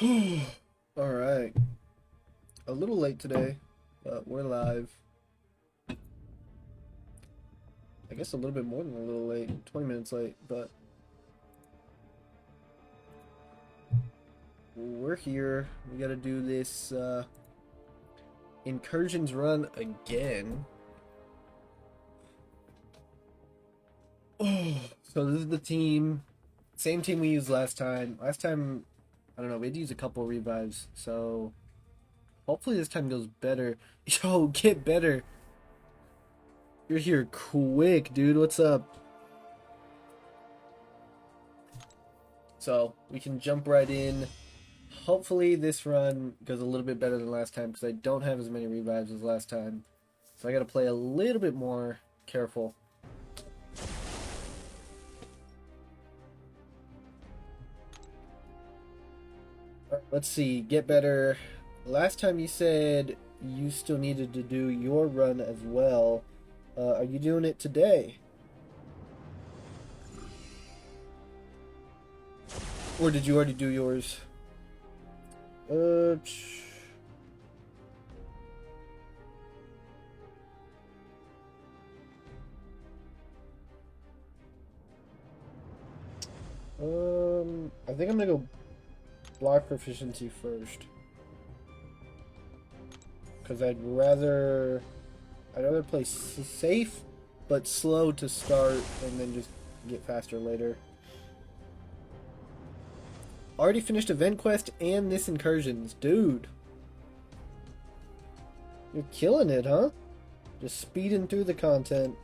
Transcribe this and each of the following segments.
Alright. A little late today, but we're live. I guess a little bit more than a little late. 20 minutes late, but we're here. We gotta do this incursions run again. So this is the team. Same team we used last time. Last time, I don't know, we had to use a couple revives, so hopefully this time goes better. Yo, get better. You're here quick, dude. What's up? So we can jump right in. Hopefully this run goes a little bit better than last time because I don't have as many revives as last time. So I gotta play a little bit more careful. Let's see, get better. Last time you said you still needed to do your run as well. Are you doing it today? Or did you already do yours? Uh, I think I'm gonna go block proficiency first. Because I'd rather play safe but slow to start and then just get faster later. Already finished event quest and this incursions. Dude. You're killing it, huh? Just speeding through the content.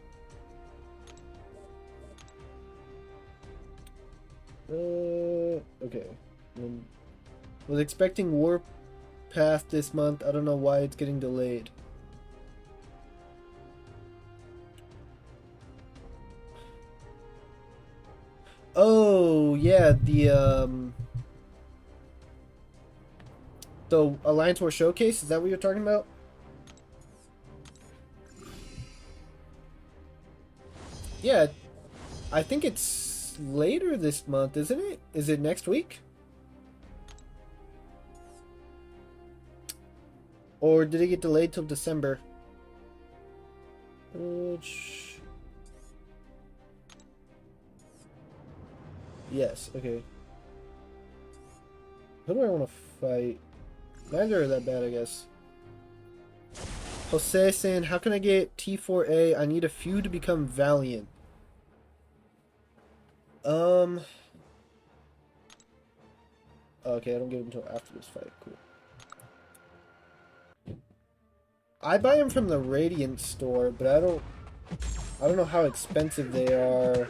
Okay. Was expecting Warpath this month. I don't know why it's getting delayed. Oh, yeah, the Alliance War Showcase, is that what you're talking about? Yeah, I think it's later this month, isn't it? Is it next week? Or did it get delayed till December? Yes, okay. Who do I want to fight? Neither are that bad, I guess. Jose saying, how can I get T4A? I need a few to become Valiant. Okay, I don't get them until after this fight. Cool. I buy them from the Radiant store, but I don't know how expensive they are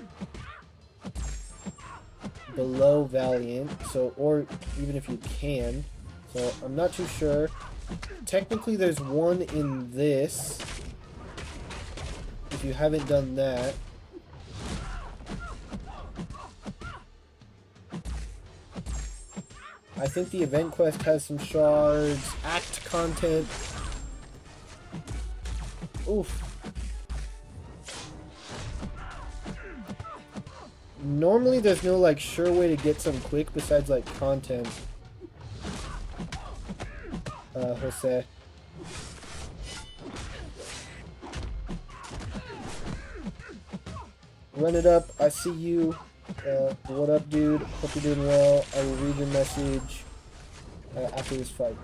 below Valiant, so, or even if you can. So I'm not too sure. Technically there's one in this, if you haven't done that. I think the event quest has some shards, act content. Oof. Normally there's no like sure way to get some quick besides like content. Jose. Run it up. I see you. What up, dude? Hope you're doing well. I will read your message after this fight.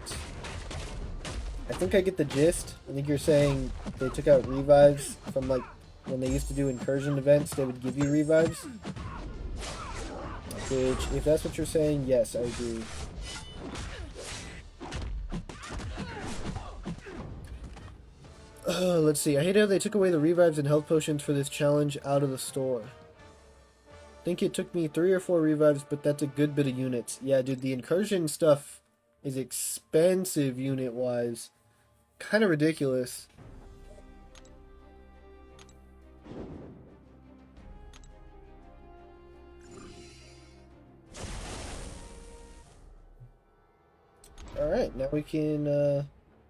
I think I get the gist. I think you're saying they took out revives from like when they used to do incursion events. They would give you revives. Which, if that's what you're saying, yes, I agree. Let's see. I hate how they took away the revives and health potions for this challenge out of the store. I think it took me 3 or 4 revives, but that's a good bit of units. Yeah, dude, the incursion stuff is expensive unit-wise. Kind of ridiculous. Alright, now we can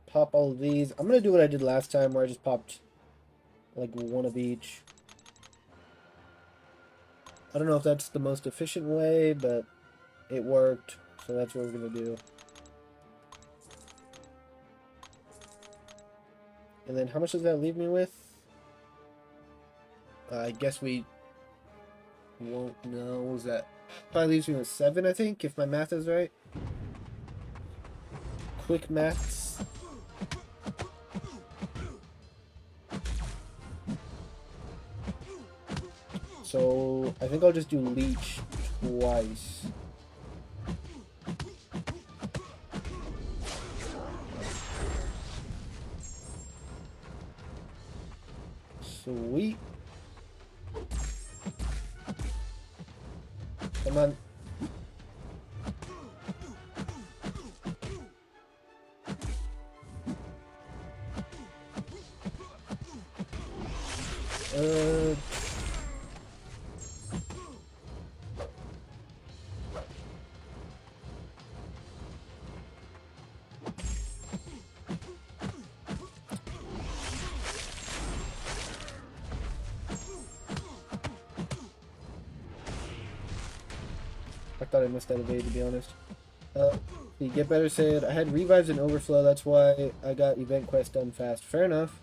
pop all of these. I'm going to do what I did last time where I just popped like one of each. I don't know if that's the most efficient way, but it worked. So that's what we're gonna do. And then how much does that leave me with? I guess we won't know. What was that? Probably leaves me with 7, I think, if my math is right. Quick maths. So I think I'll just do leech twice. Sweet. Come on. I thought I missed that evade, to be honest. The Get Better said, I had revives and overflow, that's why I got event quest done fast. Fair enough.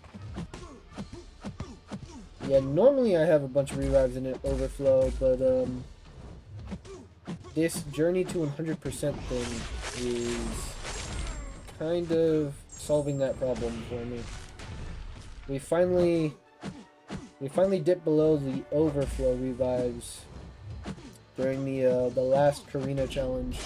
Yeah, normally I have a bunch of revives and overflow, but this journey to 100% thing is kind of solving that problem for me. We finally dipped below the overflow revives during the last Karina challenge.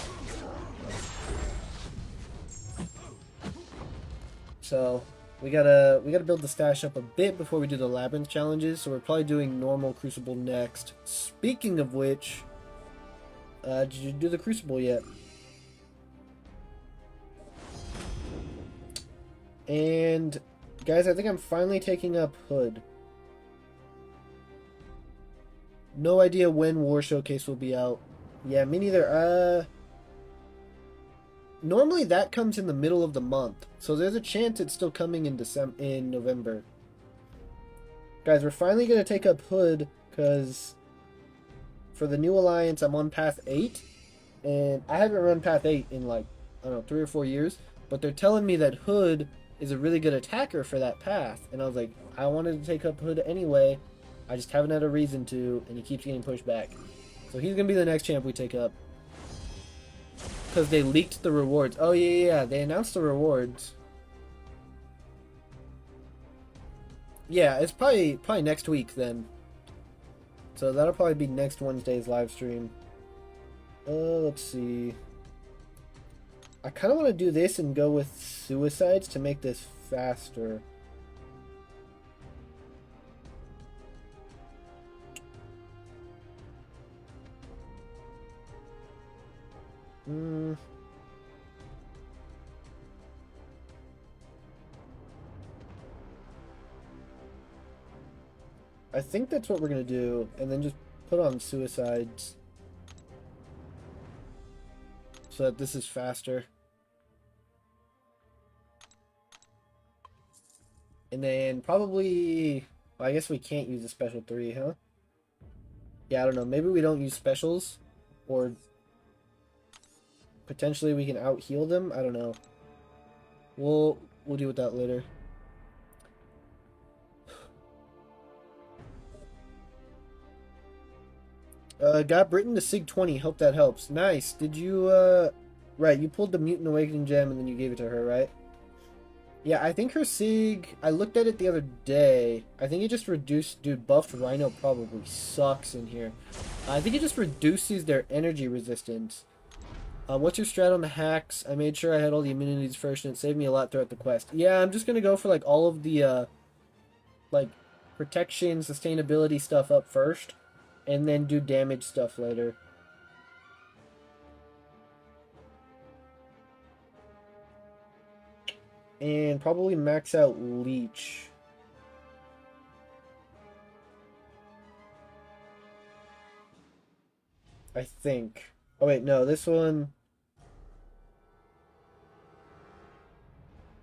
So we gotta build the stash up a bit before we do the labyrinth challenges. So we're probably doing normal Crucible next. Speaking of which, did you do the Crucible yet? And guys, I think I'm finally taking up Hood. No idea when War Showcase will be out. Yeah, me neither. Normally that comes in the middle of the month, so there's a chance it's still coming in November. Guys, we're finally gonna take up Hood because for the new alliance I'm on path 8, and I haven't run path 8 in like, I don't know, 3 or 4 years, but they're telling me that Hood is a really good attacker for that path, and I was like, I wanted to take up Hood anyway, I just haven't had a reason to, and he keeps getting pushed back. So he's gonna be the next champ we take up. Because they leaked the rewards. Oh yeah, they announced the rewards. Yeah, it's probably next week then. So that'll probably be next Wednesday's live stream. Let's see. I kind of want to do this and go with suicides to make this faster. I think that's what we're going to do, and then just put on suicides so that this is faster. And then probably, well, I guess we can't use a special 3, huh? Yeah, I don't know. Maybe we don't use specials, or potentially we can out heal them. I don't know. We'll deal with that later. Got Britain to Sig 20. Hope that helps. Nice. Did you, right, you pulled the Mutant Awakening gem and then you gave it to her, right? Yeah, I think her Sig, I looked at it the other day. I think it just reduced, dude, buffed Rhino probably sucks in here. I think it just reduces their energy resistance. What's your strat on the hacks? I made sure I had all the immunities first and it saved me a lot throughout the quest. Yeah, I'm just gonna go for like all of the, like, protection, sustainability stuff up first. And then do damage stuff later. And probably max out Leech. I think. Oh wait, no, this one...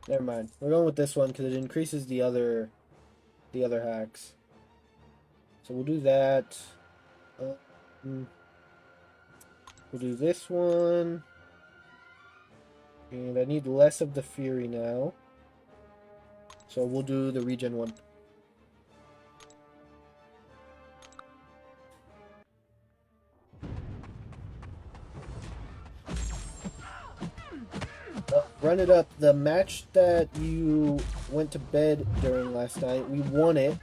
Never mind. We're going with this one because it increases the other hacks. So we'll do that. We'll do this one. And I need less of the Fury now. So we'll do the regen one. Run it up. The match that you went to bed during last night, we won it.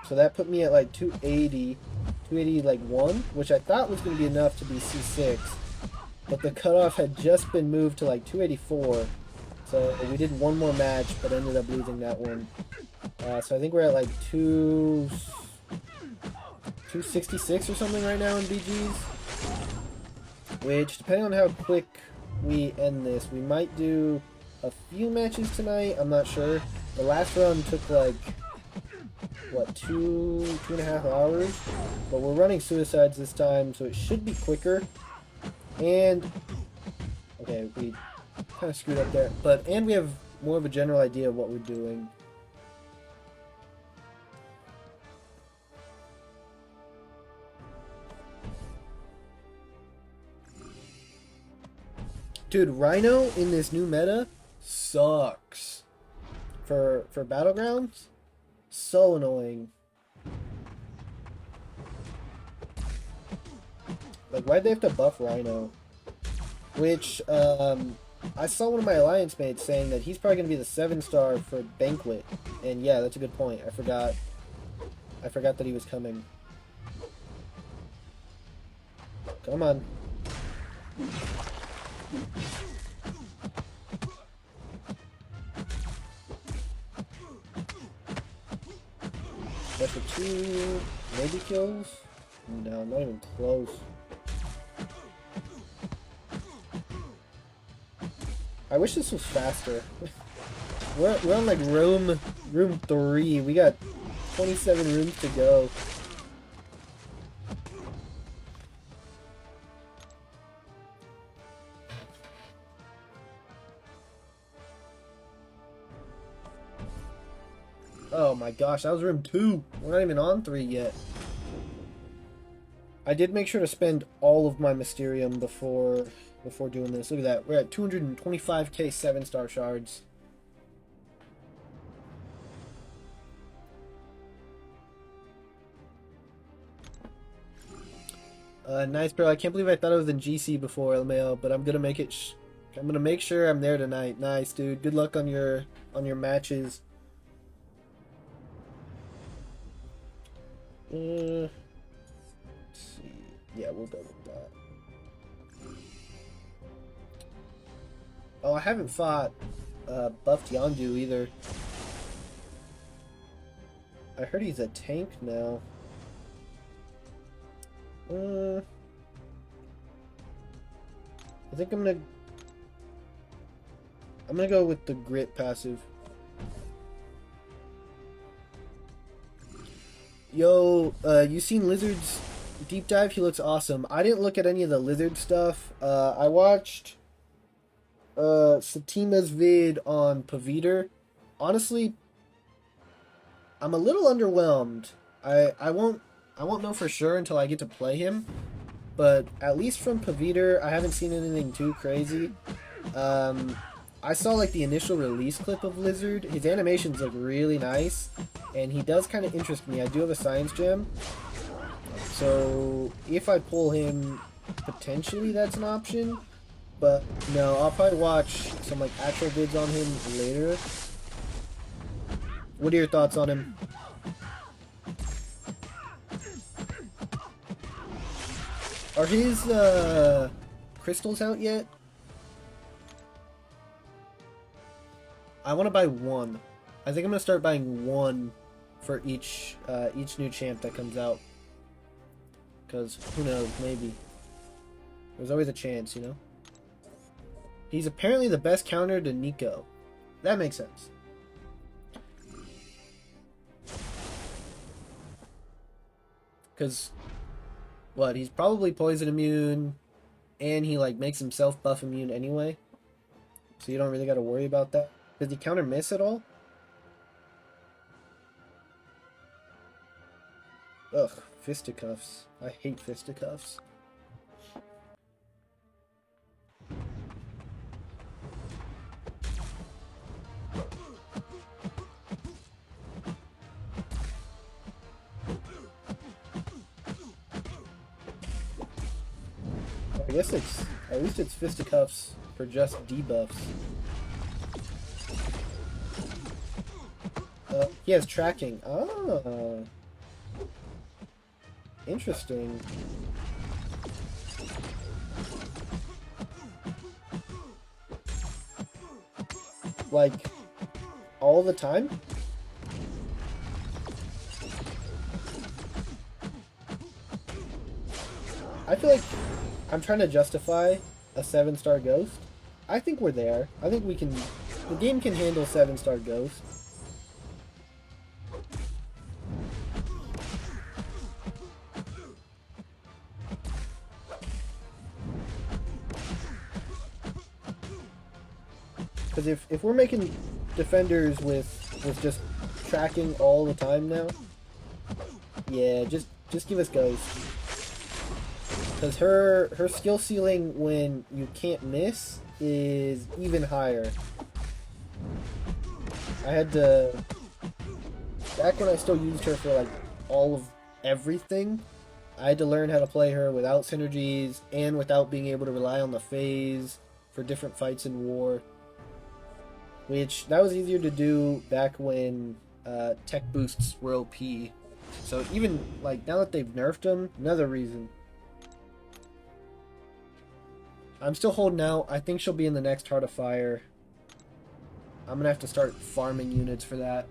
So that put me at like 280. 280 like 1, which I thought was going to be enough to be C6. But the cutoff had just been moved to like 284. So we did one more match, but ended up losing that one. So I think we're at like 266 or something right now in BGs. Which, depending on how quick we end this, we might do a few matches tonight. I'm not sure. The last run took like, what, 2.5 hours? But we're running suicides this time, so it should be quicker. And, okay, we kind of screwed up there. And we have more of a general idea of what we're doing. Dude, Rhino in this new meta sucks. For Battlegrounds? So annoying. Like, why'd they have to buff Rhino? Which, I saw one of my alliance mates saying that he's probably going to be the 7-star for Banquet. And yeah, that's a good point. I forgot that he was coming. Come on. That's for 2, maybe kills? No, not even close. I wish this was faster. we're on like room 3. We got 27 rooms to go. Oh my gosh, that was room 2. We're not even on 3 yet. I did make sure to spend all of my Mysterium before doing this. Look at that. We're at 225k 7-star shards. Nice, bro. I can't believe I thought I was in GC before, LMAO, but I'm gonna make it. I'm gonna make sure I'm there tonight. Nice, dude. Good luck on your matches. Let's see. Yeah, we'll go with that. Oh, I haven't fought buffed Yondu either. I heard he's a tank now. I think I'm gonna go with the grit passive. Yo, you seen Lizard's deep dive? He looks awesome. I didn't look at any of the Lizard stuff. I watched Satima's vid on Paviter. Honestly, I'm a little underwhelmed. I won't know for sure until I get to play him. But at least from Paviter, I haven't seen anything too crazy. I saw like the initial release clip of Lizard. His animations look really nice, and he does kind of interest me. I do have a science gem, so if I pull him, potentially that's an option. But no, I'll probably watch some like actual vids on him later. What are your thoughts on him? Are his crystals out yet? I want to buy one. I think I'm gonna start buying one for each new champ that comes out. Cause who knows, maybe. There's always a chance, you know. He's apparently the best counter to Nico. That makes sense. Cause what? He's probably poison immune, and he like makes himself buff immune anyway. So you don't really got to worry about that. Does he counter miss at all? Ugh, fisticuffs. I hate fisticuffs. I guess it's, at least it's fisticuffs for just debuffs. He has tracking. Ah. Interesting. Like, all the time? I feel like I'm trying to justify a 7-star ghost. I think we're there. I think we can... The game can handle 7-star ghost. Because if we're making defenders with just tracking all the time now, yeah, just give us ghost. Because her skill ceiling when you can't miss is even higher. I had to... Back when I still used her for like all of everything, I had to learn how to play her without synergies and without being able to rely on the phase for different fights in war. Which, that was easier to do back when tech boosts were OP. So even, like, now that they've nerfed them, another reason. I'm still holding out. I think she'll be in the next Heart of Fire. I'm gonna have to start farming units for that.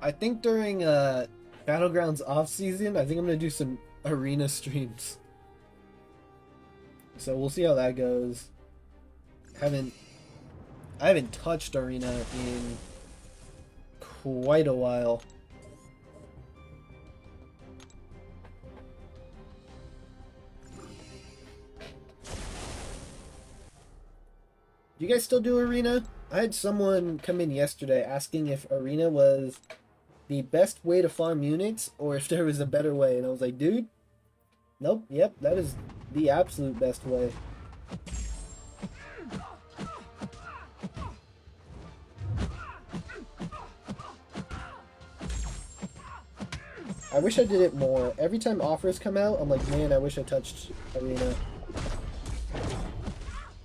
I think during Battlegrounds off-season, I think I'm gonna do some arena streams. So we'll see how that goes. I haven't touched arena in quite a while. Do you guys still do arena? I had someone come in yesterday asking if arena was the best way to farm units or if there was a better way, and I was like, dude, nope, yep, that is the absolute best way. I wish I did it more. Every time offers come out, I'm like, man, I wish I touched arena.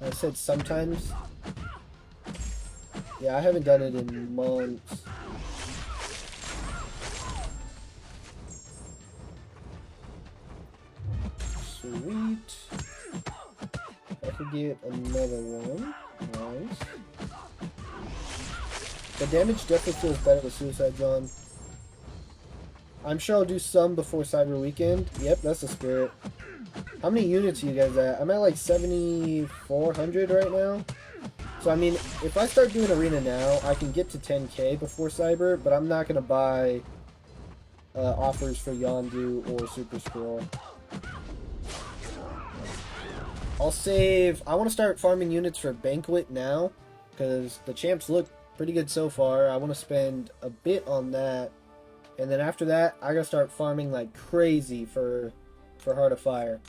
I said sometimes. Yeah, I haven't done it in months. Sweet. I could get another one. Nice. The damage definitely feels better with Suicide John. I'm sure I'll do some before Cyber Weekend. Yep, that's the spirit. How many units are you guys at? I'm at like 7,400 right now. So I mean, if I start doing arena now, I can get to 10k before Cyber, but I'm not going to buy offers for Yondu or Super Scroll. I'll save... I want to start farming units for Banquet now, because the champs look pretty good so far. I want to spend a bit on that. And then after that, I gotta start farming like crazy for Heart of Fire.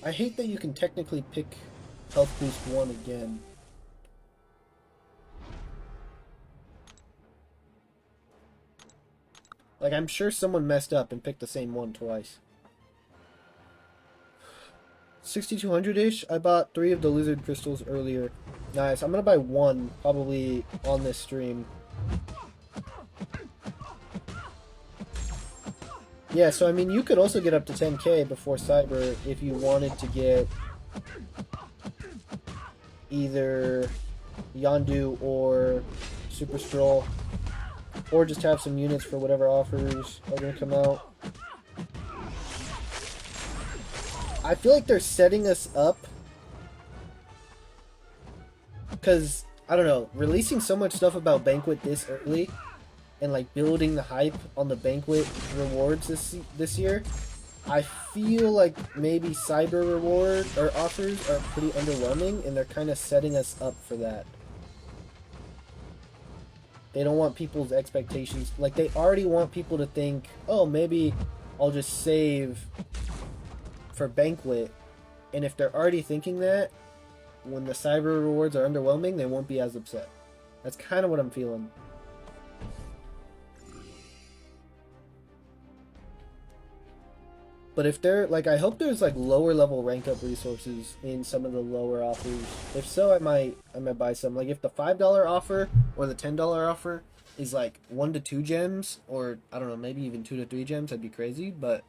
I hate that you can technically pick Health Boost 1 again. Like, I'm sure someone messed up and picked the same one twice. 6,200-ish. I bought 3 of the lizard crystals earlier. Nice. I'm gonna buy 1 probably on this stream. Yeah, so I mean, you could also get up to 10k before Cyber if you wanted to get either Yondu or Super Scroll, or just have some units for whatever offers are gonna come out. I feel like they're setting us up because, I don't know, releasing so much stuff about Banquet this early and like building the hype on the Banquet rewards this year, I feel like maybe Cyber reward or offers are pretty underwhelming, and they're kind of setting us up for that. They don't want people's expectations, like they already want people to think, oh, maybe I'll just save for Banquet And if they're already thinking that, when the cyber rewards are underwhelming, they won't be as upset. That's kind of what I'm feeling. But if they're, like, I hope there's, like, lower level rank up resources in some of the lower offers. If so, I might buy some. Like, if the $5 offer or the $10 offer is, like, 1 to 2 gems, or, I don't know, maybe even 2 to 3 gems, that'd be crazy, but,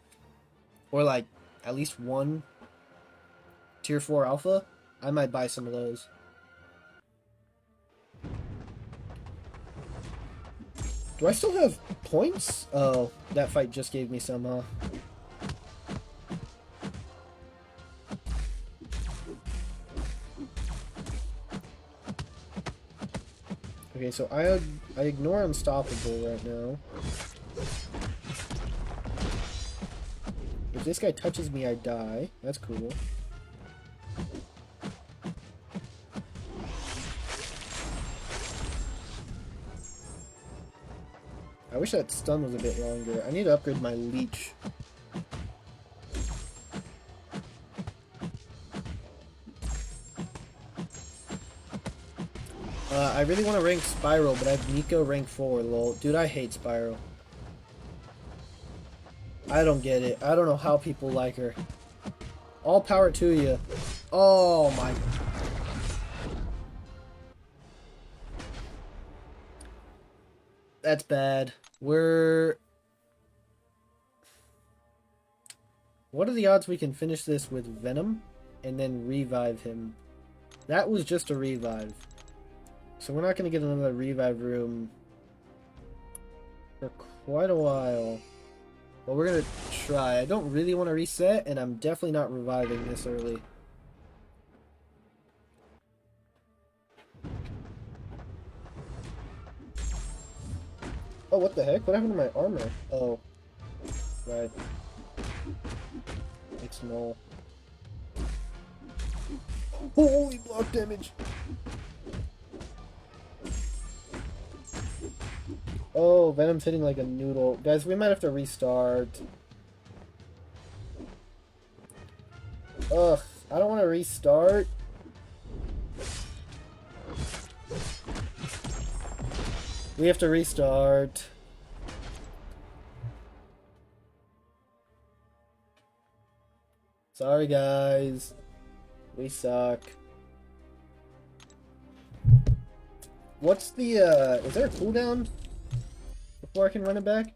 or, like, at least 1 tier 4 alpha, I might buy some of those. Do I still have points? Oh, that fight just gave me some, huh? Okay, so I ignore Unstoppable right now. If this guy touches me, I die. That's cool. I wish that stun was a bit longer. I need to upgrade my leech. I really want to rank Spiral, but I have Nico rank 4, lol. Dude, I hate Spiral. I don't get it. I don't know how people like her. All power to you. Oh my... That's bad. What are the odds we can finish this with Venom and then revive him? That was just a revive. So we're not going to get another revive room for quite a while. But we're going to try. I don't really want to reset, and I'm definitely not reviving this early. Oh, what the heck? What happened to my armor? Oh. Right. It's null. Holy block damage! Oh, Venom's hitting like a noodle. Guys, we might have to restart. Ugh, I don't want to restart. We have to restart. Sorry, guys. We suck. What's the, is there a cooldown before I can run it back?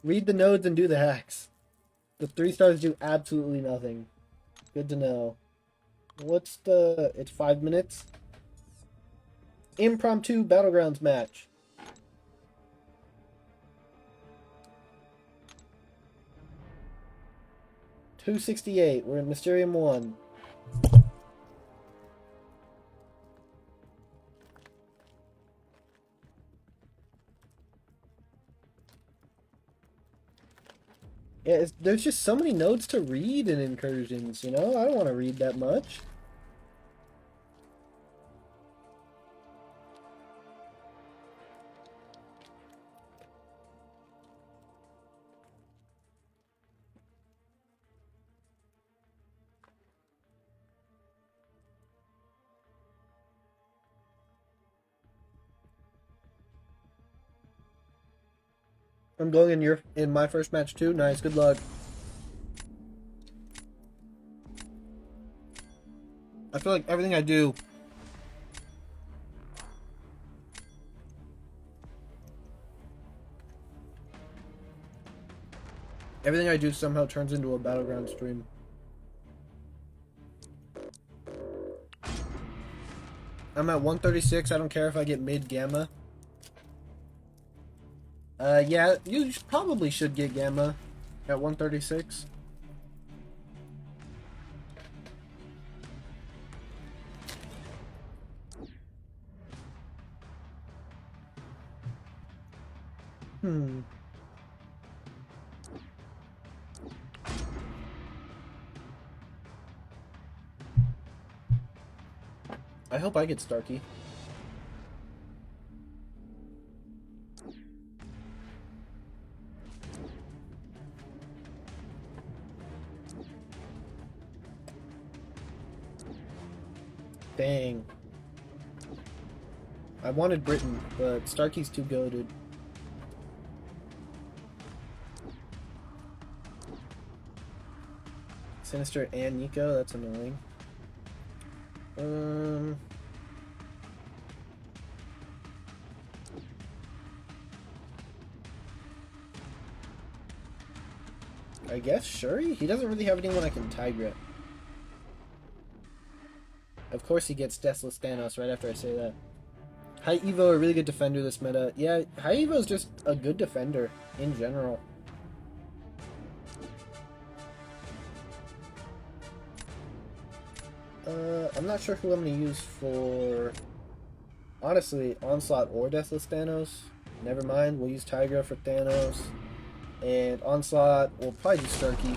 Read the nodes and do the hacks. The 3 stars do absolutely nothing. Good to know. What's the... It's 5 minutes? Impromptu Battlegrounds match. $268. We're in Mysterium 1. Yeah, there's just so many nodes to read in Incursions, you know? I don't want to read that much. I'm going in my first match too. Nice, good luck. I feel like everything I do somehow turns into a Battleground stream. I'm at 136. I don't care if I get mid Gamma. Yeah, you probably should get Gamma at 136. I hope I get Starkey. Dang. I wanted Britain, but Starkey's too goated. Sinister and Nico, that's annoying. I guess Shuri? He doesn't really have anyone I can Tigra. Of course he gets Deathless Thanos right after I say that. High Evo, a really good defender this meta. Yeah, High Evo is just a good defender in general. I'm not sure who I'm going to use for... Honestly, Onslaught or Deathless Thanos. Never mind, we'll use Tigra for Thanos. And Onslaught, we'll probably do Starkey.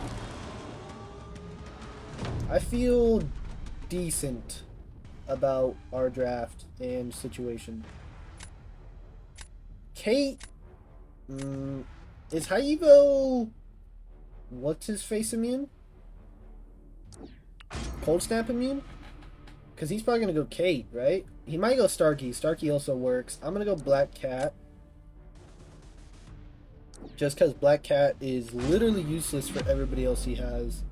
I feel decent about our draft and situation. Kate, is High Evo what's his face immune? Cold Snap immune? Because he's probably gonna go Kate, right? He might go Starkey. Starkey also works. I'm gonna go Black Cat. Just because Black Cat is literally useless for everybody else he has.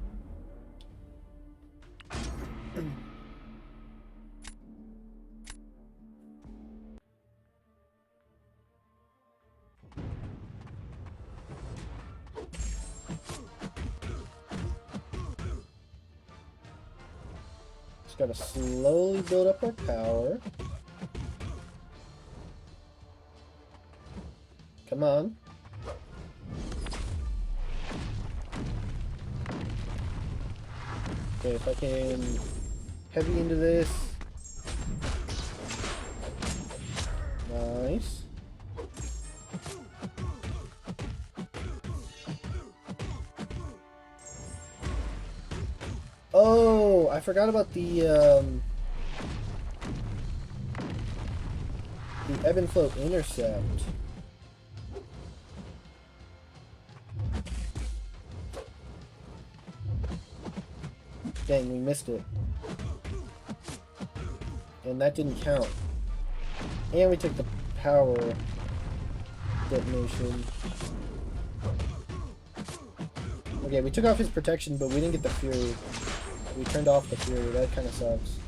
Just gotta slowly build up our power. Come on. Okay, if I can heavy into this. Nice. Oh, I forgot about the ebb and flow intercept. Dang, we missed it. And that didn't count. And we took the power detonation. Okay, we took off his protection, but we didn't get the fury. We turned off the fury. That kind of sucks.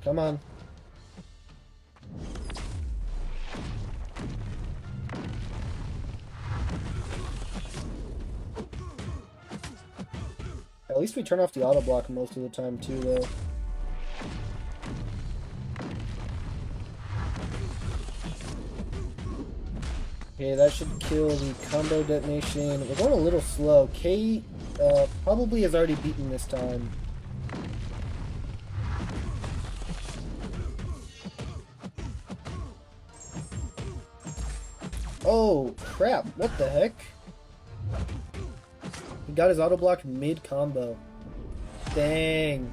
Come on. At least we turn off the auto block most of the time too, though. Okay, that should kill the combo detonation. We're going a little slow. Kate probably has already beaten this time. Oh, crap. What the heck? He got his auto block mid-combo. Dang.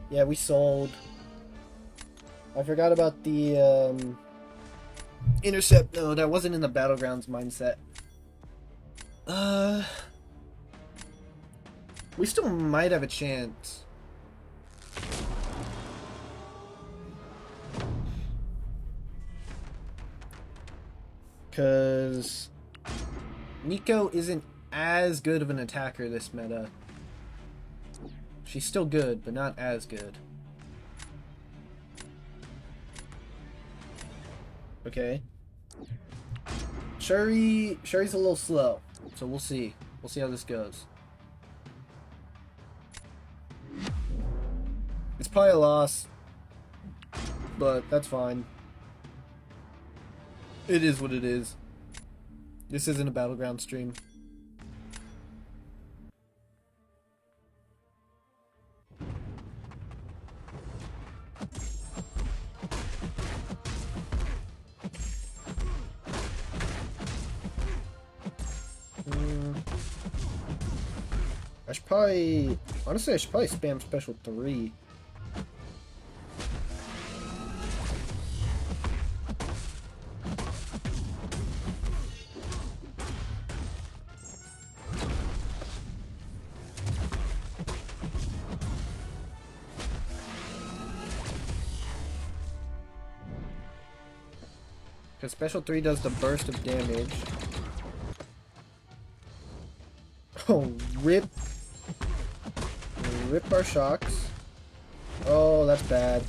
Yeah, we sold. I forgot about the intercept. No, that wasn't in the Battlegrounds mindset. We still might have a chance. Because Nico isn't as good of an attacker this meta. She's still good, but not as good. Okay. Shuri's a little slow, so we'll see. We'll see how this goes. It's probably a loss, but that's fine. It is what it is. This isn't a Battleground stream. I should probably... Honestly, I should probably spam special 3. Because special 3 does the burst of damage. Oh, rip. Rip our shocks. Oh, that's bad.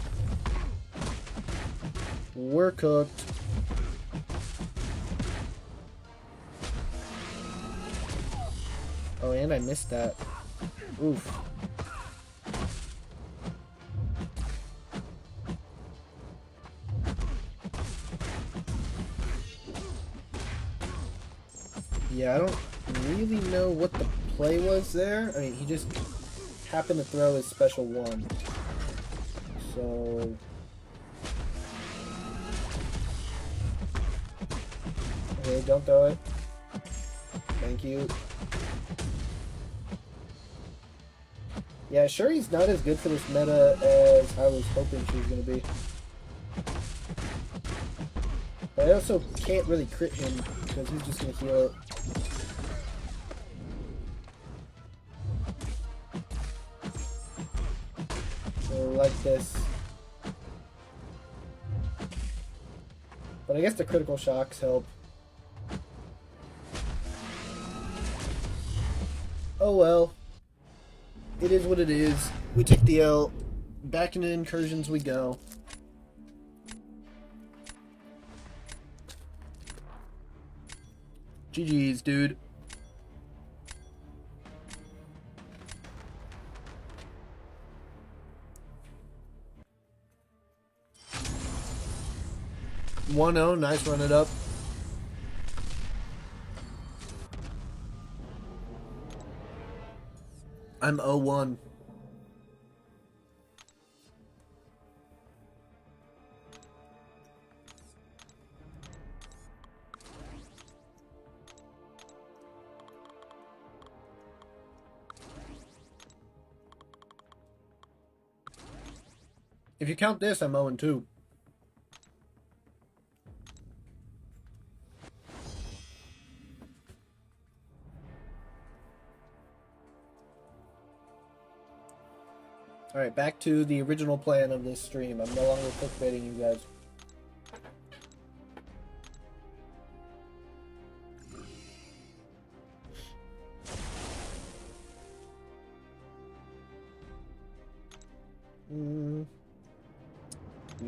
We're cooked. Oh, and I missed that. Oof. Yeah, I don't really know what the play was there. I mean, he just happened to throw his special 1. So... Okay, don't throw it. Thank you. Yeah, sure, he's not as good for this meta as I was hoping she was going to be. But I also can't really crit him because he's just going to heal it. So, like this. But I guess the critical shocks help. Oh well. It is what it is. We take the L. Back into incursions we go. GG's, dude. One 0, nice run it up. I'm 0-1. If you count this, I'm 0-2. Alright, back to the original plan of this stream. I'm no longer clickbaiting you guys.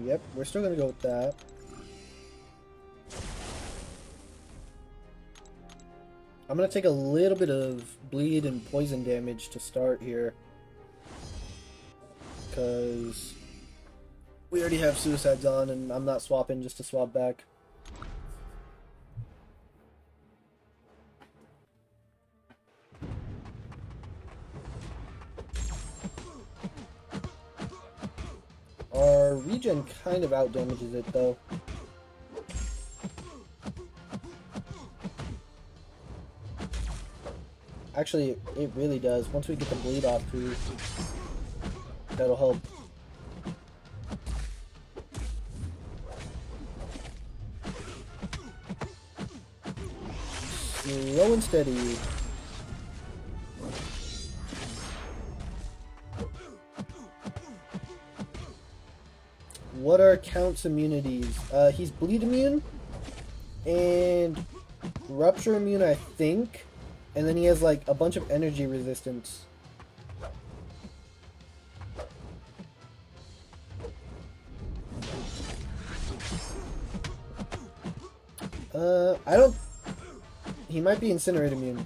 Yep, we're still gonna go with that. I'm gonna take a little bit of bleed and poison damage to start here. Because we already have suicides on and I'm not swapping just to swap back. Our regen kind of outdamages it though. Actually, it really does. Once we get the bleed off too, that'll help. Slow and steady. What are Count's immunities? He's bleed immune and rupture immune, I think. And then he has like a bunch of energy resistance. I don't... He might be incinerate immune.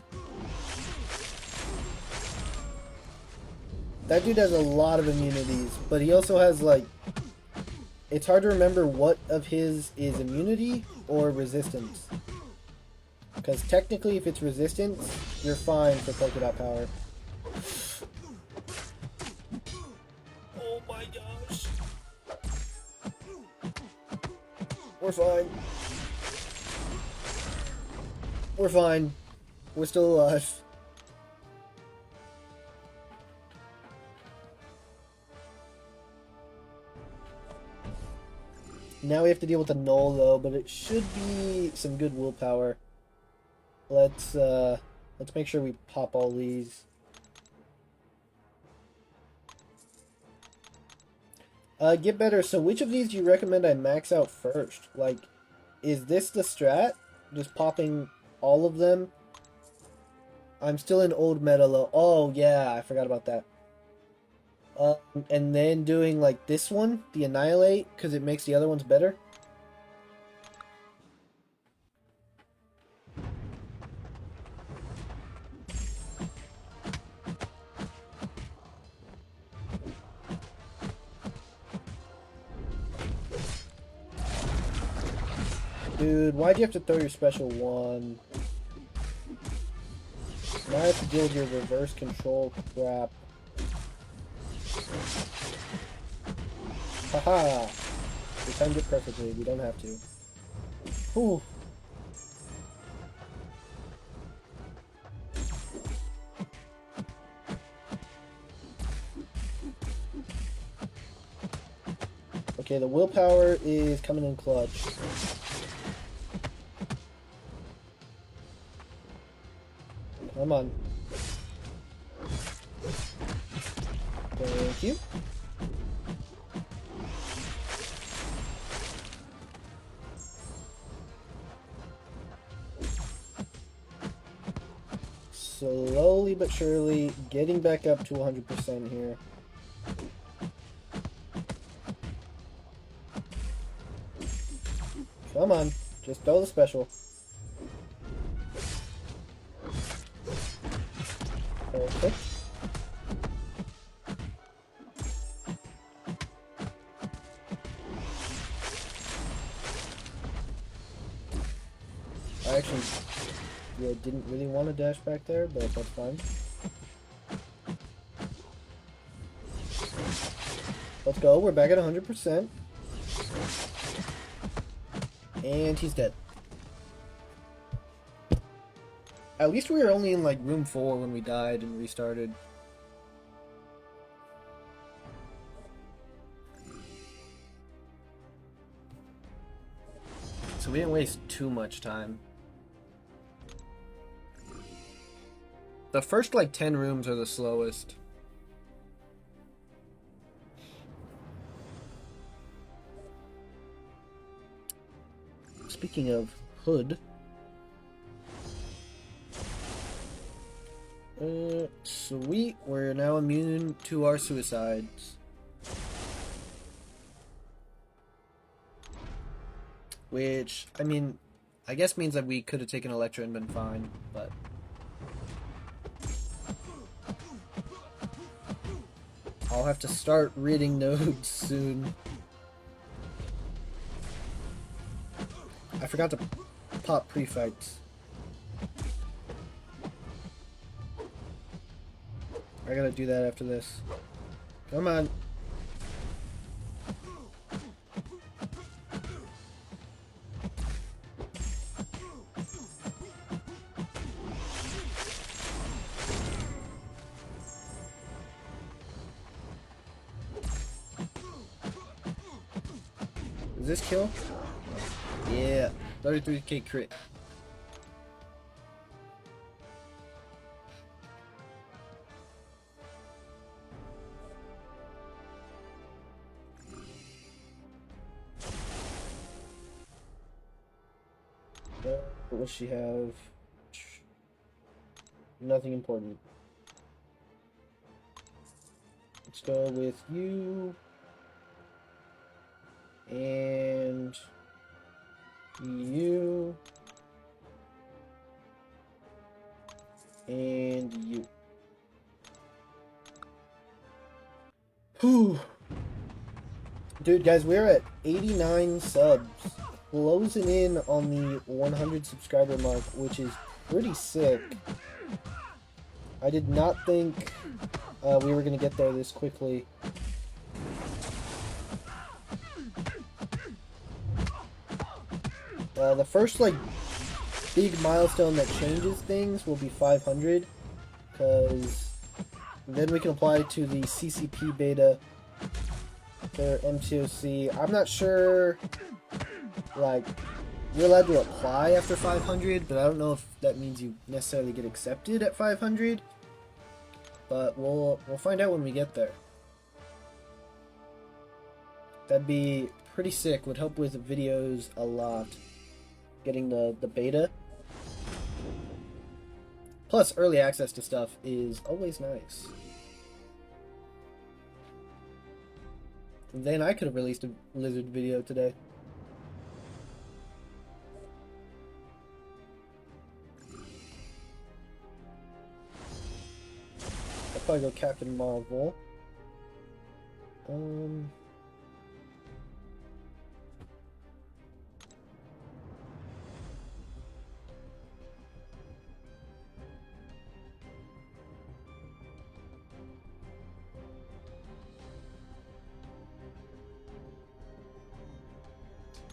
That dude has a lot of immunities, but he also has like... It's hard to remember what of his is immunity or resistance. Because technically if it's resistance, you're fine for polka dot power. Oh my gosh. We're fine. We're fine. We're still alive. Now we have to deal with the null though, but it should be some good willpower. Let's make sure we pop all these. Get better. So which of these do you recommend I max out first? Like, Is this the strat? Just popping all of them? I'm still in old meta low. Oh, yeah, I forgot about that. And then doing, like, this one, the Annihilate, because it makes the other ones better. Dude, why'd you have to throw your special one? Now I have to deal with your reverse control crap. Haha! We timed it perfectly, we don't have to. Whew. Okay, the willpower is coming in clutch. Come on. Thank you. Slowly but surely getting back up to 100% here. Come on, just throw the special. Perfect. I actually didn't really want to dash back there, but that's fine. Let's go, we're back at 100%. And he's dead. At least we were only in like room 4 when we died and restarted. So we didn't waste too much time. The first like 10 rooms are the slowest. Speaking of hood. Sweet, we're now immune to our suicides. Which, I mean, I guess means that we could have taken Electra and been fine, but... I'll have to start reading nodes soon. I forgot to pop pre-fights. I gotta do that after this. Come on. Is this kill? Yeah, 33k crit. What does she have? Nothing important. Let's go with you. And you. And you. Whew. Dude, guys, we're at 89 subs. Closing in on the 100 subscriber mark, which is pretty sick. I did not think we were going to get there this quickly. The first, like, big milestone that changes things will be 500, because then we can apply to the CCP beta for MTOC. I'm not sure, like, you're allowed to apply after 500, but I don't know if that means you necessarily get accepted at 500. But we'll find out when we get there. That'd be pretty sick, would help with videos a lot. getting the beta. Plus, early access to stuff is always nice. And then I could have released a Lizard video today. I'll probably go Captain Marvel.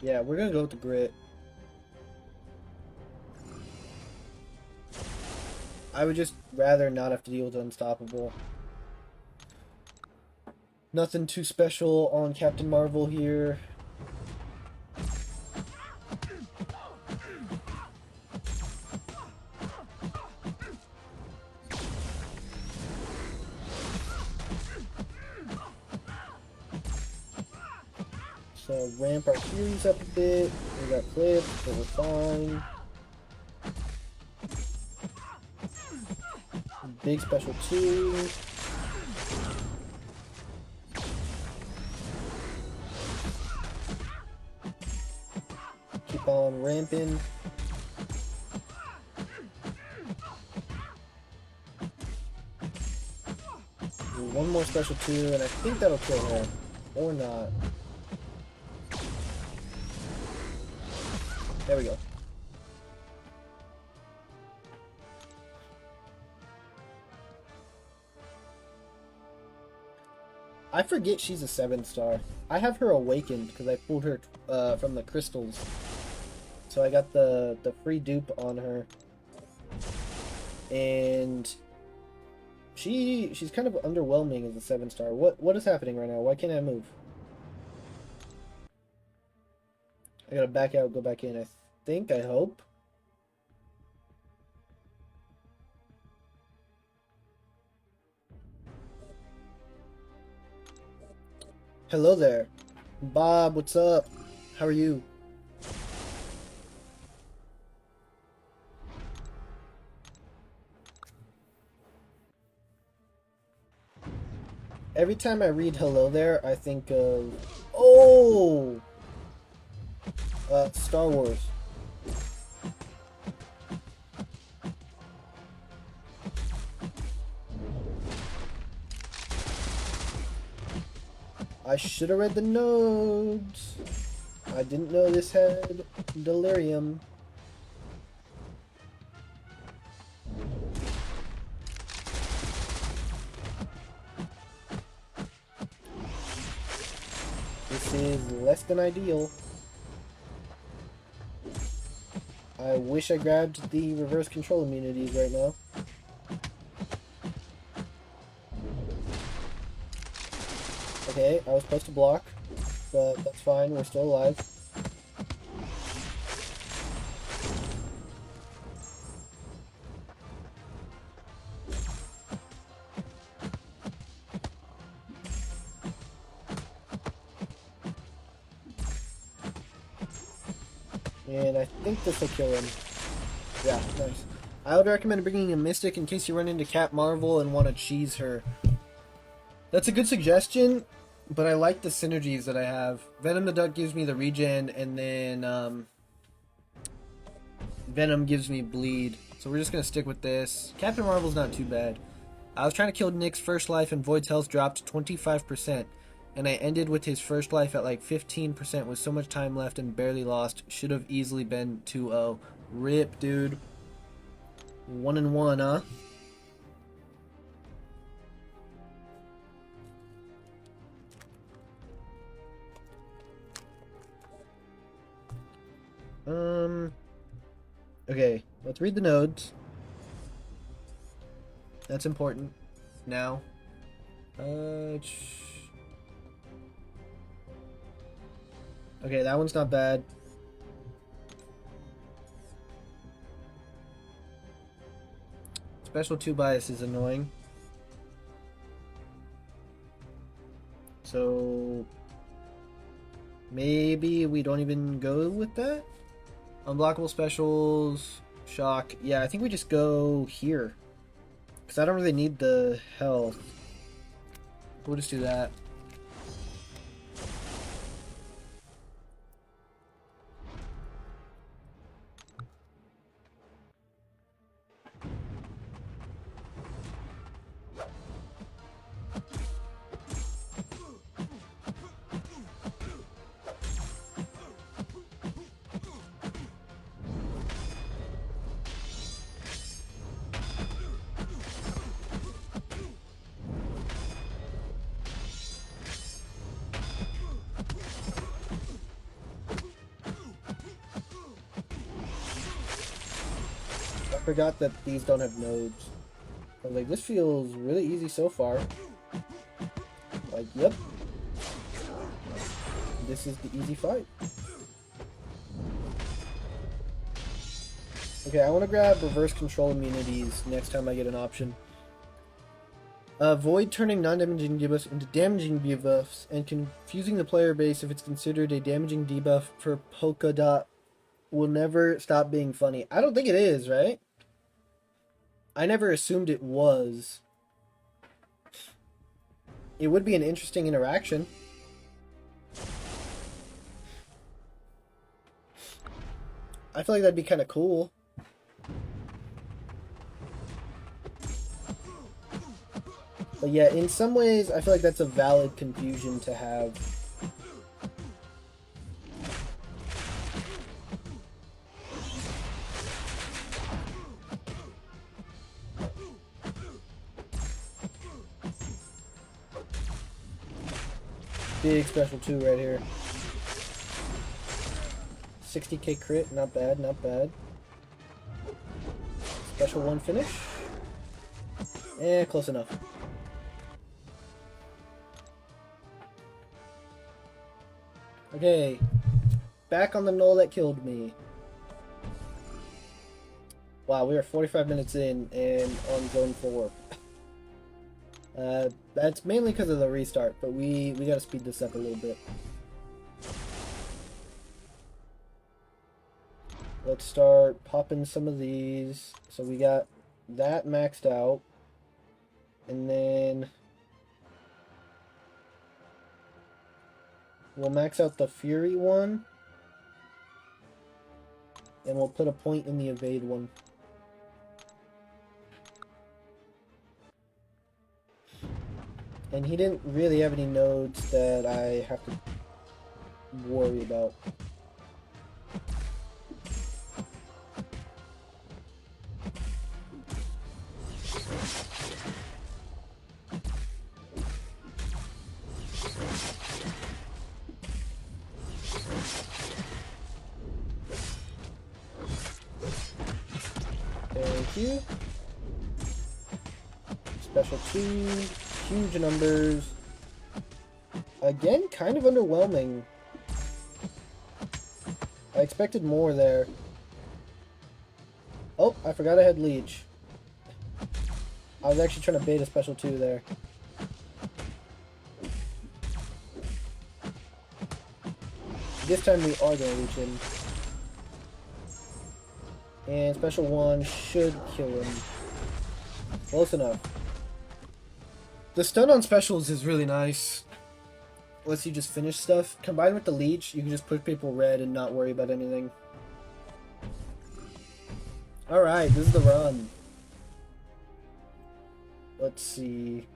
Yeah, we're gonna go with the grit. I would just rather not have to deal with Unstoppable. Nothing too special on Captain Marvel here. So ramp our Furies up a bit. We got clipped, but we're fine. Big special 2. Keep on ramping. Do one more special 2, and I think that'll kill her. Or not. There we go. I forget she's a 7-star. I have her awakened because I pulled her from the crystals. So I got the free dupe on her. And she's kind of underwhelming as a 7-star. What is happening right now? Why can't I move? I gotta back out, go back in, I hope. Hello there. Bob, what's up? How are you? Every time I read hello there, I think of... Oh! Star Wars. I should have read the notes. I didn't know this had delirium. This is less than ideal. I wish I grabbed the reverse control immunities right now. Okay, I was supposed to block, but that's fine, we're still alive. And I think this will kill him. Yeah, nice. I would recommend bringing a Mystic in case you run into Cap Marvel and want to cheese her. That's a good suggestion, but I like the synergies that I have. Venom the Duck gives me the regen, and then Venom gives me bleed. So we're just going to stick with this. Captain Marvel's not too bad. I was trying to kill Nick's first life, and Void's health dropped 25%. And I ended with his first life at like 15% with so much time left and barely lost. Should have easily been 2-0. Rip, dude. 1-1, huh? Okay, let's read the nodes. That's important. Now. Okay, that one's not bad. Special 2 bias is annoying. So maybe we don't even go with that? Unblockable specials. Shock. Yeah, I think we just go here. Because I don't really need the health. We'll just do that. I forgot that these don't have nodes. I was like, this feels really easy so far. Like, yep. This is the easy fight. Okay, I want to grab reverse control immunities next time I get an option. Avoid turning non-damaging debuffs into damaging debuffs and confusing the player base if it's considered a damaging debuff for Polka Dot will never stop being funny. I don't think it is, right? I never assumed it was. It would be an interesting interaction. I feel like that'd be kind of cool. But yeah, in some ways, I feel like that's a valid confusion to have. Big special 2 right here. 60k crit, not bad, not bad. Special 1 finish. Eh, close enough. Okay, back on the knoll that killed me. Wow, we are 45 minutes in and on zone 4. That's mainly because of the restart, but we gotta speed this up a little bit. Let's start popping some of these. So we got that maxed out. And then we'll max out the Fury one. And we'll put a point in the evade one. And he didn't really have any nodes that I have to worry about. Thank you. Special 2. Huge numbers. Again, kind of underwhelming. I expected more there. Oh, I forgot I had Leech. I was actually trying to bait a special 2 there. This time we are going to Leech him. And special 1 should kill him. Close enough. The stun on specials is really nice. Lets you just finish stuff. Combined with the leech, you can just push people red and not worry about anything. Alright, this is the run. Let's see.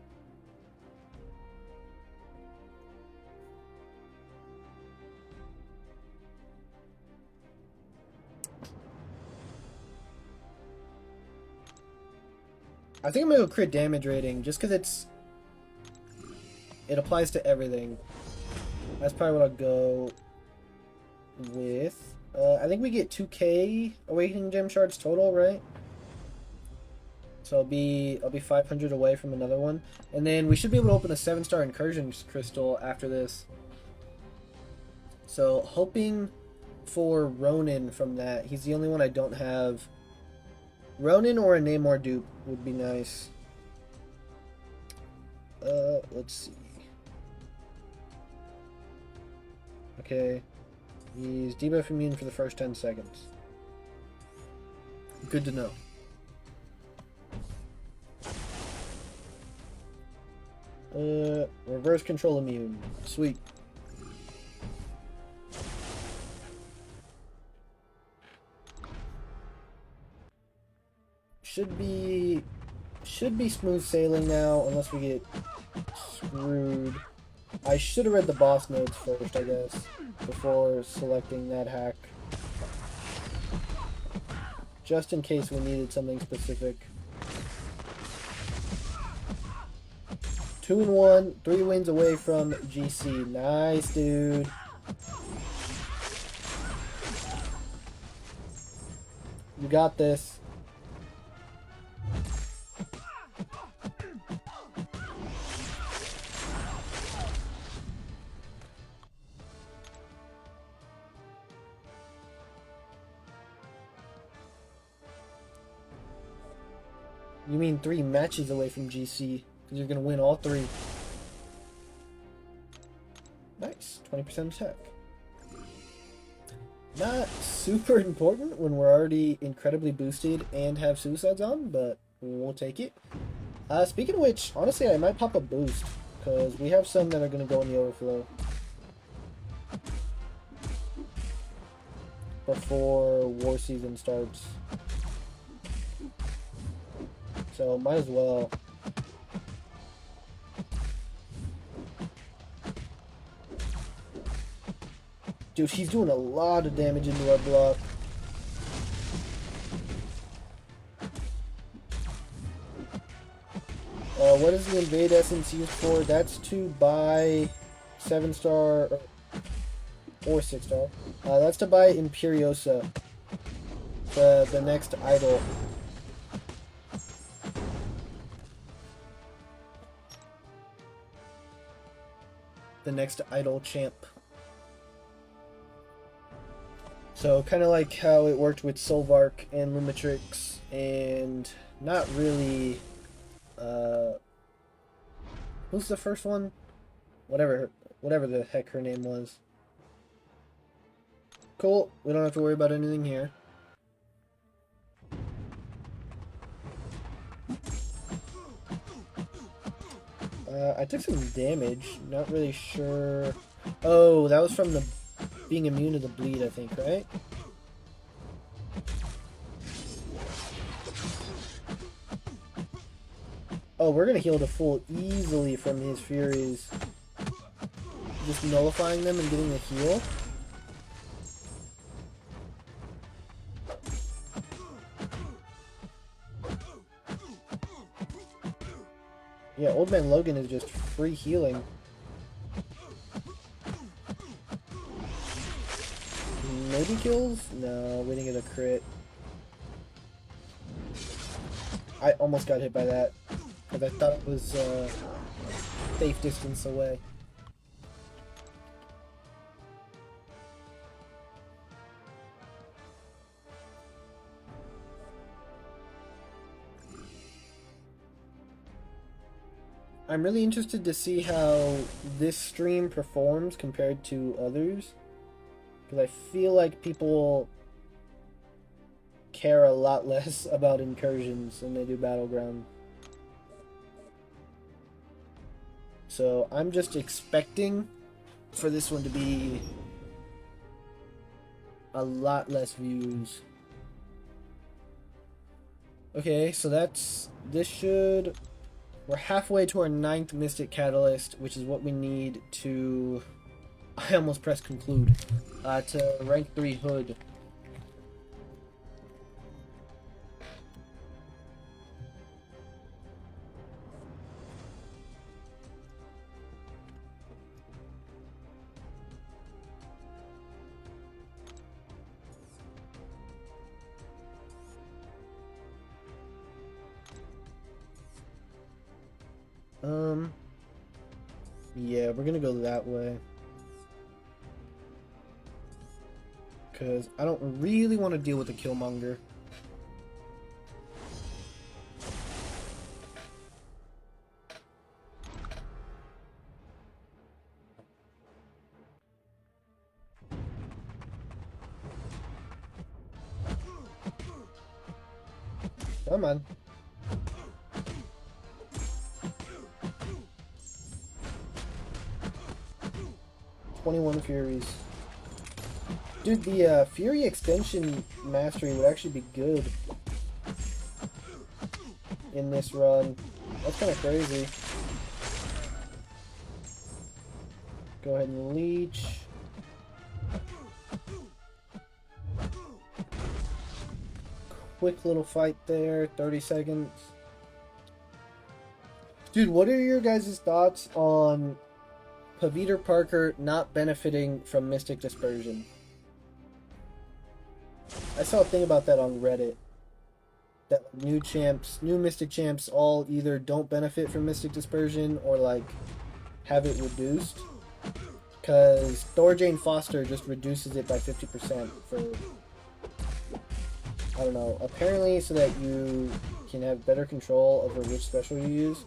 I think I'm gonna go crit damage rating just because it applies to everything. That's probably what I'll go with. I think we get 2k Awakening Gem Shards total, right? So I'll be 500 away from another one. And then we should be able to open a 7-star Incursions crystal after this. So hoping for Ronin from that. He's the only one I don't have. Ronin or a Namor dupe would be nice. Let's see. Okay. He's debuff immune for the first 10 seconds. Good to know. Reverse control immune. Sweet. Should be smooth sailing now, unless we get screwed. I should have read the boss notes first, I guess, before selecting that hack. Just in case we needed something specific. 2-1, 3 wins away from GC. Nice, dude. You got this. You mean 3 matches away from GC, because you're going to win all 3. Nice. 20% attack. Not super important when we're already incredibly boosted and have suicides on, but we'll take it. Speaking of which, honestly, I might pop a boost, because we have some that are going to go in the overflow before war season starts. So, might as well. Dude, he's doing a lot of damage into our block. What is the invade essence used for? That's to buy 7-star or 6-star. That's to buy Imperiosa, the next idol. The next idol champ. So kind of like how it worked with Solvark and Lumitrix, and not really. Who's the first one? Whatever the heck her name was. Cool. We don't have to worry about anything here. I took some damage. Not really sure. Oh, that was from the being immune to the bleed, I think, right? Oh, we're gonna heal the full easily from his Furies. Just nullifying them and getting the heal. Yeah, Old Man Logan is just free healing. Maybe kills? No, we didn't get a crit. I almost got hit by that, because I thought it was safe distance away. I'm really interested to see how this stream performs compared to others, because I feel like people care a lot less about incursions than they do battleground. So I'm just expecting for this one to be a lot less views. Okay, so this should... We're halfway to our 9th Mystic Catalyst, which is what we need to... I almost pressed conclude. To rank 3 Hood. Yeah, we're gonna go that way. Because I don't really want to deal with the Killmonger. Come on. "21 Furies." Dude, the Fury extension mastery would actually be good in this run. That's kind of crazy. Go ahead and leech. Quick little fight there, 30 seconds. Dude, what are your guys' thoughts on Peter Parker not benefiting from Mystic Dispersion? I saw a thing about that on Reddit. That new Mystic champs all either don't benefit from Mystic Dispersion or like have it reduced. Because Thor Jane Foster just reduces it by 50% for, I don't know, apparently so that you can have better control over which special you use.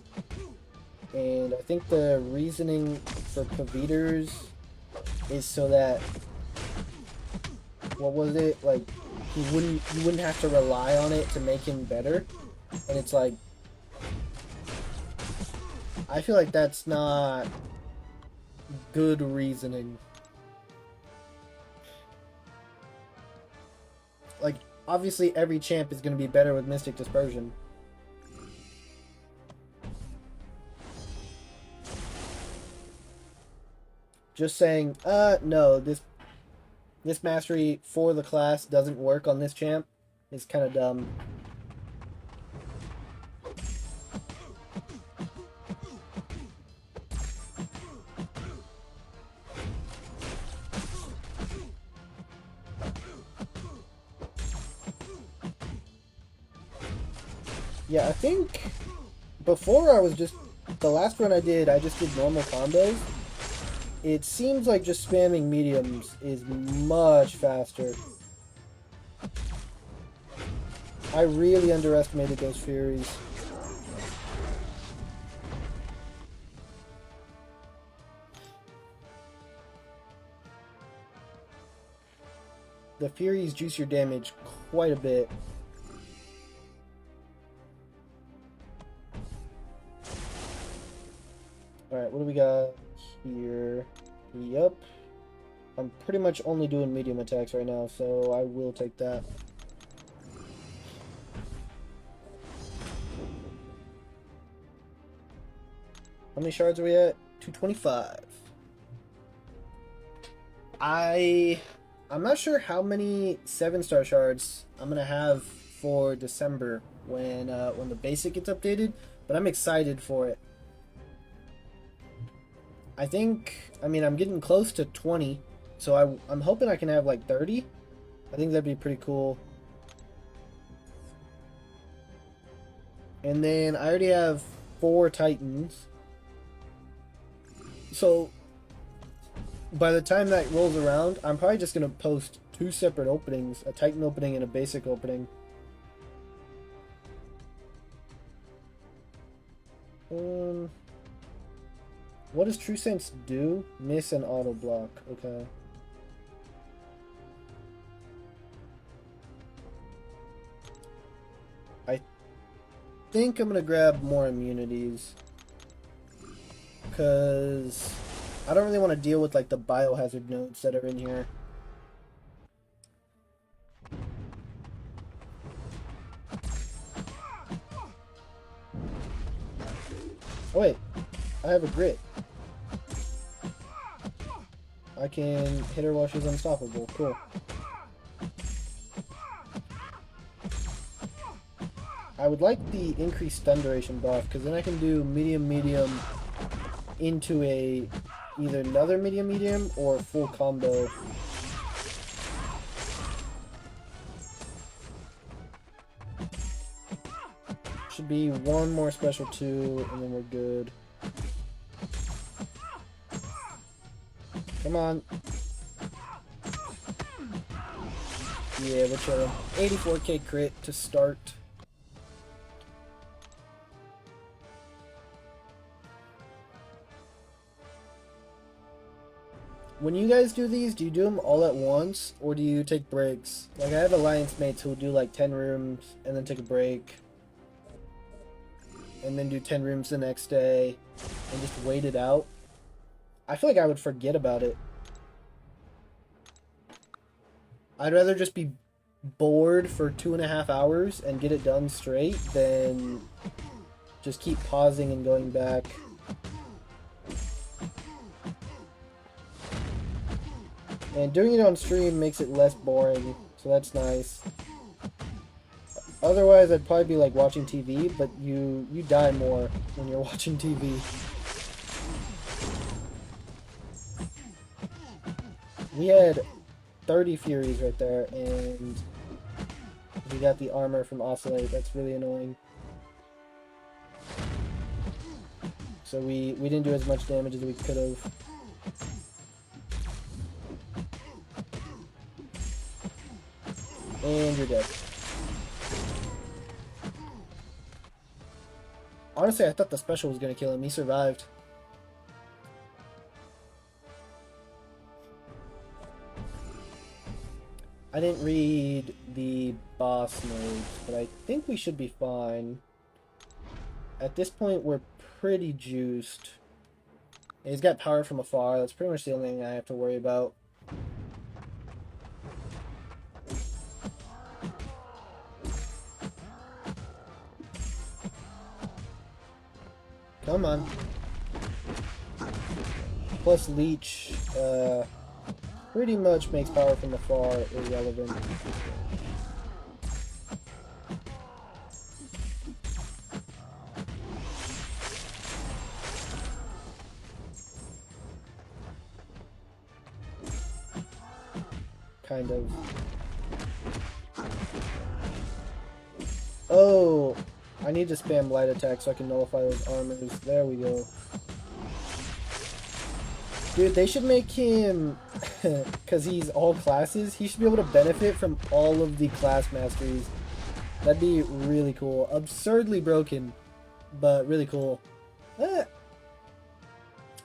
And I think the reasoning for Paviters is so that, what was it, like, you wouldn't have to rely on it to make him better. And it's like, I feel like that's not good reasoning. Like, obviously every champ is going to be better with Mystic Dispersion. Just saying, no, this mastery for the class doesn't work on this champ is kind of dumb. Yeah, I think before the last run I just did normal combos. It seems like just spamming mediums is much faster. I really underestimated those Furies. The Furies juice your damage quite a bit. Alright, what do we got here? Yup. I'm pretty much only doing medium attacks right now, so I will take that. How many shards are we at? 225. I'm not sure how many 7-star shards I'm gonna have for December when the basic gets updated, but I'm excited for it. I mean, I'm getting close to 20, so I'm hoping I can have like 30. I think that'd be pretty cool. And then I already have 4 Titans. So by the time that rolls around, I'm probably just going to post 2 separate openings, a Titan opening and a basic opening. What does True Sense do? Miss and auto block. Okay. I think I'm gonna grab more immunities, because I don't really want to deal with like the biohazard nodes that are in here. Oh wait, I have a grit. I can hit her while she's unstoppable. Cool. I would like the increased stun duration buff, because then I can do medium into either another medium or full combo. Should be one more special 2 and then we're good. Come on. Yeah, we're chilling. 84k crit to start. When you guys do these, do you do them all at once, or do you take breaks? Like, I have alliance mates who will do like 10 rooms and then take a break. and then do 10 rooms the next day and just wait it out, I feel like I would forget about it. I'd rather just be bored for 2.5 hours and get it done straight than just keep pausing and going back. And doing it on stream makes it less boring, so that's nice. Otherwise, I'd probably be like watching TV, but you die more when you're watching TV. We had 30 Furies right there, and we got the armor from Oscillate. That's really annoying. So we didn't do as much damage as we could have. And you're dead. Honestly, I thought the special was gonna kill him. He survived. I didn't read the boss modes, but I think we should be fine. At this point, we're pretty juiced. He's got power from afar. That's pretty much the only thing I have to worry about. Come on. Plus Leech, pretty much makes power from afar irrelevant. Kind of. Oh! I need to spam light attack so I can nullify those armors. There we go. Dude, they should make him, because he's all classes, he should be able to benefit from all of the class masteries. That'd be really cool. Absurdly broken, but really cool. It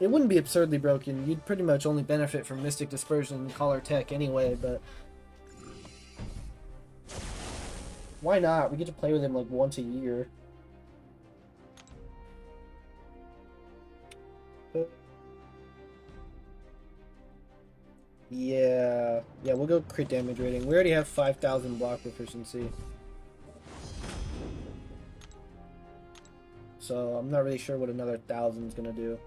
wouldn't be absurdly broken. You'd pretty much only benefit from Mystic Dispersion and Collar Tech anyway, but why not? We get to play with him like once a year. Yeah, we'll go crit damage rating. We already have 5,000 block proficiency. So I'm not really sure what another 1,000 is gonna do.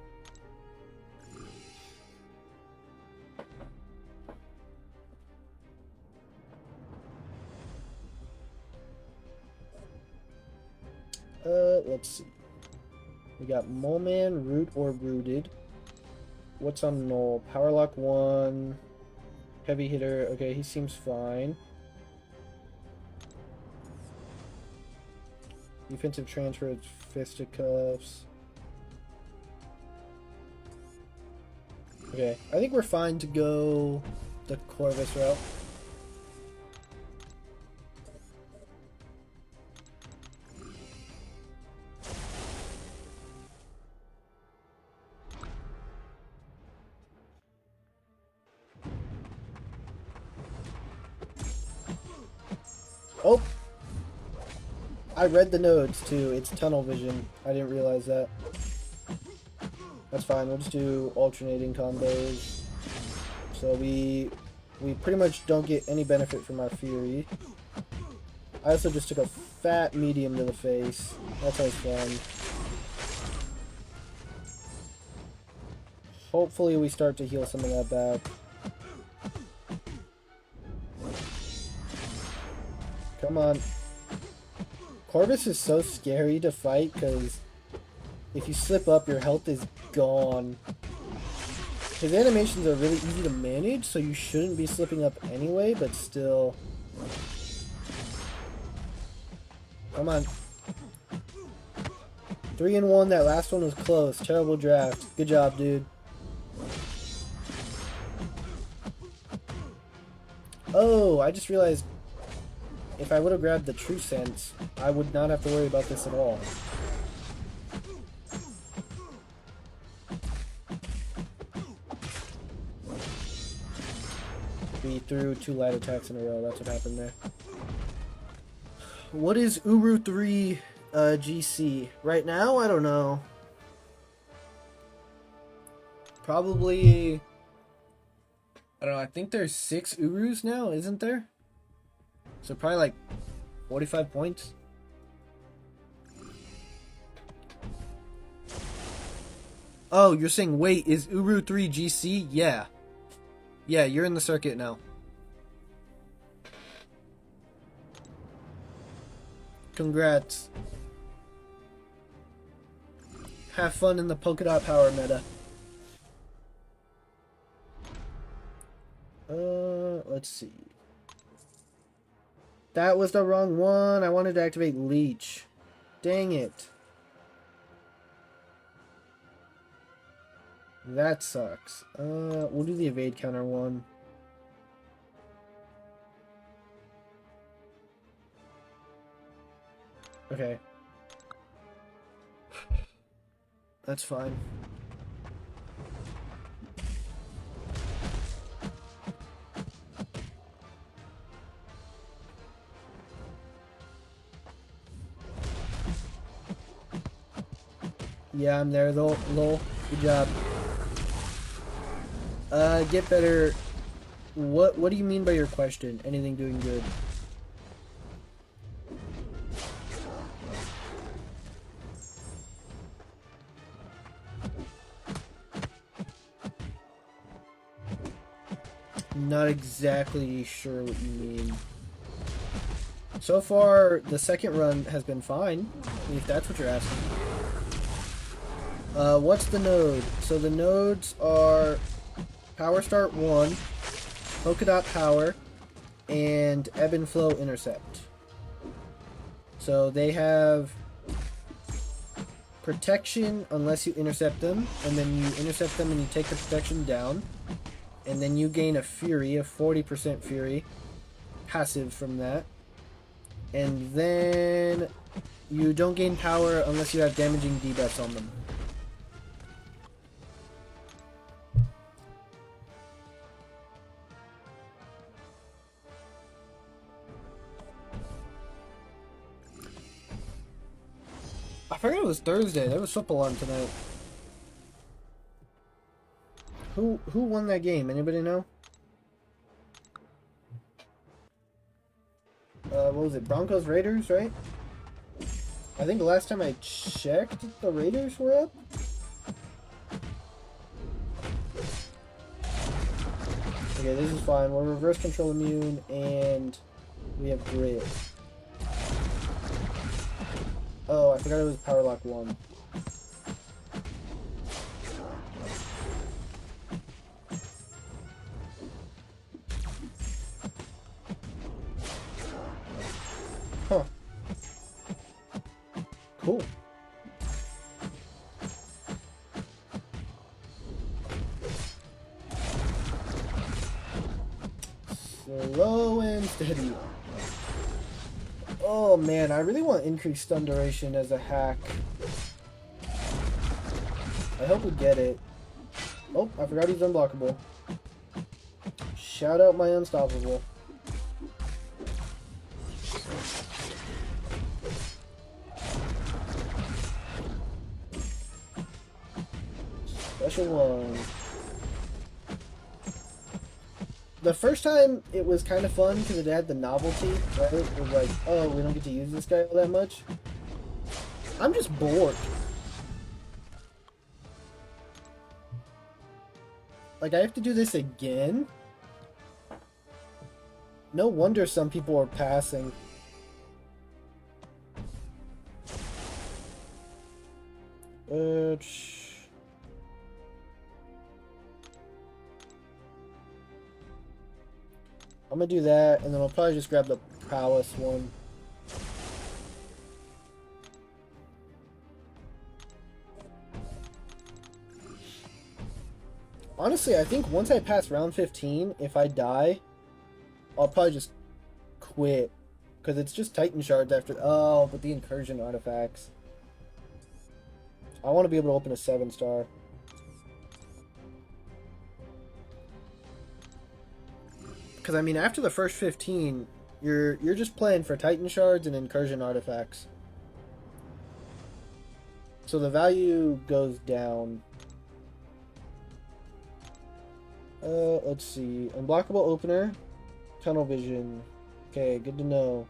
Let's see. We got Mole Man, Root or Rooted. What's on Null? Power Lock 1. Heavy Hitter. Okay, he seems fine. Defensive Transfer, Fisticuffs. Okay, I think we're fine to go the Corvus route. Oh! I read the nodes too. It's tunnel vision. I didn't realize that. That's fine. We'll just do alternating combos. So we pretty much don't get any benefit from our Fury. I also just took a fat medium to the face. That's always fun. Hopefully we start to heal some of that back. Come on. Corvus is so scary to fight because if you slip up, your health is gone. His animations are really easy to manage, so you shouldn't be slipping up anyway, but still. Come on. 3-1, that last one was close. Terrible draft. Good job, dude. Oh, I just realized if I would have grabbed the True Sense, I would not have to worry about this at all. We threw 2 light attacks in a row. That's what happened there. What is Uru 3 GC. Right now, I don't know. Probably... I don't know, I think there's 6 Urus now, isn't there? So probably like 45 points. Oh, you're saying, wait, is Uru 3 GC? Yeah. Yeah, you're in the circuit now. Congrats. Have fun in the polka dot power meta. Let's see. That was the wrong one. I wanted to activate Leech. Dang it. That sucks. We'll do the evade counter one. Okay. That's fine. Yeah, I'm there, though. Lol. Good job. Get better. What do you mean by your question? Anything doing good? Not exactly sure what you mean. So far, the second run has been fine, if that's what you're asking. What's the node? So the nodes are Power Start 1, Polka Dot Power, and Ebb and Flow Intercept. So they have protection unless you intercept them, and then you intercept them and you take the protection down, and then you gain a Fury, a 40% Fury, passive from that, and then you don't gain power unless you have damaging debuffs on them. I forgot it was Thursday. There was football on tonight. Who won that game? Anybody know? What was it? Broncos Raiders, right? I think the last time I checked, the Raiders were up. Okay, this is fine. We're reverse control immune, and we have grit. Oh, I forgot it was Power Lock 1. Huh. Cool. Slow and steady. Oh man, I really want increased stun duration as a hack. I hope we get it. Oh, I forgot he's unblockable. Shout out my unstoppable. Special one. The first time it was kind of fun because it had the novelty, right? It was like, oh, we don't get to use this guy all that much. I'm just bored. Like, I have to do this again? No wonder some people are passing. I'm gonna do that, and then I'll probably just grab the prowess one. Honestly, I think once I pass round 15, if I die, I'll probably just quit. Because it's just Titan Shards after... Oh, but the incursion artifacts. I want to be able to open a 7-star. Because, I mean, after the first 15, you're just playing for Titan Shards and incursion artifacts. So the value goes down. Let's see. Unblockable opener. Tunnel vision. Okay, good to know.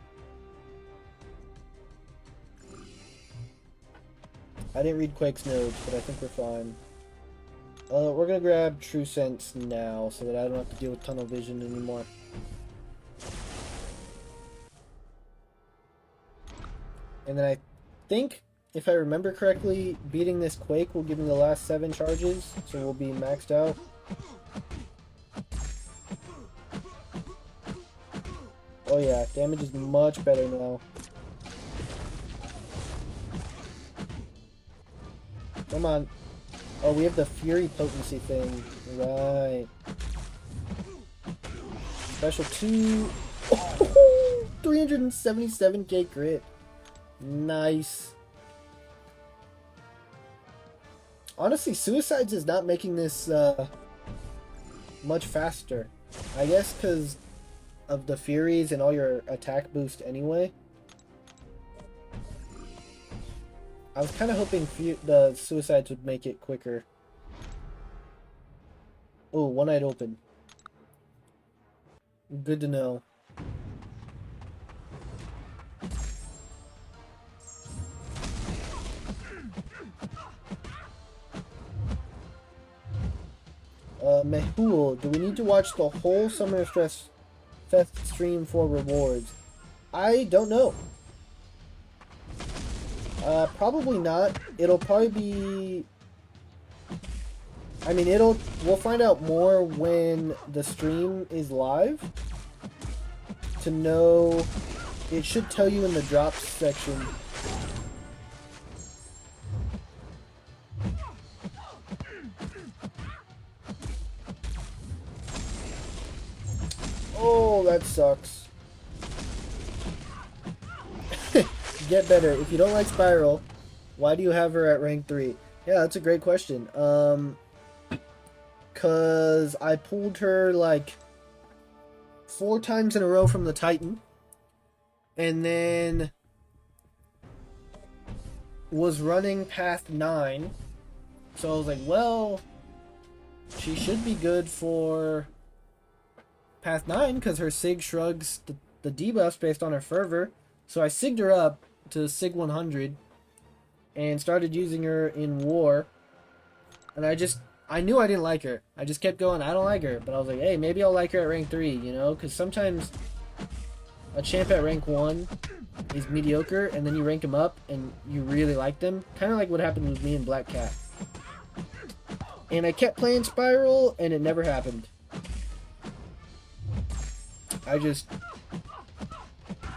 I didn't read Quake's notes, but I think we're fine. We're gonna grab True Sense now, so that I don't have to deal with tunnel vision anymore. And then I think, if I remember correctly, beating this Quake will give me the last 7 charges, so we'll be maxed out. Oh yeah, damage is much better now. Come on. Oh, we have the Fury potency thing. Right. Special 2. Oh, 377k crit. Nice. Honestly, Suicides is not making this much faster. I guess because of the Furies and all your attack boost anyway. I was kind of hoping the Suicides would make it quicker. Oh, one-eyed open. Good to know. Mehul, do we need to watch the whole Summer Stress Fest stream for rewards? I don't know. Probably not. It'll probably be... I mean, we'll find out more when the stream is live. To know... It should tell you in the drops section. Oh, that sucks. Get better. If you don't like Spiral, why do you have her at rank 3? Yeah, that's a great question. Cause I pulled her like 4 times in a row from the Titan. And then was running path 9. So I was like, well, she should be good for path 9 because her Sig shrugs the debuffs based on her fervor. So I sigged her up to Sig 100 and started using her in war. And I knew I didn't like her. I just kept going, I don't like her. But I was like, hey, maybe I'll like her at rank 3, you know? Because sometimes a champ at rank 1 is mediocre, and then you rank them up and you really like them. Kind of like what happened with me and Black Cat. And I kept playing Spiral, and it never happened.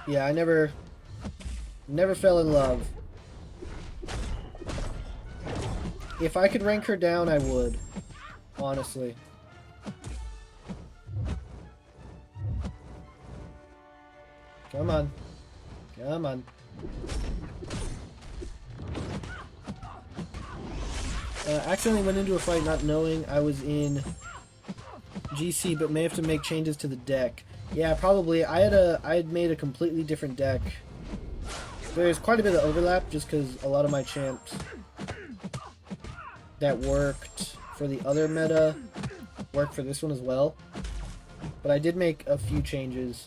Yeah, I never fell in love. If I could rank her down, I would. Honestly. Come on. Come on. Accidentally went into a fight not knowing I was in GC, but may have to make changes to the deck. Yeah, probably. I had made a completely different deck. There's quite a bit of overlap just because a lot of my champs that worked for the other meta work for this one as well. But I did make a few changes.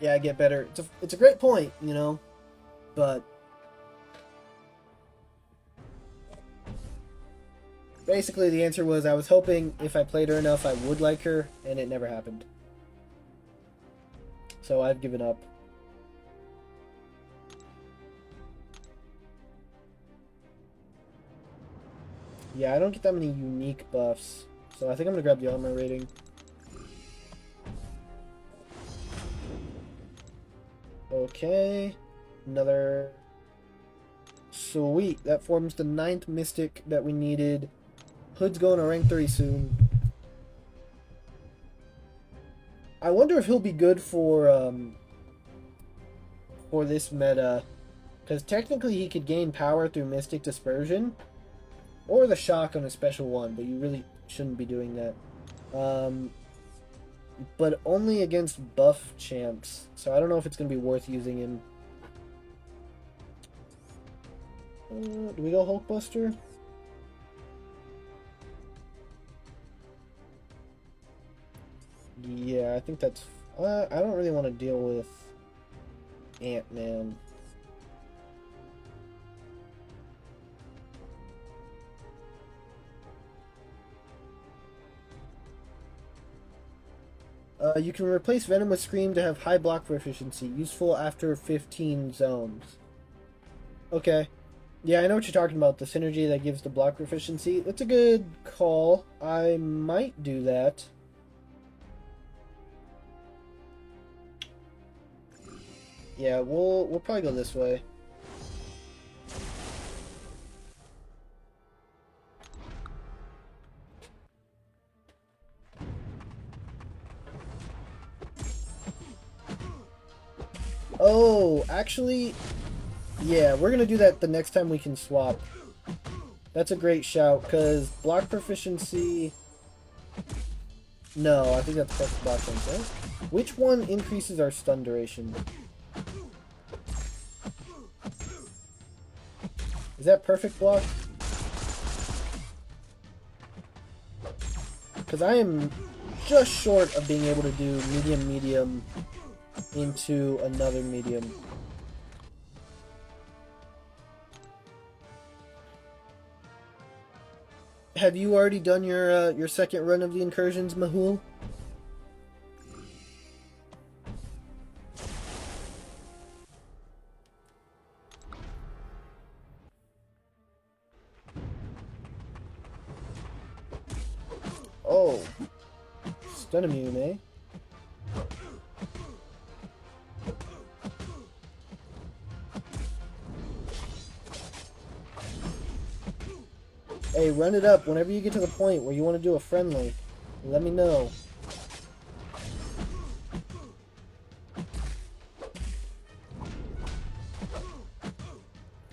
Yeah, I get better. It's a great point, you know, but basically the answer was I was hoping if I played her enough I would like her, and it never happened. So I've given up. Yeah, I don't get that many unique buffs, so I think I'm gonna grab the armor rating. Okay, another. Sweet, that forms the 9th mystic that we needed. Hood's going to rank 3 soon. I wonder if he'll be good for this meta, because technically he could gain power through Mystic Dispersion, or the shock on a special one, but you really shouldn't be doing that. but only against buff champs. So I don't know if it's going to be worth using him. Do we go Hulkbuster? Yeah, I think that's... I don't really want to deal with Ant-Man. You can replace Venom with Scream to have high block proficiency. Useful after 15 zones. Okay. Yeah, I know what you're talking about. The synergy that gives the block proficiency. That's a good call. I might do that. Yeah, we'll probably go this way. Oh, actually, yeah, we're gonna do that the next time we can swap. That's a great shout, because block proficiency... No, I think that's perfect block chance, right? Which one increases our stun duration? Is that perfect block? Because I am just short of being able to do medium into another medium. Have you already done your second run of the incursions, Mahul? Oh, stun immune, eh? Hey, run it up whenever you get to the point where you want to do a friendly. Let me know.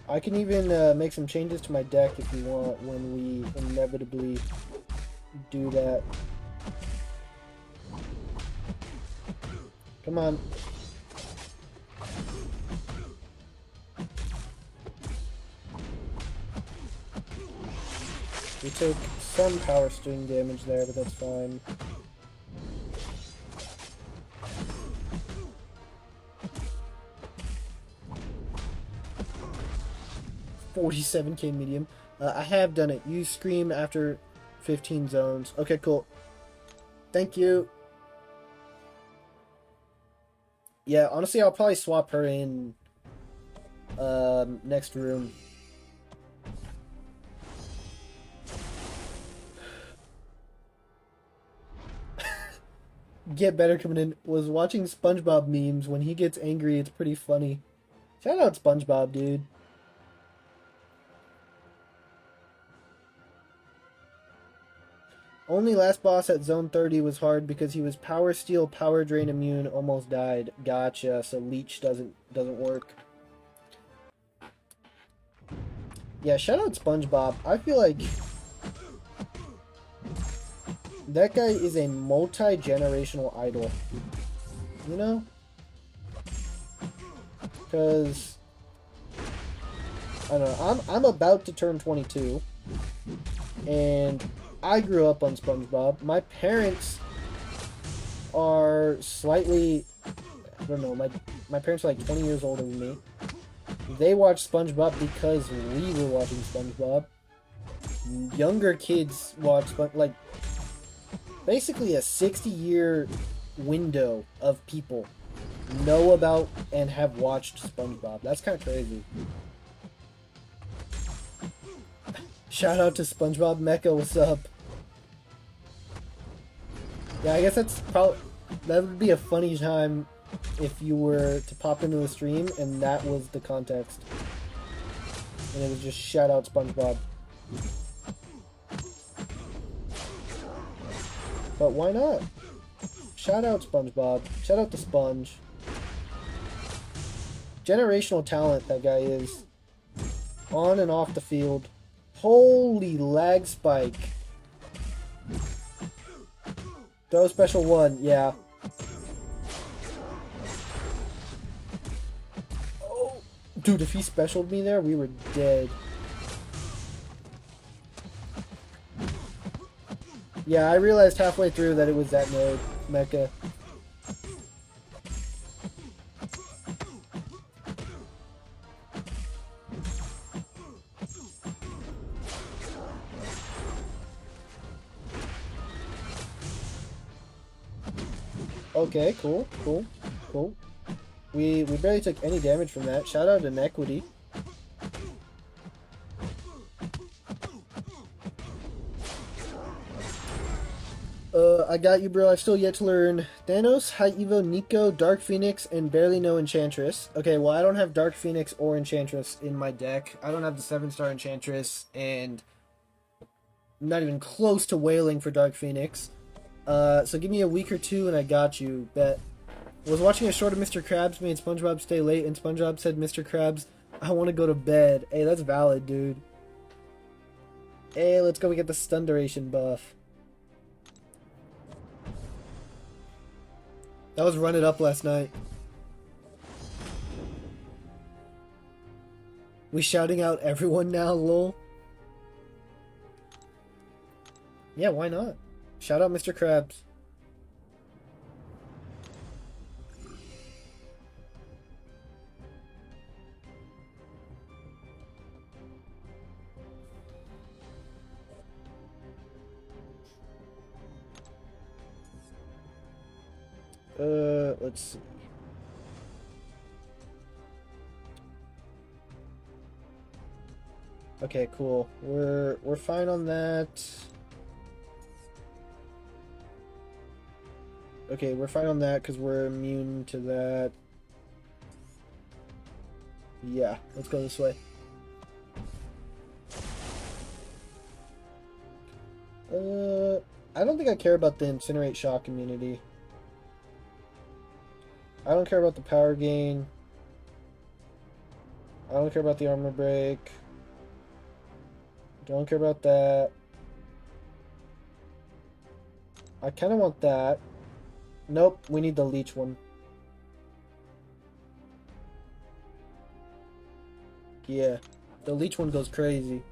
I can even make some changes to my deck if you want when we inevitably do that. Come on. We took some power string damage there, but that's fine. $47k medium. I have done it. Use Scream after 15 zones. Okay, cool. Thank you. Yeah, honestly, I'll probably swap her in next room. Get Better coming in. Was watching SpongeBob memes. When he gets angry, it's pretty funny. Shout out SpongeBob, dude. Only last boss at zone 30 was hard because he was power steel, power drain immune, almost died. Gotcha. So leech doesn't work. Yeah, shout out SpongeBob. I feel like that guy is a multi-generational idol. You know? Because I don't know, I'm about to turn 22 and I grew up on SpongeBob. My parents are slightly, I don't know, my parents are like 20 years older than me. They watch SpongeBob because we were watching SpongeBob. Younger kids watch like basically a 60-year window of people know about and have watched SpongeBob. That's kind of crazy. Shout out to SpongeBob Mecha, what's up? Yeah, I guess that would be a funny time if you were to pop into a stream and that was the context. And it was just shout out SpongeBob. But why not? Shout out SpongeBob. Shout out to Sponge. Generational talent that guy is. On and off the field. Holy lag spike. Throw special 1, yeah. Oh, dude, if he specialed me there, we were dead. Yeah, I realized halfway through that it was that node, Mecha. Okay, cool, cool, cool. We barely took any damage from that. Shout out to Inequity. I got you, bro. I've still yet to learn Thanos, High Evo, Nico, Dark Phoenix, and barely no Enchantress. Okay, well, I don't have Dark Phoenix or Enchantress in my deck. I don't have the 7-star Enchantress, and I'm not even close to wailing for Dark Phoenix. So give me a week or two, and I got you. Bet. Was watching a short of Mr. Krabs made SpongeBob stay late, and SpongeBob said, Mr. Krabs, I want to go to bed. Hey, that's valid, dude. Hey, let's go get the stun duration buff. That was Run It Up last night. We shouting out everyone now, lol. Yeah, why not? Shout out Mr. Krabs. Let's see. Okay, cool. We're fine on that. Okay, we're fine on that because we're immune to that. Yeah, let's go this way. I don't think I care about the Incinerate Shock immunity. I don't care about the power gain. I don't care about the armor break. Don't care about that. I kind of want that. Nope, we need the leech one. Yeah, the leech one goes crazy.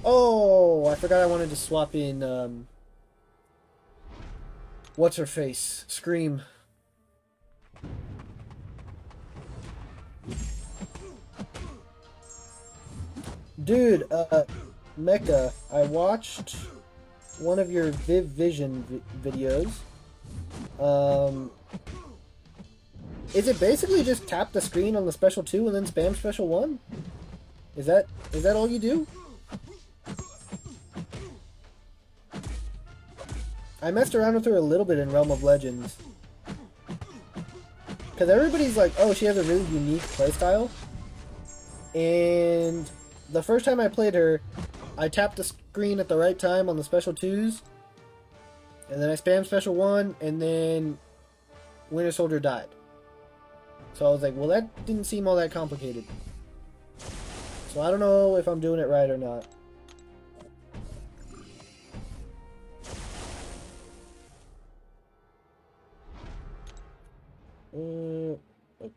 Oh, I forgot I wanted to swap in, what's her face? Scream. Dude, Mecha, I watched one of your Viv Vision videos. Is it basically just tap the screen on the special 2 and then spam special 1? Is that all you do? I messed around with her a little bit in Realm of Legends. Because everybody's like, oh, she has a really unique playstyle. And the first time I played her, I tapped the screen at the right time on the special 2s. And then I spammed special 1, and then Winter Soldier died. So I was like, well, that didn't seem all that complicated. So I don't know if I'm doing it right or not.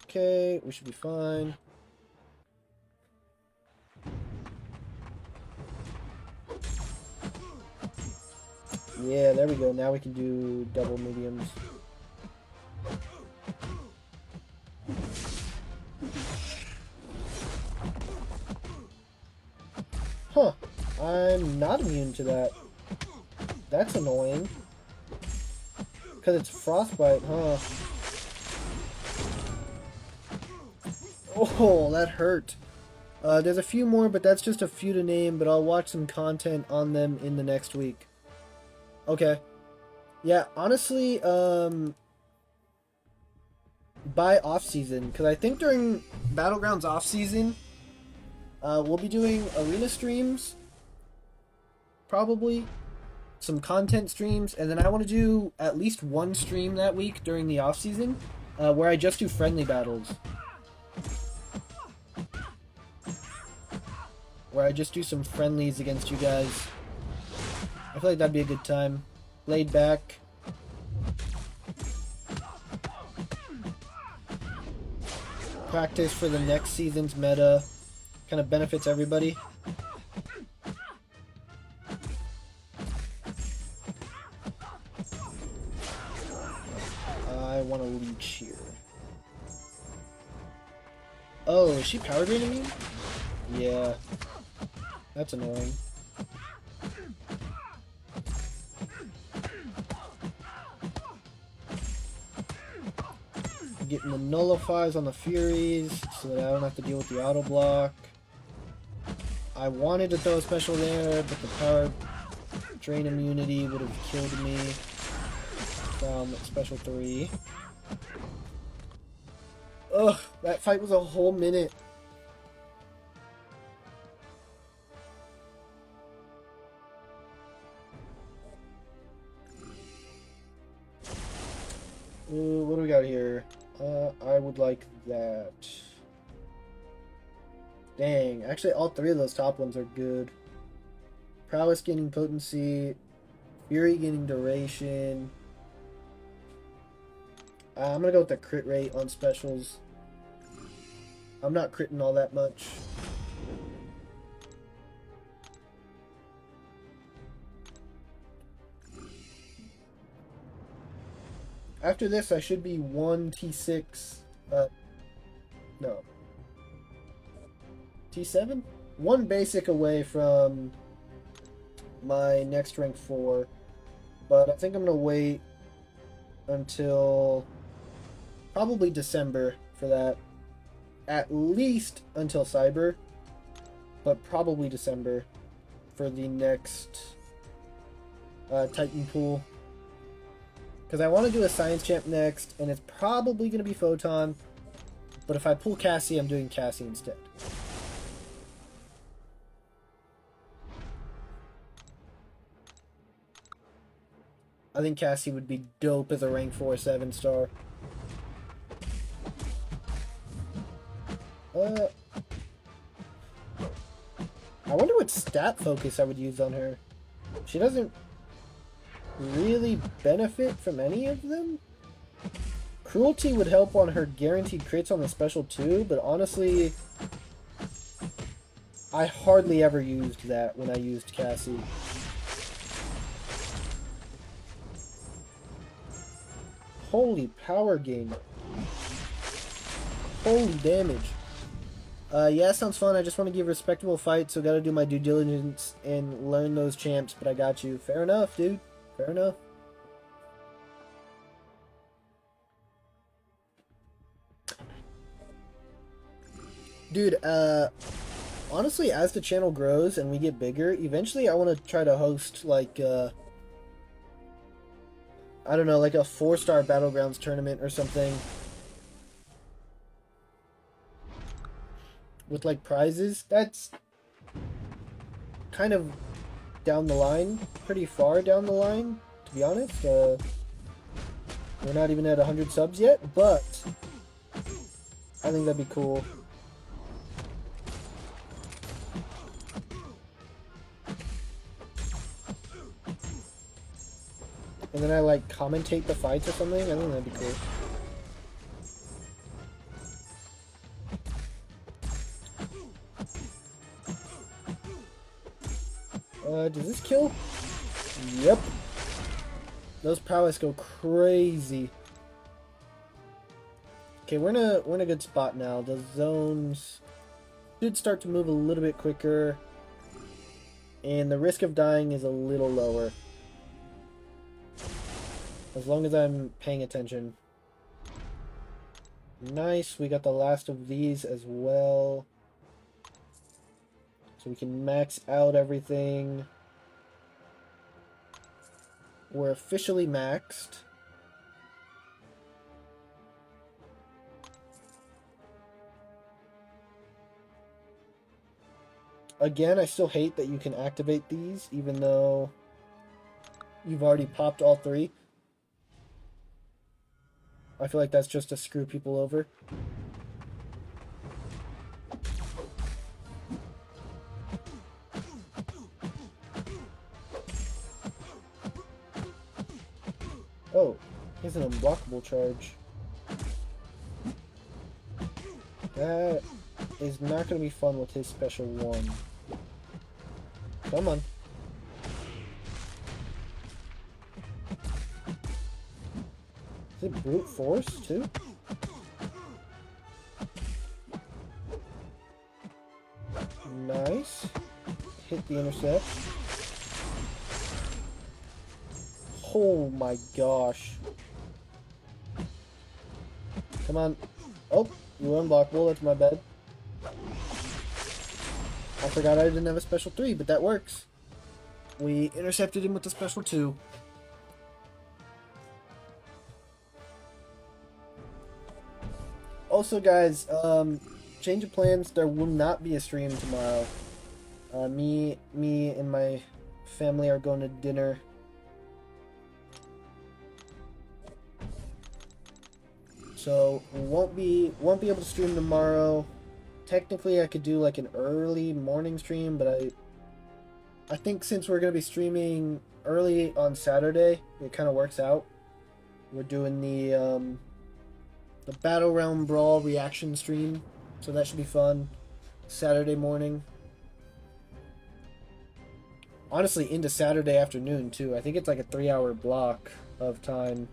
Okay, we should be fine. Yeah, there we go. Now we can do double mediums. Huh. I'm not immune to that. That's annoying. Because it's frostbite, huh? Oh, that hurt. There's a few more, but that's just a few to name, but I'll watch some content on them in the next week. Okay. Yeah, honestly, by off-season, because I think during Battlegrounds off-season, we'll be doing arena streams, probably, some content streams, and then I want to do at least one stream that week during the off-season, where I just do friendly battles. Where I just do some friendlies against you guys. I feel like that'd be a good time. laid back. Practice for the next season's meta. Kind of benefits everybody. I want to leech here. Oh, is she power draining me? Yeah. That's annoying. Getting the nullifies on the Furies so that I don't have to deal with the auto block. I wanted to throw a special there, but the power drain immunity would have killed me from special 3. Ugh, that fight was a whole minute. What do we got here? I would like that. Dang, actually all 3 of those top ones are good. Prowess gaining potency, Fury gaining duration. I'm gonna go with the crit rate on specials. I'm not critting all that much. After this, I should be 1 T6. No. T7? 1 basic away from my next rank 4. But I think I'm going to wait until probably December for that. At least until Cyber. But probably December for the next Titan pool. Because I want to do a Science Champ next, and it's probably going to be Photon. But if I pull Cassie, I'm doing Cassie instead. I think Cassie would be dope as a rank 4 7-star. I wonder what stat focus I would use on her. She doesn't really benefit from any of them. Cruelty would help on her guaranteed crits on the special too, but honestly, I hardly ever used that when I used Cassie. Holy power gain. Holy damage. Yeah, sounds fun. I just want to give respectable fights, so gotta do my due diligence and learn those champs, but I got you. Fair enough, dude. Fair enough. Dude, honestly, as the channel grows and we get bigger, eventually I want to try to host, like, I don't know, like a 4-star Battlegrounds tournament or something. With, like, prizes. That's kind of down the line. Pretty far down the line, to be honest. We're not even at 100 subs yet, but I think that'd be cool. And then I, like, commentate the fights or something. I think that'd be cool. Does this kill? Yep. Those prowess go crazy. Okay, we're in a good spot now. The zones should start to move a little bit quicker. And the risk of dying is a little lower. As long as I'm paying attention. Nice, we got the last of these as well. So we can max out everything. We're officially maxed. Again, I still hate that you can activate these, even though you've already popped all 3. I feel like that's just to screw people over. Oh, he's an unblockable charge. That is not going to be fun with his special one. Come on. Is it brute force, too? Nice. Hit the intercept. Oh my gosh. Come on. Oh, you were unblockable. That's my bad. I forgot I didn't have a special 3, but that works. We intercepted him with the special 2. Also, guys, change of plans. There will not be a stream tomorrow. Me and my family are going to dinner. So won't be able to stream tomorrow. Technically, I could do like an early morning stream, but I think since we're gonna be streaming early on Saturday, it kind of works out. We're doing the Battle Realm Brawl reaction stream, so that should be fun. Saturday morning. Honestly, into Saturday afternoon too. I think it's like a 3-hour block of time.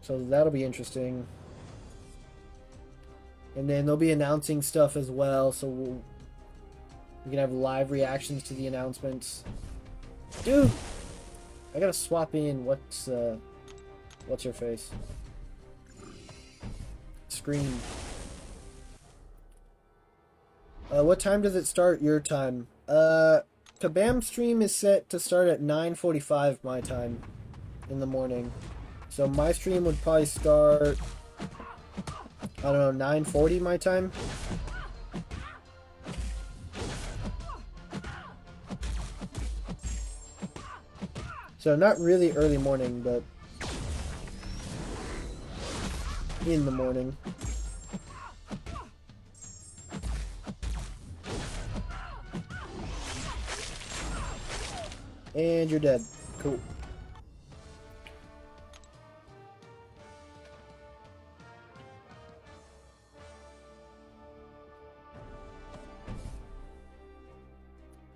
So that'll be interesting. And then they'll be announcing stuff as well, so we can have live reactions to the announcements. Dude! I gotta swap in what's your face? Scream. What time does it start your time? Kabam stream is set to start at 9:45 my time in the morning. So my stream would probably start, I don't know, 9:40 my time. So not really early morning, but in the morning. And you're dead. Cool.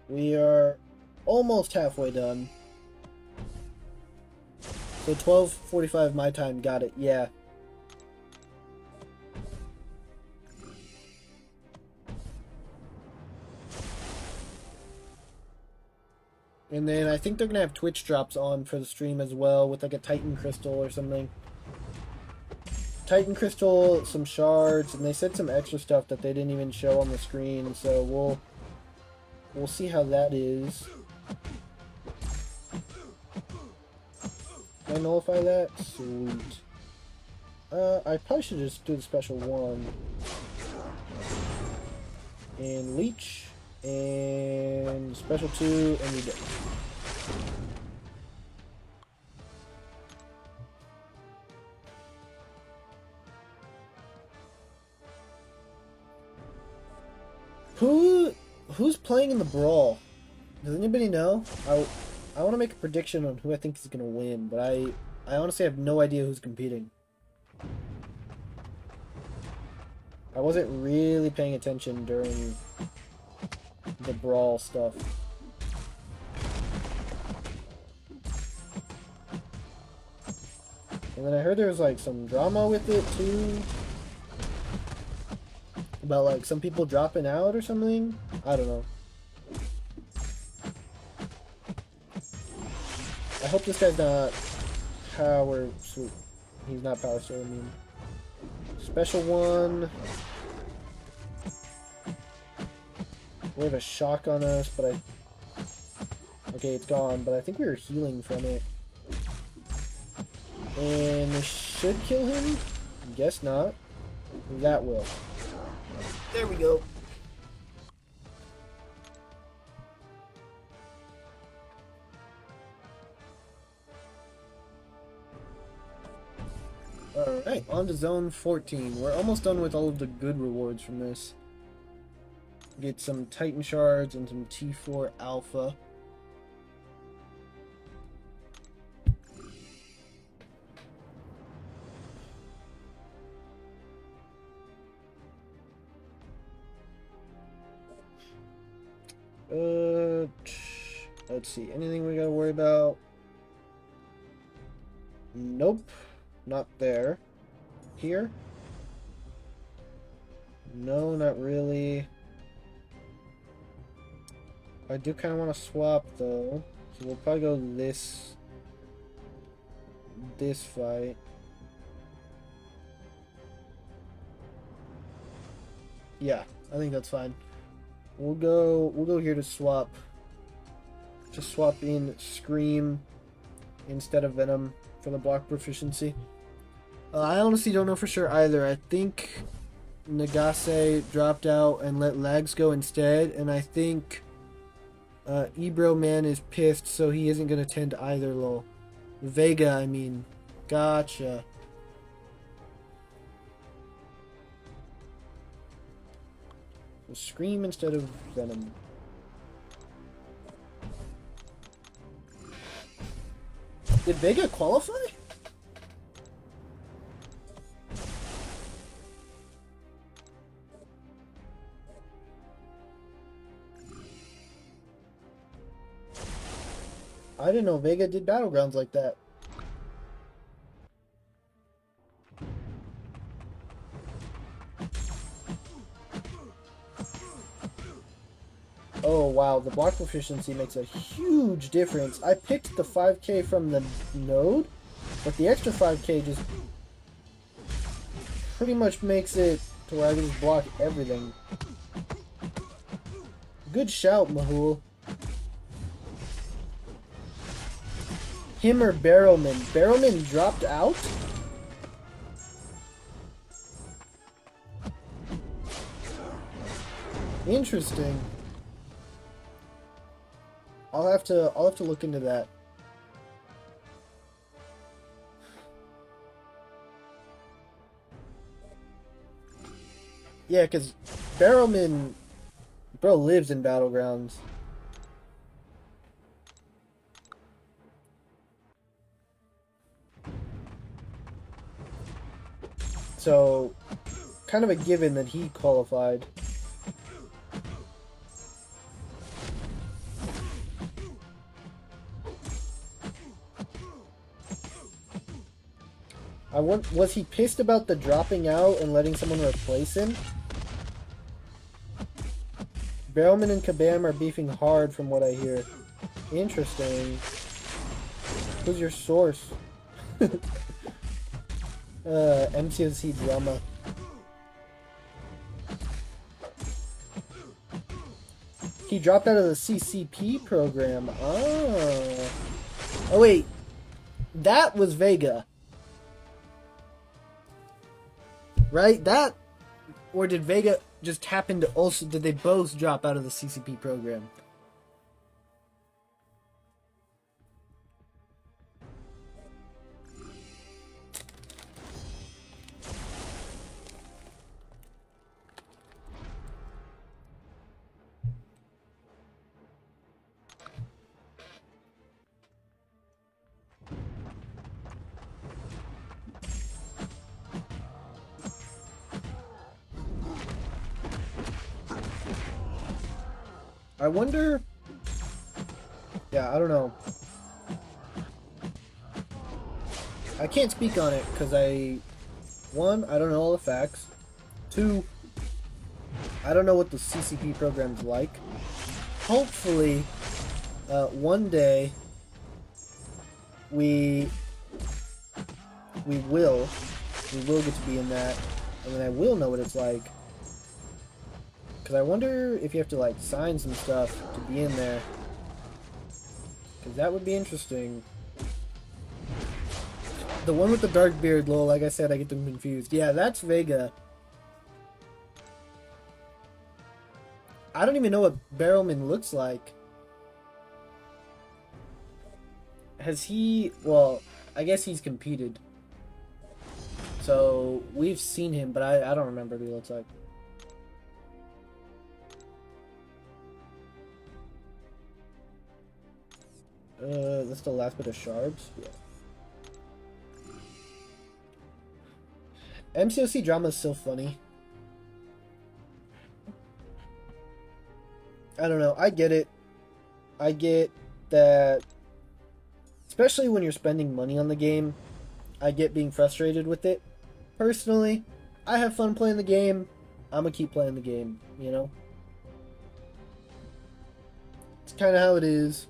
We are almost halfway done. So 12:45 my time, got it, yeah. And then I think they're gonna have Twitch drops on for the stream as well with like a Titan Crystal or something. Titan Crystal, some shards, and they said some extra stuff that they didn't even show on the screen, so we'll see how that is. Can I nullify that? Sweet. I probably should just do the special one. And leech. And special 2, and you're dead. Who's playing in the brawl? Does anybody know? I want to make a prediction on who I think is going to win, but I honestly have no idea who's competing. I wasn't really paying attention during the brawl stuff. And then I heard there was like some drama with it too. About like some people dropping out or something. I don't know. I hope this guy's not power. Sweet. He's not power sword immune. Special one. We have a shock on us, but okay, it's gone, but I think we were healing from it. And this should kill him? Guess not. That will. There we go. Alright, on to zone 14. We're almost done with all of the good rewards from this. Get some Titan shards and some T4 alpha. Let's see. Anything we gotta worry about? Nope. Not there. Here? No, not really. I do kind of want to swap, though. So we'll probably go this fight. Yeah, I think that's fine. We'll go here to swap. Just swap in Scream instead of Venom for the block proficiency. I honestly don't know for sure either. I think Nagase dropped out and let Lags go instead, and I think Ebro Man is pissed, so he isn't gonna tend either. Lol. Vega, I mean. Gotcha. So Scream instead of Venom. Did Vega qualify? I didn't know Vega did Battlegrounds like that. Oh wow, the block proficiency makes a huge difference. I picked the 5k from the node, but the extra 5k just pretty much makes it to where I can just block everything. Good shout, Mahul. Him or Barrowman? Barrowman dropped out? Interesting. I'll have to look into that. Yeah, because Barrowman, bro, lives in Battlegrounds. So, kind of a given that he qualified. Was he pissed about the dropping out and letting someone replace him? Barrowman and Kabam are beefing hard from what I hear. Interesting. Who's your source? MCOC drama. He dropped out of the CCP program. Oh. Oh wait. That was Vega. Right? That, or did Vega just happen to also, did they both drop out of the CCP program? I wonder... Yeah, I don't know. I can't speak on it because one, I don't know all the facts. Two, I don't know what the CCP program's like. Hopefully, one day, we will get to be in that, and then I will know what it's like. Because I wonder if you have to, like, sign some stuff to be in there. Because that would be interesting. The one with the dark beard, lol, like I said, I get them confused. Yeah, that's Vega. I don't even know what Barrowman looks like. Has he... Well, I guess he's competed. So, we've seen him, but I don't remember what he looks like. That's the last bit of shards? Yeah. MCOC drama is so funny. I don't know. I get it. I get that, especially when you're spending money on the game, I get being frustrated with it. Personally, I have fun playing the game. I'm gonna keep playing the game, you know? It's kind of how it is.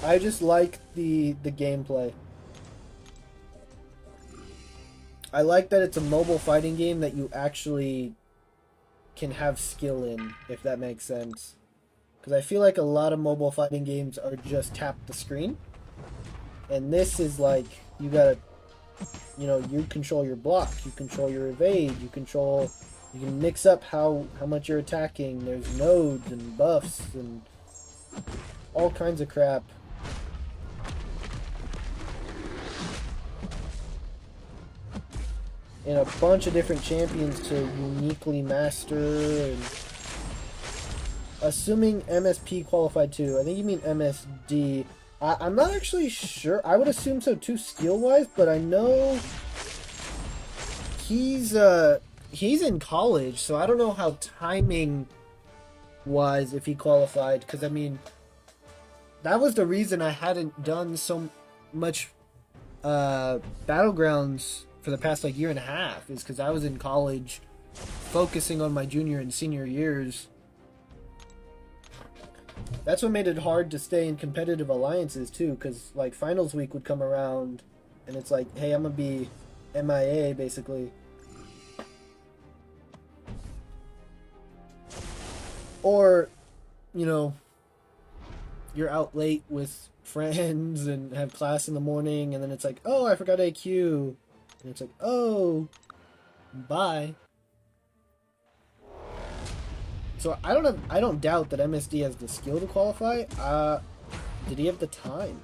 I just like the gameplay. I like that it's a mobile fighting game that you actually can have skill in, if that makes sense. Because I feel like a lot of mobile fighting games are just tap the screen. And this is like, you gotta, you know, you control your block, you control your evade, you can mix up how much you're attacking. There's nodes and buffs and all kinds of crap. And a bunch of different champions to uniquely master. And assuming MSP qualified too. I think you mean MSD. I'm not actually sure. I would assume so too, skill-wise, but I know he's in college, so I don't know how timing-wise if he qualified. Because I mean, that was the reason I hadn't done so much Battlegrounds for the past like year and a half, is because I was in college focusing on my junior and senior years. That's what made it hard to stay in competitive alliances too, because like finals week would come around and it's like, hey, I'm gonna be MIA basically, or you know, you're out late with friends and have class in the morning, and then it's like, oh, I forgot AQ. And it's like, oh, bye. So I don't doubt that MSD has the skill to qualify. Did he have the time?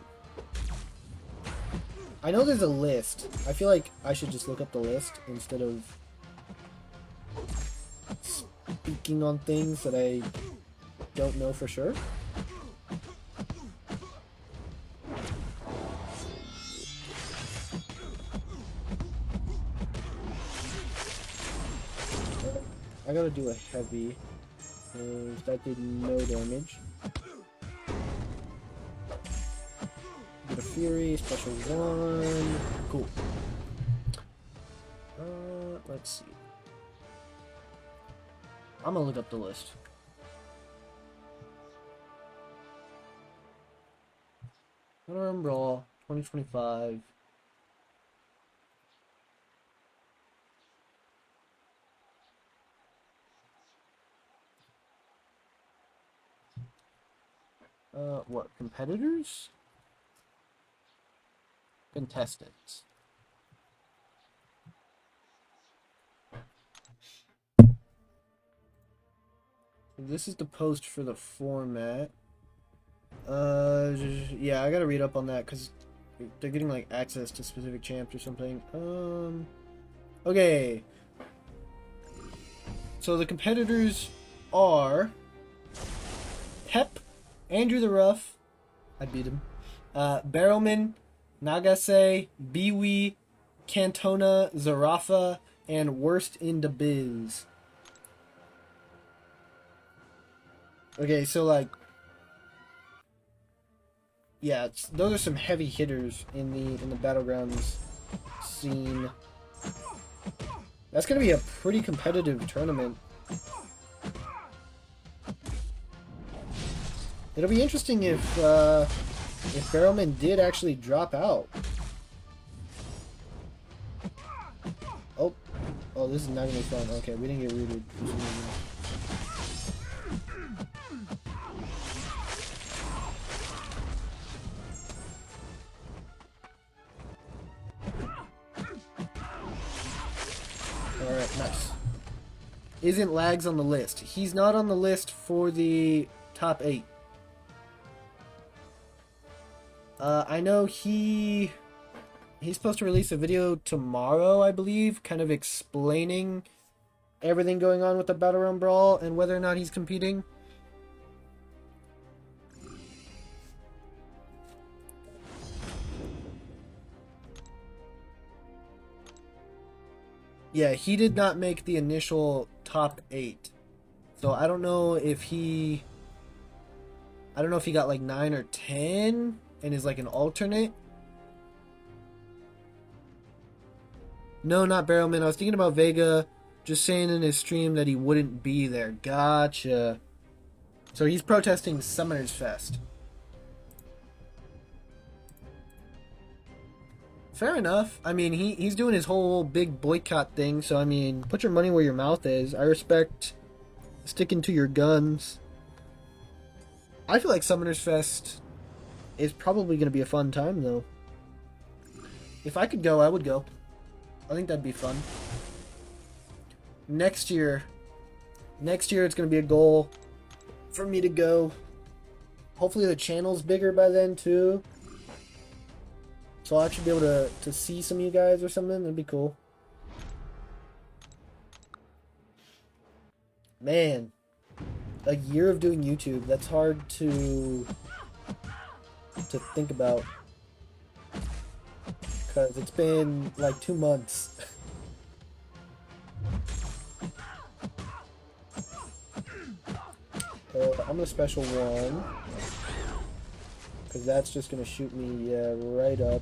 I know there's a list. I feel like I should just look up the list instead of speaking on things that I don't know for sure. I gotta do a heavy, because that did no damage. Get a Fury, special 1. Cool. Let's see. I'm gonna look up the list. Valorant Brawl 2025. What? Competitors? Contestants. This is the post for the format. Yeah, I gotta read up on that, because they're getting, like, access to specific champs or something. Okay. So the competitors are Pep, Andrew the Rough, I beat him, Barrelman, Nagase, Biwi, Cantona, Zarafa, and Worst in the Biz. Okay, so like, yeah, those are some heavy hitters in the Battlegrounds scene. That's gonna be a pretty competitive tournament. It'll be interesting if Barrelman did actually drop out. Oh, this is not gonna be fun. Okay, we didn't get rooted. Alright, nice. Isn't Lags on the list? He's not on the list for the top 8. I know he's supposed to release a video tomorrow, I believe, kind of explaining everything going on with the Battleground Brawl and whether or not he's competing. Yeah, he did not make the initial top 8. So I don't know if he... I don't know if he got like 9 or 10 and is like an alternate. No, not Barrelman. I was thinking about Vega just saying in his stream that he wouldn't be there. Gotcha. So he's protesting Summoners Fest. Fair enough. I mean, he's doing his whole big boycott thing, so I mean, put your money where your mouth is. I respect sticking to your guns. I feel like Summoners Fest is probably going to be a fun time, though. If I could go, I would go. I think that'd be fun. Next year it's going to be a goal for me to go. Hopefully the channel's bigger by then, too. So I'll actually be able to see some of you guys or something. That'd be cool. Man, a year of doing YouTube. That's hard to think about. Because it's been like 2 months. I'm gonna special one. Because that's just gonna shoot me right up.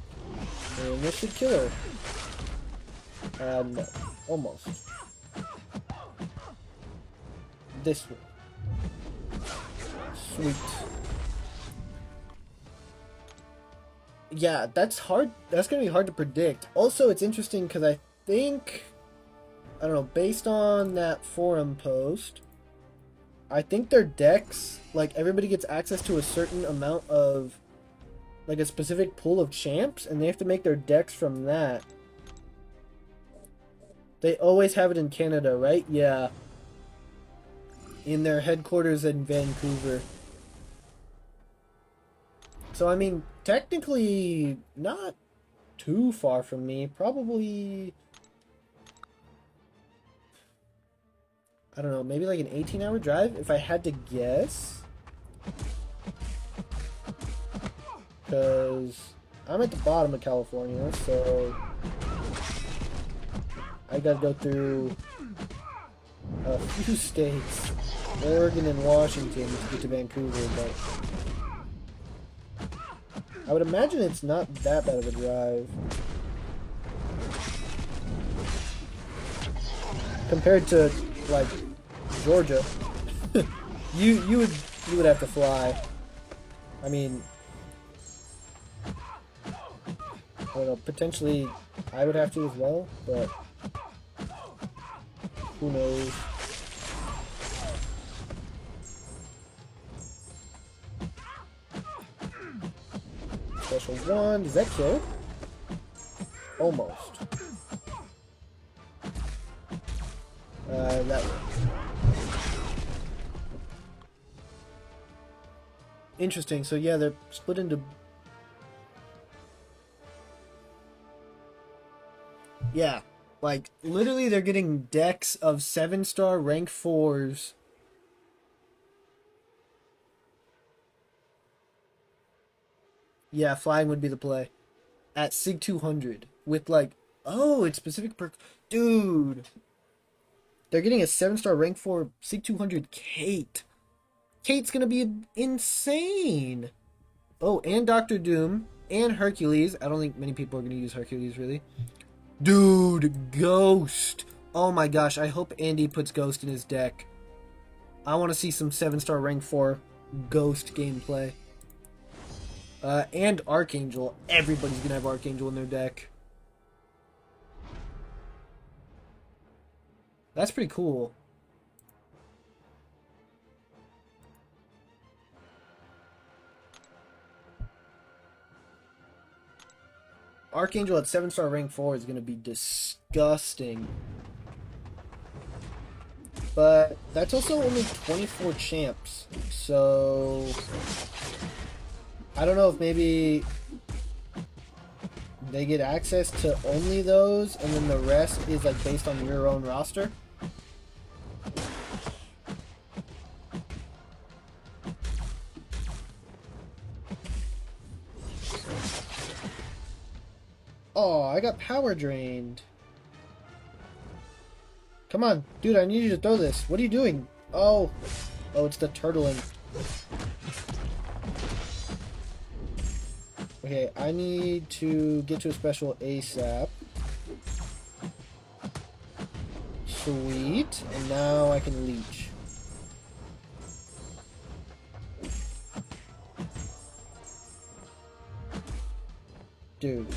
And this should kill her. No. Almost. This one. Sweet. Yeah, that's hard. That's gonna be hard to predict. Also, it's interesting because I think... I don't know, based on that forum post... I think their decks, like, everybody gets access to a certain amount of, like, a specific pool of champs, and they have to make their decks from that. They always have it in Canada, right? Yeah. In their headquarters in Vancouver. So, I mean, technically, not too far from me. Probably... I don't know, maybe like an 18-hour drive, if I had to guess. Because I'm at the bottom of California, so I gotta go through a few states, Oregon and Washington, to get to Vancouver, but I would imagine it's not that bad of a drive. Compared to, like, Georgia. you would have to fly. I mean, I don't know, potentially I would have to as well, but who knows. Special one, does that kill? Almost. That way. Interesting. So yeah, they're split into... Yeah. Like, literally they're getting decks of 7-star rank 4s. Yeah, flying would be the play. At Sig 200. With like... Oh, it's specific perk... Dude! They're getting a 7-star rank 4 Sig 200 Kate. Kate's gonna be insane. Oh, and Doctor Doom. And Hercules. I don't think many people are gonna use Hercules, really. Dude, Ghost. Oh my gosh, I hope Andy puts Ghost in his deck. I want to see some 7-star rank 4 Ghost gameplay. And Archangel. Everybody's gonna have Archangel in their deck. That's pretty cool. Archangel at 7-star rank 4 is going to be disgusting. But that's also only 24 champs. So I don't know if maybe they get access to only those and then the rest is like based on your own roster. Oh, I got power drained. Come on, dude, I need you to throw this. What are you doing? Oh! Oh, it's the turtling. Okay, I need to get to a special ASAP. Sweet. And now I can leech. Dude.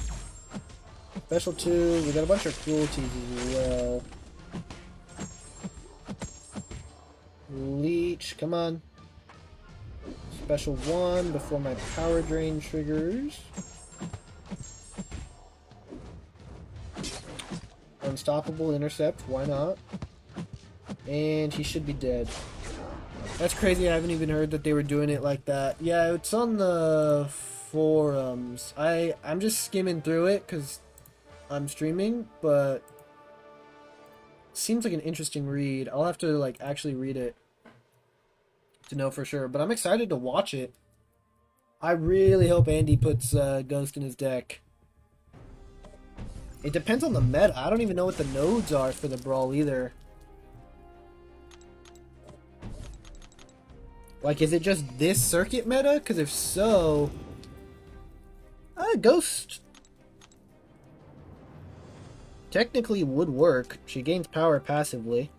Special 2. We got a bunch of cruelties as well. Leech. Come on. Special 1 before my power drain triggers. Unstoppable intercept. Why not? And he should be dead. That's crazy. I haven't even heard that they were doing it like that. Yeah, it's on the forums. I'm just skimming through it because I'm streaming, but it seems like an interesting read. I'll have to like actually read it to know for sure, but I'm excited to watch it. I really hope Andy puts Ghost in his deck. It depends on the meta. I don't even know what the nodes are for the Brawl either. Like, is it just this circuit meta? Because if so... Ghost... technically would work. She gains power passively.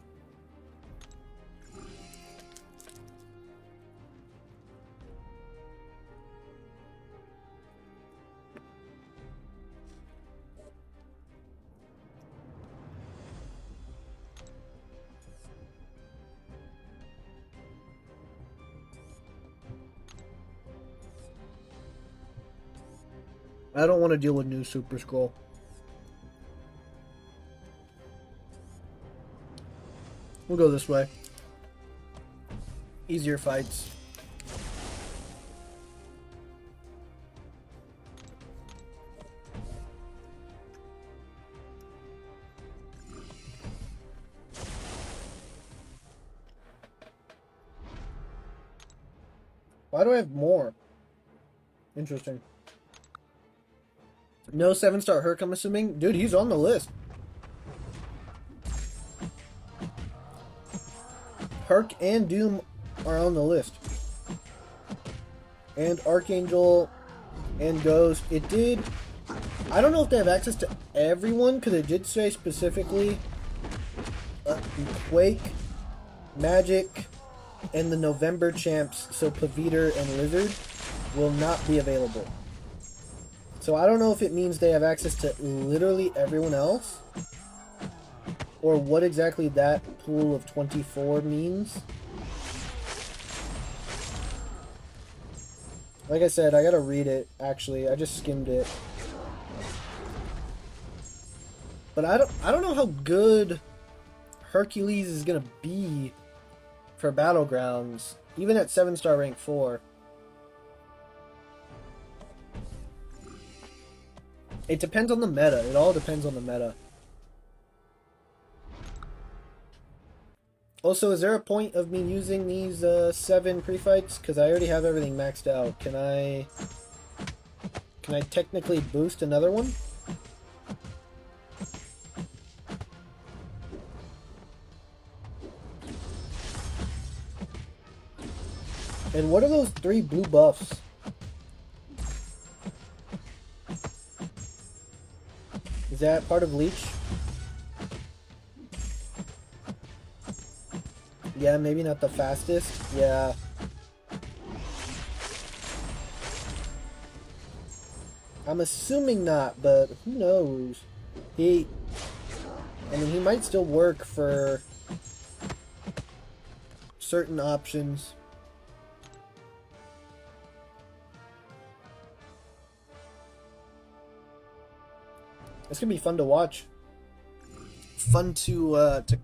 I don't want to deal with new Super Scroll. We'll go this way. Easier fights. Why do I have more? Interesting. No 7-star Herc, I'm assuming? Dude, he's on the list. Herc and Doom are on the list. And Archangel and Ghost. It did... I don't know if they have access to everyone, because it did say specifically Quake, Magic, and the November champs, so Paviter and Lizard, will not be available. So I don't know if it means they have access to literally everyone else, or what exactly that pool of 24 means. Like I said, I gotta read it, actually. I just skimmed it. But I don't know how good Hercules is gonna be for Battlegrounds, even at 7-star rank 4. It depends on the meta. It all depends on the meta. Also, is there a point of me using these 7 pre-fights? Because I already have everything maxed out. Can I technically boost another one? And what are those 3 blue buffs? Is that part of Leech? Yeah, maybe not the fastest. Yeah. I'm assuming not, but who knows? I mean, he might still work for certain options. It's gonna be fun to watch. Fun to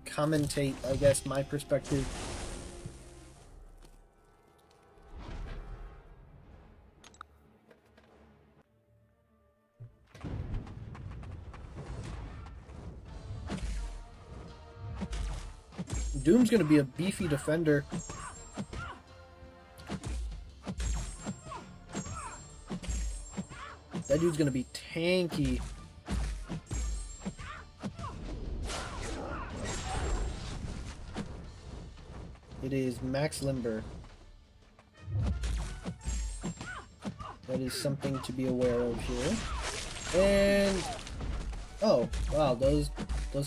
commentate, I guess, my perspective. Doom's gonna be a beefy defender. That dude's gonna be tanky. It is Max Limber. That is something to be aware of here. And oh, wow, those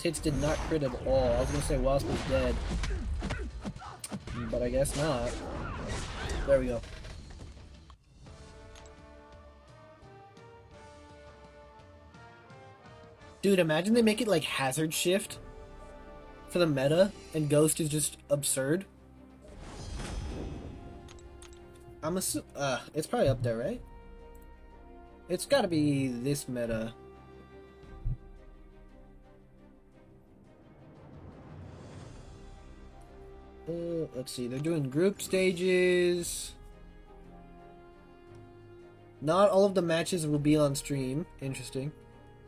hits did not crit at all. I was gonna say Wasp was dead, but I guess not. There we go. Dude, imagine they make it like Hazard Shift for the meta, and Ghost is just absurd. It's probably up there, right? It's gotta be this meta. Let's see, they're doing group stages. Not all of the matches will be on stream. Interesting.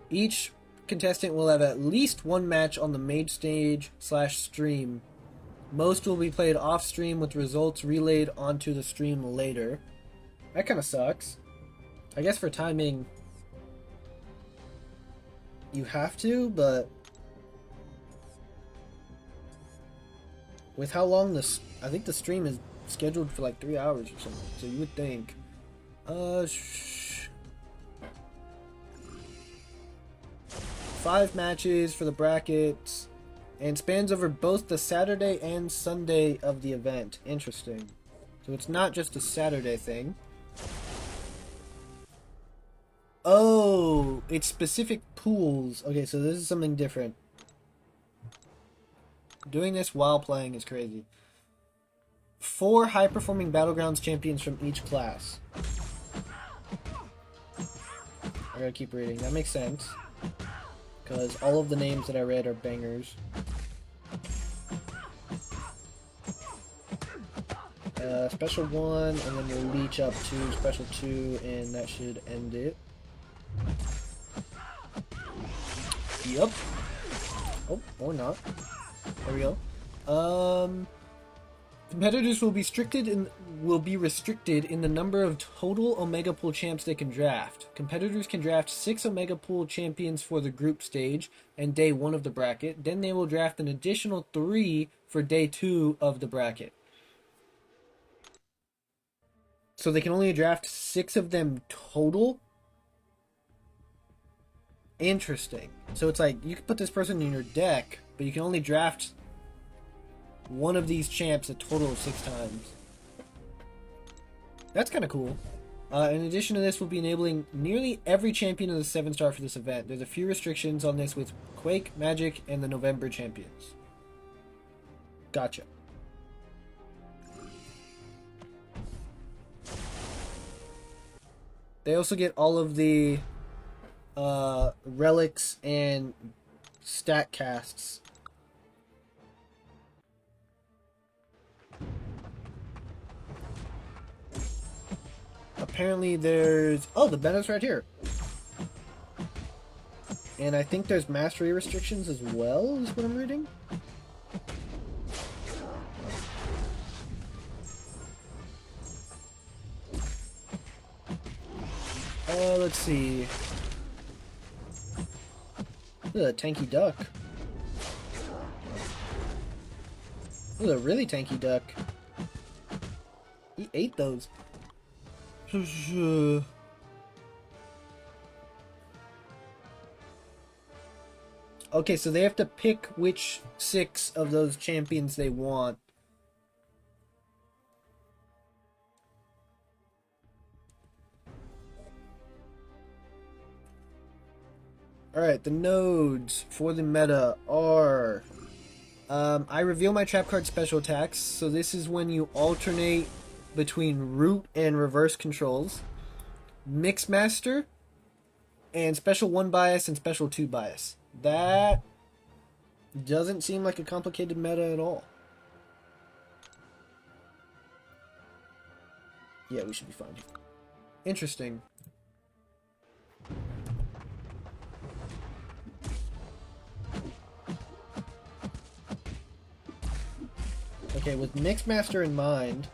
Each contestant will have at least one match on the main stage / stream. Most will be played off stream with results relayed onto the stream later. That kind of sucks. I guess for timing you have to, but with how long this, I think the stream is scheduled for like 3 hours or something, so you would think 5 matches for the brackets, and spans over both the Saturday and Sunday of the event. Interesting. So it's not just a Saturday thing. Oh, it's specific pools. Okay, so this is something different. Doing this while playing is crazy. 4 high-performing Battlegrounds champions from each class. I gotta keep reading. That makes sense, because all of the names that I read are bangers. Special 1, and then we'll leech up to Special 2, and that should end it. Yup. Oh, or not. There we go. Competitors will be restricted in the number of total Omega Pool champs they can draft. Competitors can draft 6 Omega Pool champions for the group stage and day 1 of the bracket. Then they will draft an additional 3 for day 2 of the bracket. So they can only draft 6 of them total? Interesting. So it's like, you can put this person in your deck, but you can only draft one of these champs a total of 6 times. That's kind of cool. In addition to this, we'll be enabling nearly every champion of the 7-star for this event. There's a few restrictions on this with Quake, Magic, and the November champions. Gotcha. They also get all of the relics and stat casts. Apparently there's... oh, the meta's right here. And I think there's mastery restrictions as well, is what I'm reading. Let's see. Look at that tanky duck. Look at a really tanky duck. He ate those. Okay, so they have to pick which 6 of those champions they want. Alright, the nodes for the meta are... I reveal my trap card special attacks, so this is when you alternate between root and reverse controls, Mixmaster, and special 1 bias and special 2 bias. That doesn't seem like a complicated meta at all. Yeah, we should be fine. Interesting. Okay, with Mixmaster in mind,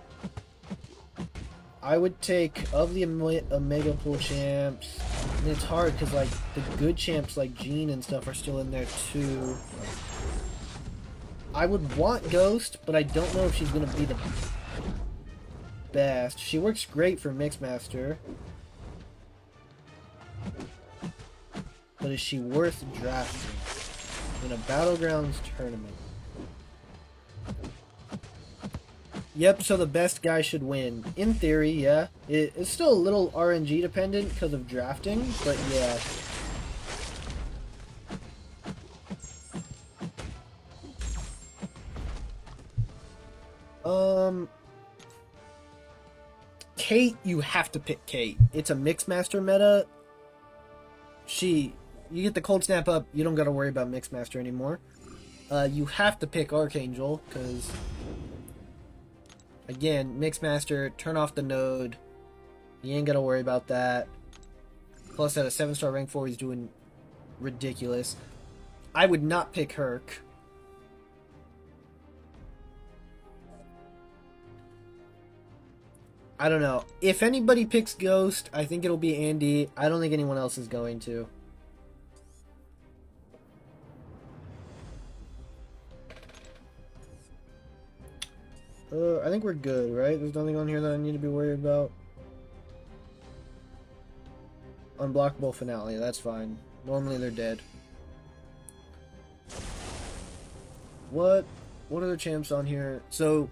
I would take, of the Omega Pool champs, and it's hard because like the good champs like Jean and stuff are still in there too. I would want Ghost, but I don't know if she's going to be the best. She works great for Mixmaster. But is she worth drafting in a Battlegrounds tournament? Yep, so the best guy should win. In theory, yeah. It's still a little RNG dependent because of drafting, but yeah. Kate, you have to pick Kate. It's a Mixmaster meta. You get the Cold Snap up, you don't gotta worry about Mixmaster anymore. You have to pick Archangel, because, again, Mixmaster, turn off the node. You ain't gotta worry about that. Plus, at a 7-star rank 4, he's doing ridiculous. I would not pick Herc. I don't know. If anybody picks Ghost, I think it'll be Andy. I don't think anyone else is going to. I think we're good, right? There's nothing on here that I need to be worried about. Unblockable finale, that's fine. Normally they're dead. What are the champs on here? So,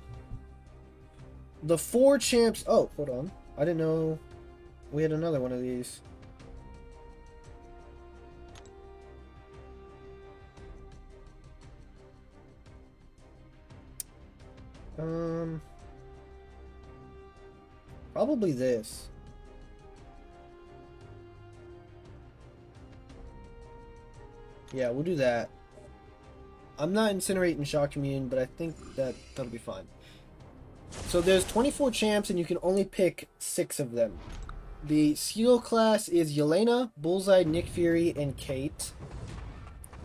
the 4 champs... Oh, hold on. I didn't know we had another one of these. Probably this. Yeah, we'll do that. I'm not incinerating Shock Immune, but I think that'll be fine. So there's 24 champs, and you can only pick 6 of them. The skill class is Yelena, Bullseye, Nick Fury, and Kate.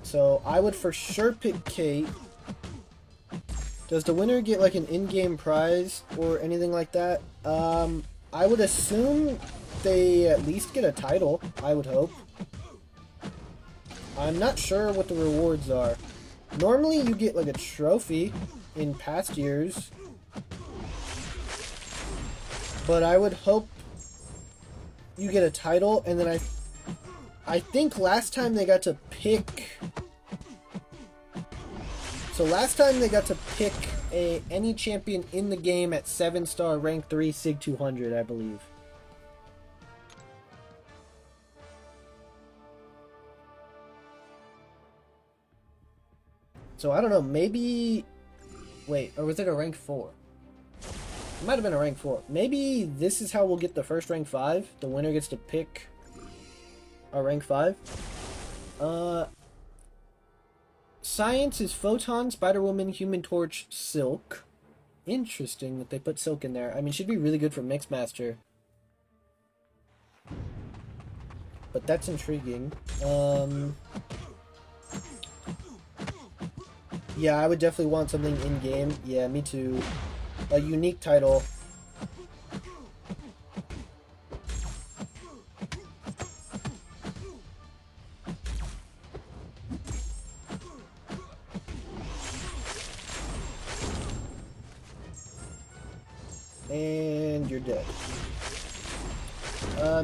So I would for sure pick Kate. Does the winner get like an in-game prize or anything like that? I would assume they at least get a title, I would hope. I'm not sure what the rewards are. Normally you get like a trophy in past years. But I would hope you get a title, and then I think last time they got to pick... So last time they got to pick any champion in the game at 7-star rank 3 Sig 200, I believe. So I don't know, maybe... Wait, or was it a rank 4? It might have been a rank 4. Maybe this is how we'll get the first rank 5. The winner gets to pick a rank 5. Science is Photon, Spider-Woman, Human Torch, Silk. Interesting that they put Silk in there. I mean, she'd be really good for Mixmaster. But that's intriguing. Yeah, I would definitely want something in-game. Yeah, me too. A unique title. And you're dead.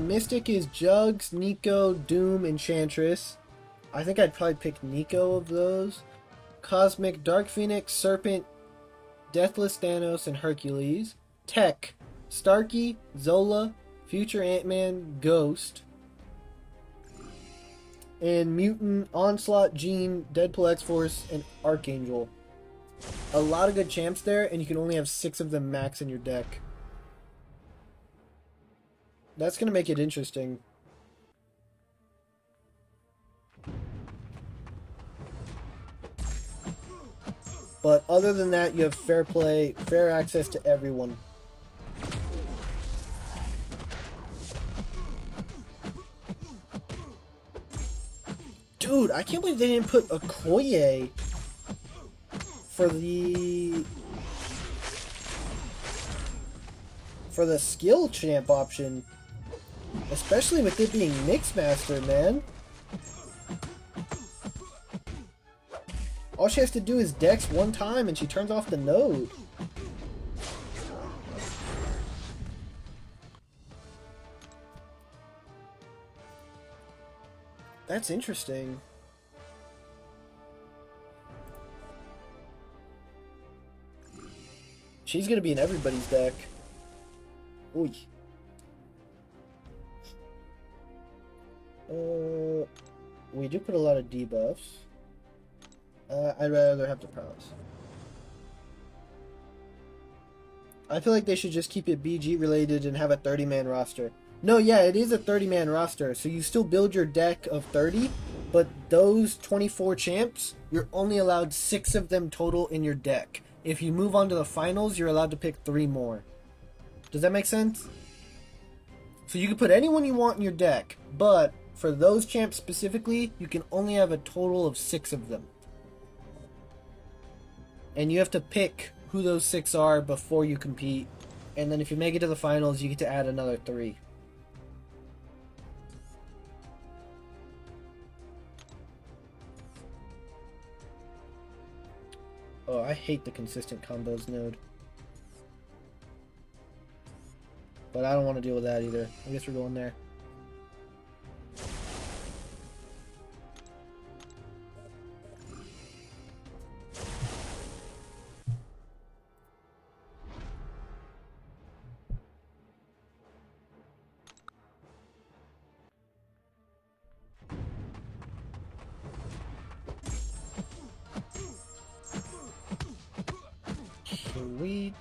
Mystic is Jugs, Nico, Doom, Enchantress. I think I'd probably pick Nico of those. Cosmic, Dark Phoenix, Serpent, Deathless Thanos, and Hercules. Tech, Starkey, Zola, Future Ant-Man, Ghost. And Mutant, Onslaught, Jean, Deadpool X-Force, and Archangel. A lot of good champs there, and you can only have 6 of them max in your deck. That's going to make it interesting. But other than that, you have fair play, fair access to everyone. Dude, I can't believe they didn't put Okoye for the skill champ option. Especially with it being Mixmaster, man. All she has to do is dex one time and she turns off the node. That's interesting. She's gonna be in everybody's deck. Ooh. We do put a lot of debuffs. I'd rather have the prowess. I feel like they should just keep it BG related and have a 30-man roster. No, yeah, it is a 30-man roster, so you still build your deck of 30, but those 24 champs, you're only allowed 6 of them total in your deck. If you move on to the finals, you're allowed to pick 3 more. Does that make sense? So you can put anyone you want in your deck, but for those champs specifically, you can only have a total of 6 of them. And you have to pick who those 6 are before you compete. And then if you make it to the finals, you get to add another 3. Oh, I hate the consistent combos node. But I don't want to deal with that either. I guess we're going there. Sweet.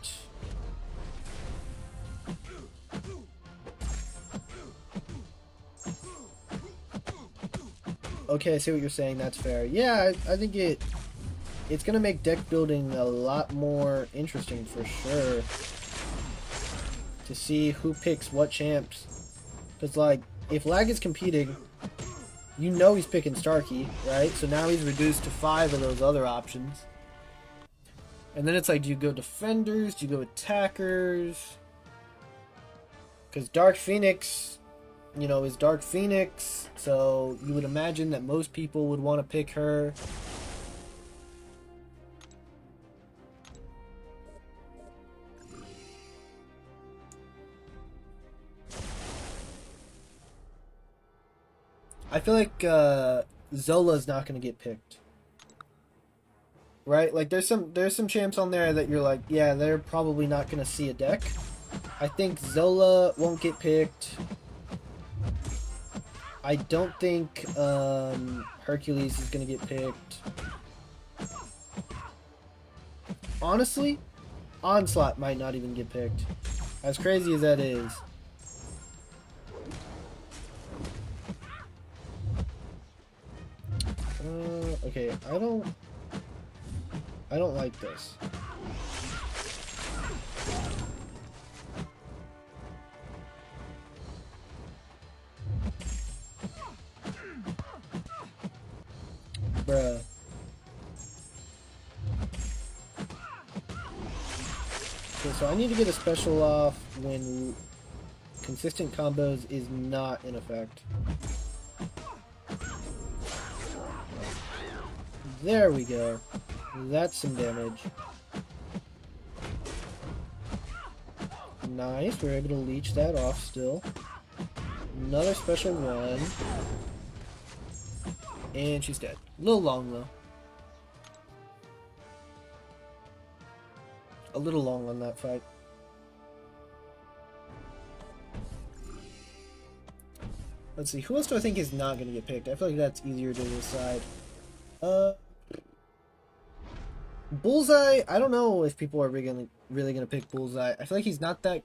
Okay, I see what you're saying. That's fair. Yeah, I think it's gonna make deck building a lot more interesting for sure. To see who picks what champs. Because, like, if Lag is competing, you know he's picking Starkey, right? So now he's reduced to 5 of those other options. And then it's like, do you go defenders? Do you go attackers? Because Dark Phoenix, you know, is Dark Phoenix. So you would imagine that most people would want to pick her. I feel like Zola's not going to get picked. Right? Like, there's some champs on there that you're like, yeah, they're probably not going to see a deck. I think Zola won't get picked. I don't think Hercules is going to get picked. Honestly, Onslaught might not even get picked. As crazy as that is. Okay, I don't like this. Bruh. Okay, so I need to get a special off when consistent combos is not in effect. There we go. That's some damage. Nice, we're able to leech that off still. Another special one. And she's dead. A little long though. A little long on that fight. Let's see, who else do I think is not going to get picked? I feel like that's easier to decide. Bullseye, I don't know if people are really going to pick Bullseye. I feel like he's not that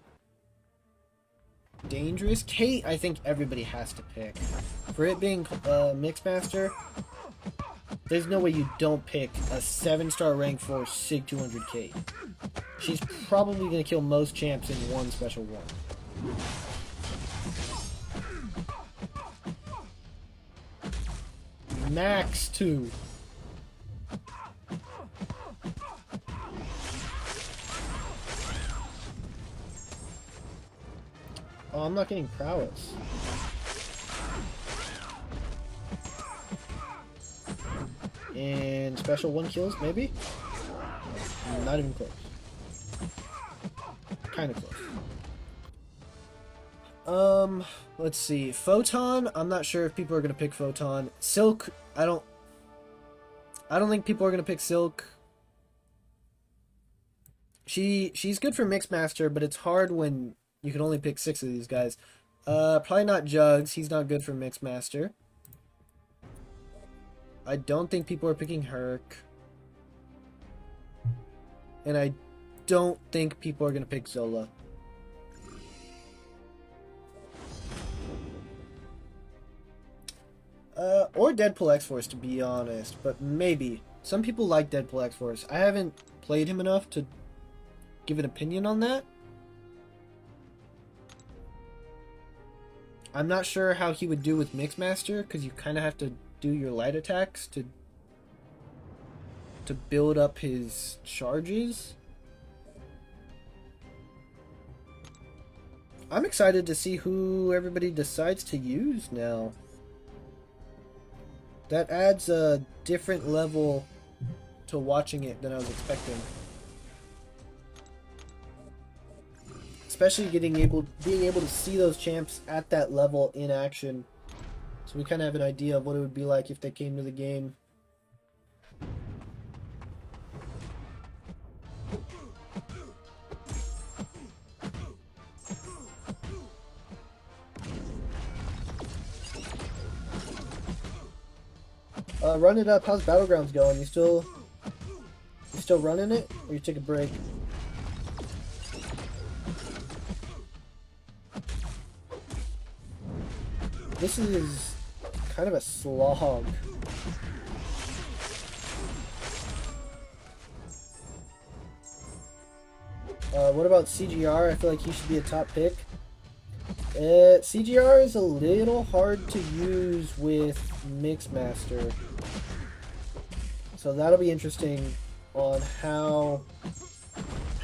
dangerous. Kate, I think everybody has to pick. For it being Mixmaster, there's no way you don't pick a 7-star rank 4 Sig 200 Kate. She's probably going to kill most champs in one special one. Max 2. Oh, I'm not getting prowess. And special 1 kills, maybe? Not even close. Kind of close. Let's see. Photon, I'm not sure if people are going to pick Photon. Silk, I don't think people are going to pick Silk. She's good for Mixmaster, but it's hard when you can only pick 6 of these guys. Probably not Jugs. He's not good for Mixmaster. I don't think people are picking Herc. And I don't think people are going to pick Zola. Or Deadpool X-Force, to be honest. But maybe. Some people like Deadpool X-Force. I haven't played him enough to give an opinion on that. I'm not sure how he would do with Mixmaster, because you kind of have to do your light attacks to build up his charges. I'm excited to see who everybody decides to use now. That adds a different level to watching it than I was expecting. Especially being able to see those champs at that level in action. So we kind of have an idea of what it would be like if they came to the game. Run it up. How's Battlegrounds going? You still running it, or you take a break? This is kind of a slog. What about CGR? I feel like he should be a top pick. CGR is a little hard to use with Mixmaster. So that'll be interesting on how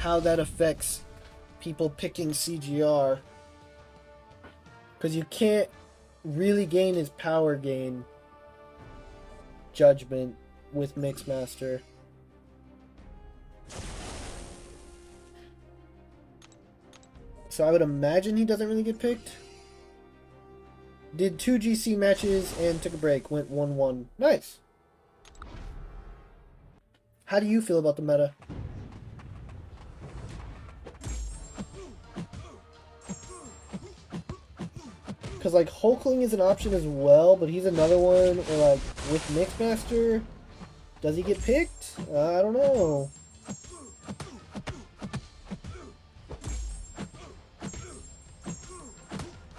that affects people picking CGR. Because you can't really gain his power gain judgment with Mixmaster. So I would imagine he doesn't really get picked. Did 2 GC matches and took a break. Went 1-1. Nice. How do you feel about the meta? Because, like, Hulkling is an option as well, but he's another one where, like, with Mixmaster, does he get picked? I don't know.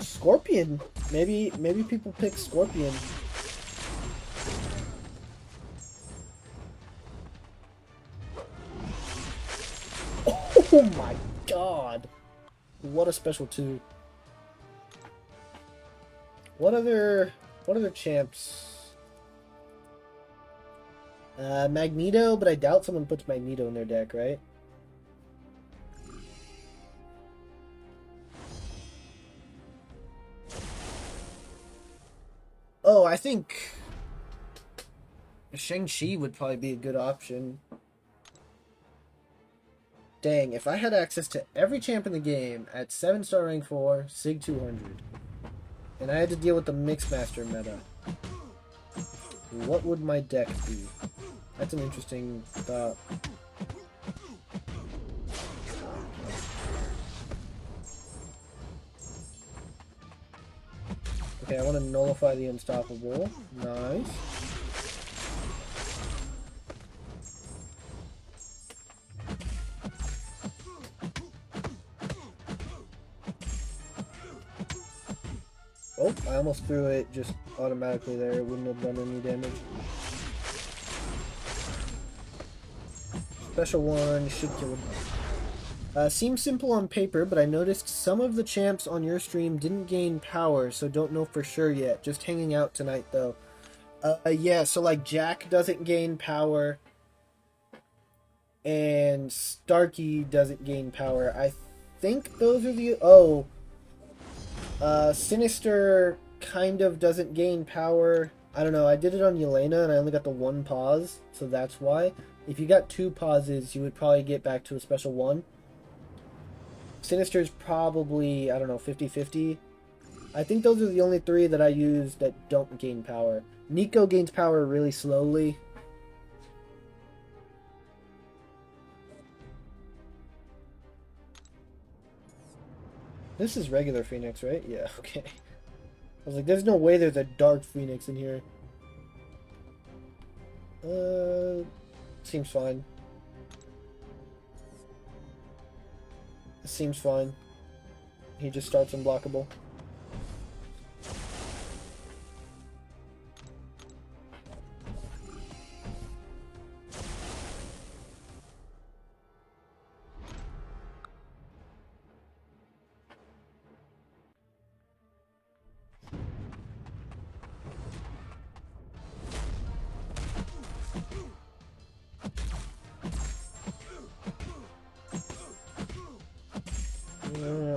Scorpion. Maybe people pick Scorpion. Oh my god. What a special 2. What other champs? Magneto, but I doubt someone puts Magneto in their deck, right? Oh, I think Shang-Chi would probably be a good option. Dang, if I had access to every champ in the game at 7-star rank 4, Sig 200, and I had to deal with the Mixmaster meta, what would my deck be? That's an interesting thought. Okay, I want to nullify the Unstoppable. Nice. Oh, I almost threw it just automatically there. It wouldn't have done any damage. Special 1 should kill him. Seems simple on paper, but I noticed some of the champs on your stream didn't gain power, so don't know for sure yet. Just hanging out tonight, though. Yeah, so like Jack doesn't gain power, and Starkey doesn't gain power. I think those are the... Oh. Sinister kind of doesn't gain power. I don't know, I did it on Yelena and I only got the one pause, so that's why. If you got two pauses, you would probably get back to a special one. Sinister's probably, I don't know, 50-50. I think those are the only three that I use that don't gain power. Nico gains power really slowly. This is regular Phoenix, right? Yeah, okay. I was like, there's no way there's a dark Phoenix in here. Seems fine. Seems fine. He just starts unblockable.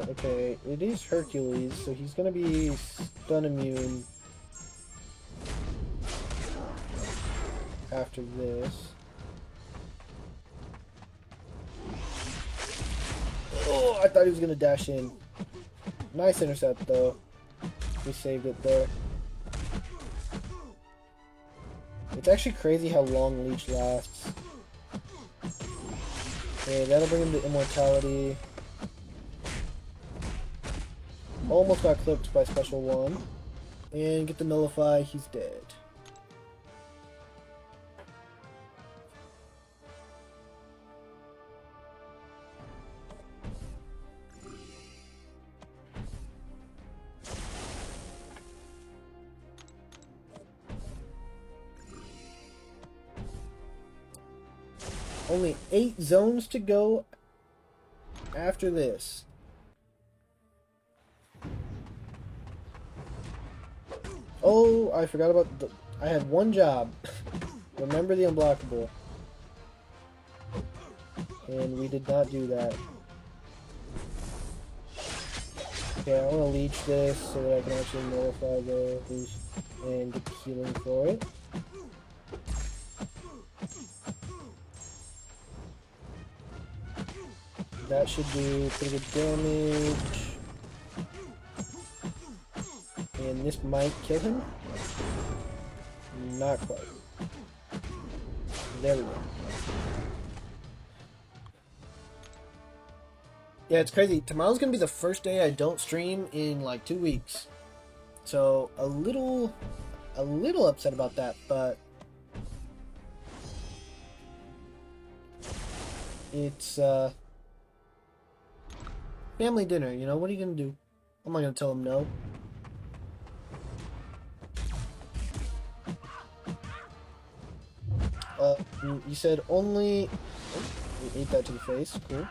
Okay, it is Hercules, so he's gonna be stun immune after this. Oh, I thought he was gonna dash in. Nice intercept though. We saved it there. It's actually crazy how long Leech lasts. Okay, that'll bring him to immortality. Almost got clipped by special one. And get the nullify, he's dead. Only 8 zones to go after this. Oh, I forgot about the... I had one job. Remember the unblockable. And we did not do that. Okay, I want to leech this so that I can actually nullify those and get the healing for it. That should do pretty good damage. And this might kill him. Not quite. There we go. Yeah, it's crazy. Tomorrow's gonna be the first day I don't stream in like 2 weeks. So a little upset about that, but it's family dinner, you know, what are you gonna do? I'm not gonna tell him no. You said only... Oh, we ate that to the face. Cool.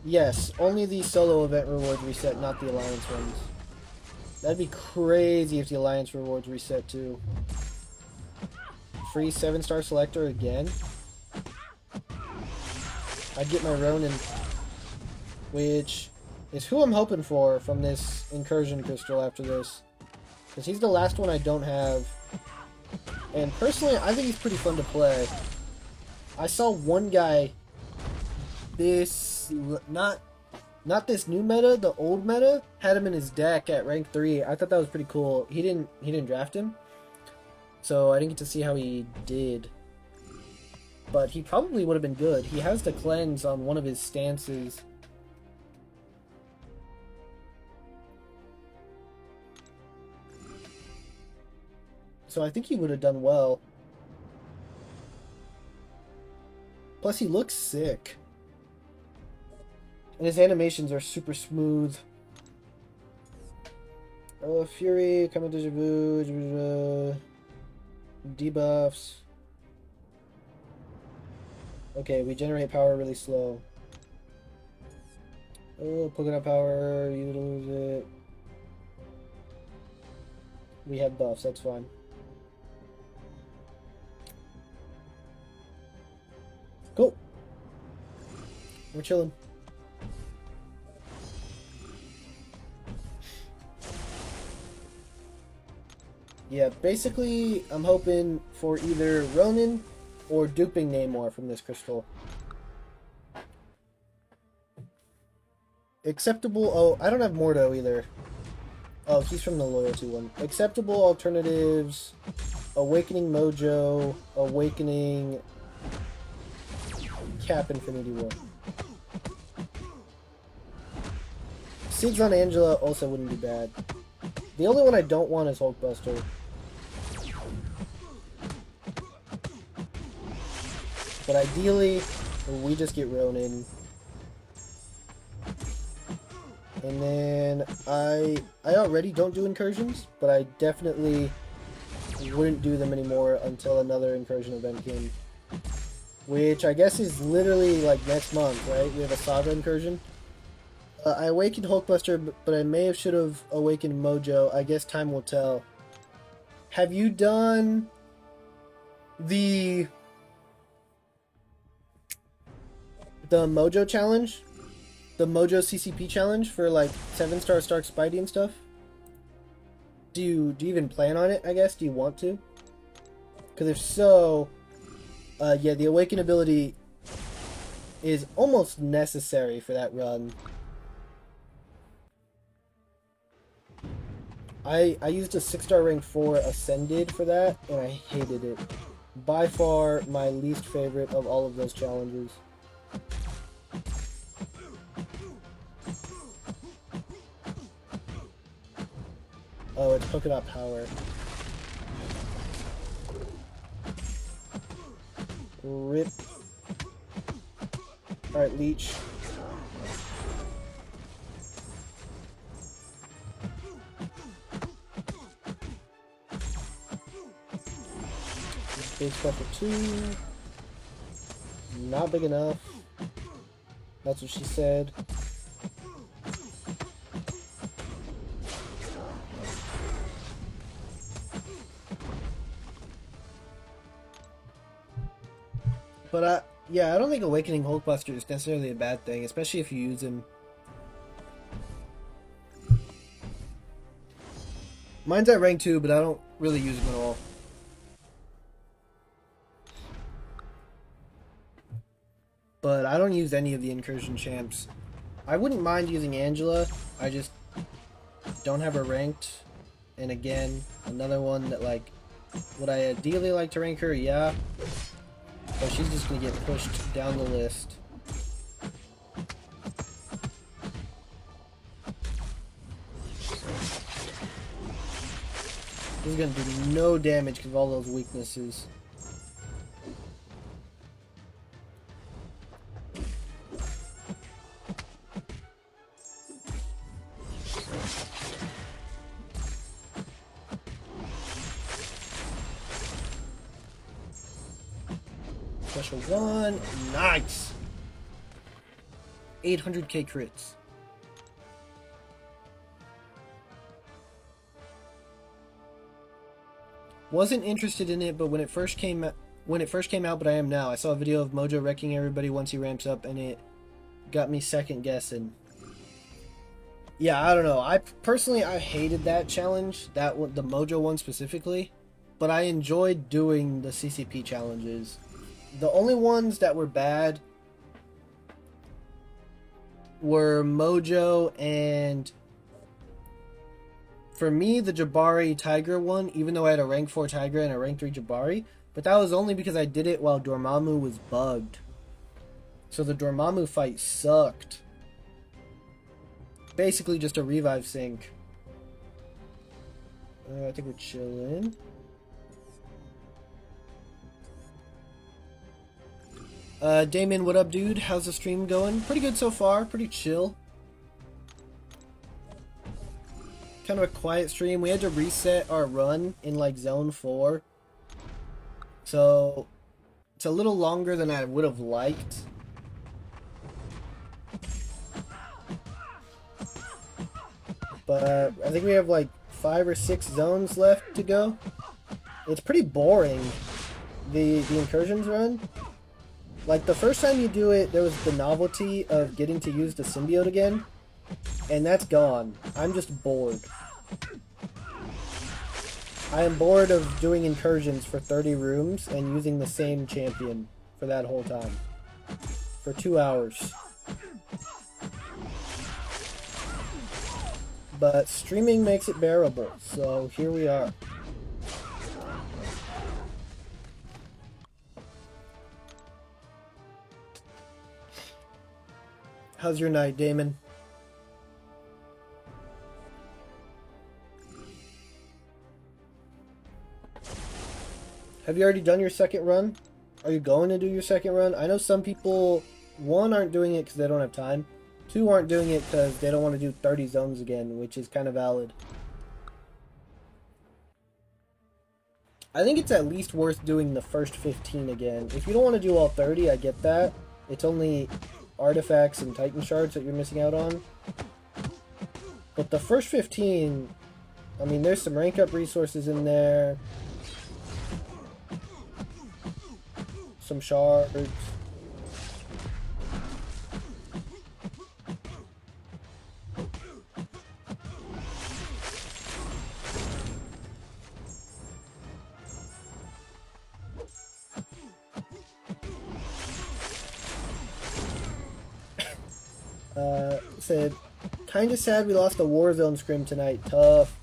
Yes, only the solo event rewards reset, not the alliance ones. That'd be crazy if the alliance rewards reset too. Free 7-star selector again? I'd get my Ronin, which is who I'm hoping for from this incursion crystal after this. Because he's the last one I don't have. And personally, I think he's pretty fun to play. I saw one guy, not this new meta, the old meta, had him in his deck at rank 3. I thought that was pretty cool. He didn't draft him, so I didn't get to see how he did. But he probably would have been good. He has the cleanse on one of his stances. So I think he would have done well. Plus he looks sick. And his animations are super smooth. Fury, Coming Deja Vu, debuffs. Okay, we generate power really slow. Oh, Pokemon power, you lose it. We have buffs, that's fine. Cool. We're chilling. Yeah, basically, I'm hoping for either Ronin or duping Namor from this crystal. Acceptable... Oh, I don't have Mordo either. Oh, he's from the Loyalty one. Acceptable alternatives... Awakening Mojo, Awakening... Cap Infinity War. Sigs on Angela also wouldn't be bad. The only one I don't want is Hulkbuster. But ideally, we just get Ronin. And then I already don't do incursions, but I definitely wouldn't do them anymore until another incursion event came. Which I guess is literally like next month, right? We have a Saga incursion. I awakened Hulkbuster, but I may have should have awakened Mojo. I guess time will tell. Have you done the Mojo challenge? The Mojo CCP challenge for like 7-star Stark Spidey and stuff? Do you even plan on it, I guess? Do you want to? Because if so, yeah, the Awaken ability is almost necessary for that run. I used a 6-star rank 4 Ascended for that, and I hated it. By far, my least favorite of all of those challenges. Oh, it's Polka Dot Power. Rip. Alright, Leech. Big special 2. Not big enough. That's what she said. But, yeah, I don't think Awakening Hulkbuster is necessarily a bad thing, especially if you use him. Mine's at rank 2, but I don't really use him at all. But I don't use any of the incursion champs. I wouldn't mind using Angela, I just don't have her ranked. And again, another one that, like, would I ideally like to rank her? Yeah. But she's just gonna get pushed down the list. This is gonna do no damage because of all those weaknesses. Special 1, nice! 800k crits. Wasn't interested in it, but when it first came out, but I am now. I saw a video of Mojo wrecking everybody once he ramps up, and it got me second guessing. Yeah, I don't know. I hated that challenge, the Mojo one specifically, but I enjoyed doing the CCP challenges. The only ones that were bad were Mojo and, for me, the Jabari Tiger one, even though I had a rank 4 Tiger and a rank 3 Jabari, but that was only because I did it while Dormammu was bugged. So the Dormammu fight sucked. Basically just a revive sync. I think we're chilling. Damon, what up, dude? How's the stream going? Pretty good so far. Pretty chill. Kind of a quiet stream. We had to reset our run in, like, Zone 4. So, it's a little longer than I would have liked. But, I think we have, like, 5 or 6 zones left to go. It's pretty boring, the incursions run. Like, the first time you do it, there was the novelty of getting to use the symbiote again, and that's gone. I'm just bored. I am bored of doing incursions for 30 rooms and using the same champion for that whole time. For 2 hours. But streaming makes it bearable, so here we are. How's your night, Damon? Have you already done your second run? Are you going to do your second run? I know some people, one, aren't doing it because they don't have time. Two, aren't doing it because they don't want to do 30 zones again, which is kind of valid. I think it's at least worth doing the first 15 again. If you don't want to do all 30, I get that. It's only artifacts and Titan shards that you're missing out on. But the first 15, I mean, there's some rank up resources in there. Some shards. Said, kinda sad we lost a Warzone scrim tonight. Tough.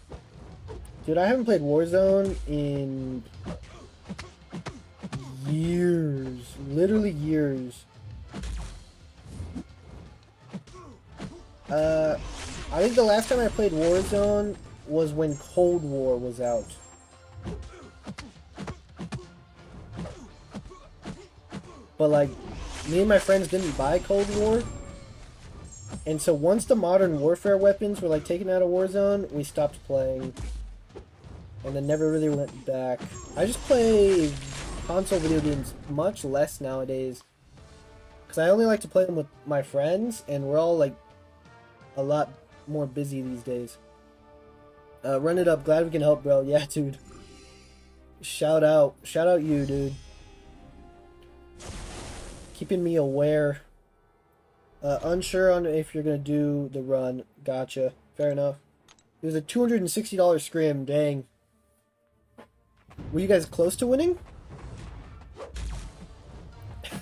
Dude, I haven't played Warzone in years. Literally years. I think the last time I played Warzone was when Cold War was out. But like, me and my friends didn't buy Cold War. And so once the Modern Warfare weapons were like taken out of Warzone, we stopped playing. And then never really went back. I just play console video games much less nowadays. Because I only like to play them with my friends, and we're all like a lot more busy these days. Run it up, glad we can help, bro. Yeah, dude. Shout out you, dude. Keeping me aware. Unsure on if you're gonna do the run. Gotcha. Fair enough. It was a $260 scrim. Dang. Were you guys close to winning?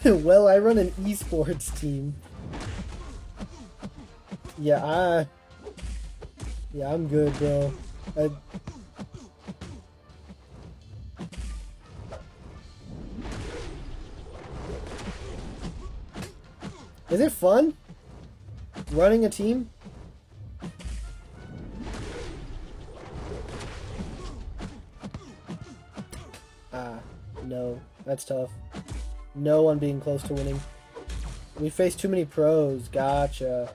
Well, I run an esports team. Yeah, I'm good, bro. Is it fun? Running a team? No. That's tough. No on being close to winning. We face too many pros. Gotcha.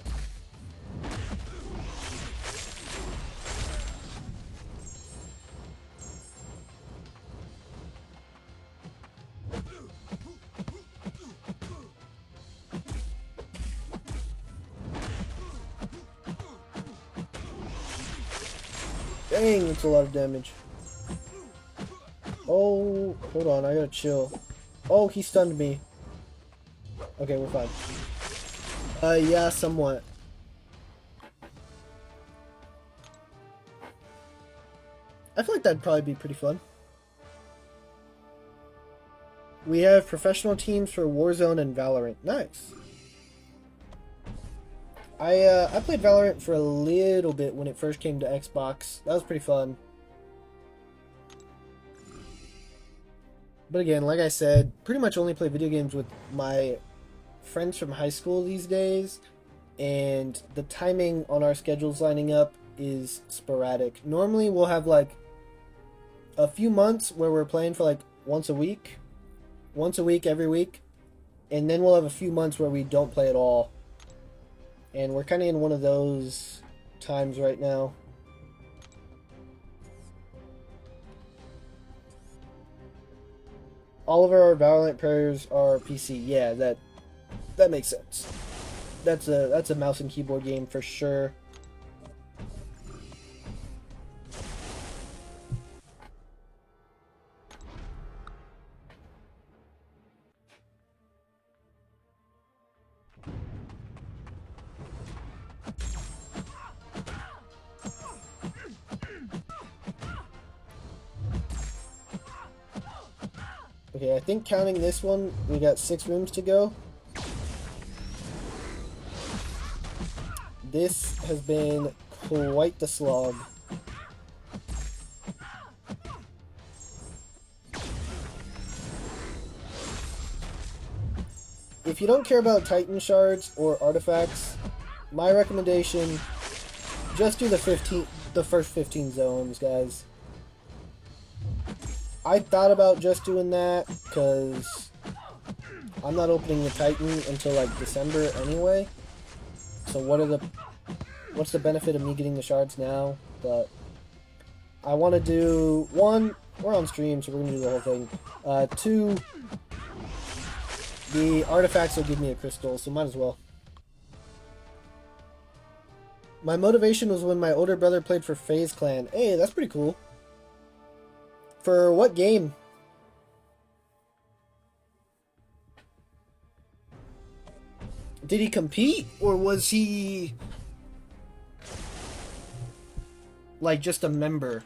Dang, it's a lot of damage. Oh, hold on, I gotta chill. Oh, he stunned me. Okay, we're fine. Yeah, somewhat. I feel like that'd probably be pretty fun. We have professional teams for Warzone and Valorant. Nice. I played Valorant for a little bit when it first came to Xbox. That was pretty fun. But again, like I said, pretty much only play video games with my friends from high school these days. And the timing on our schedules lining up is sporadic. Normally we'll have like a few months where we're playing for like once a week every week. And then we'll have a few months where we don't play at all. And we're kind of in one of those times right now. All of our Valorant players are PC. Yeah, that makes sense. That's a mouse and keyboard game for sure. Okay, I think counting this one, we got 6 rooms to go. This has been quite the slog. If you don't care about Titan shards or artifacts, my recommendation, just do the first 15 zones, guys. I thought about just doing that because I'm not opening the Titan until like December anyway. So what's the benefit of me getting the shards now? But I want to do, 1, we're on stream, so we're going to do the whole thing. 2, the artifacts will give me a crystal, so might as well. My motivation was when my older brother played for FaZe Clan. Hey, that's pretty cool. For what game? Did he compete, or was he like just a member?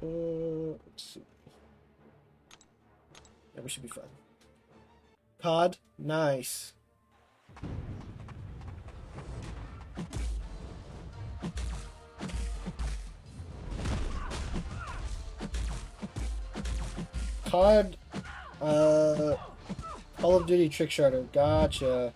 Let's see. Yeah, we should be fine. COD, nice. COD, Call of Duty Trick Shooter, gotcha.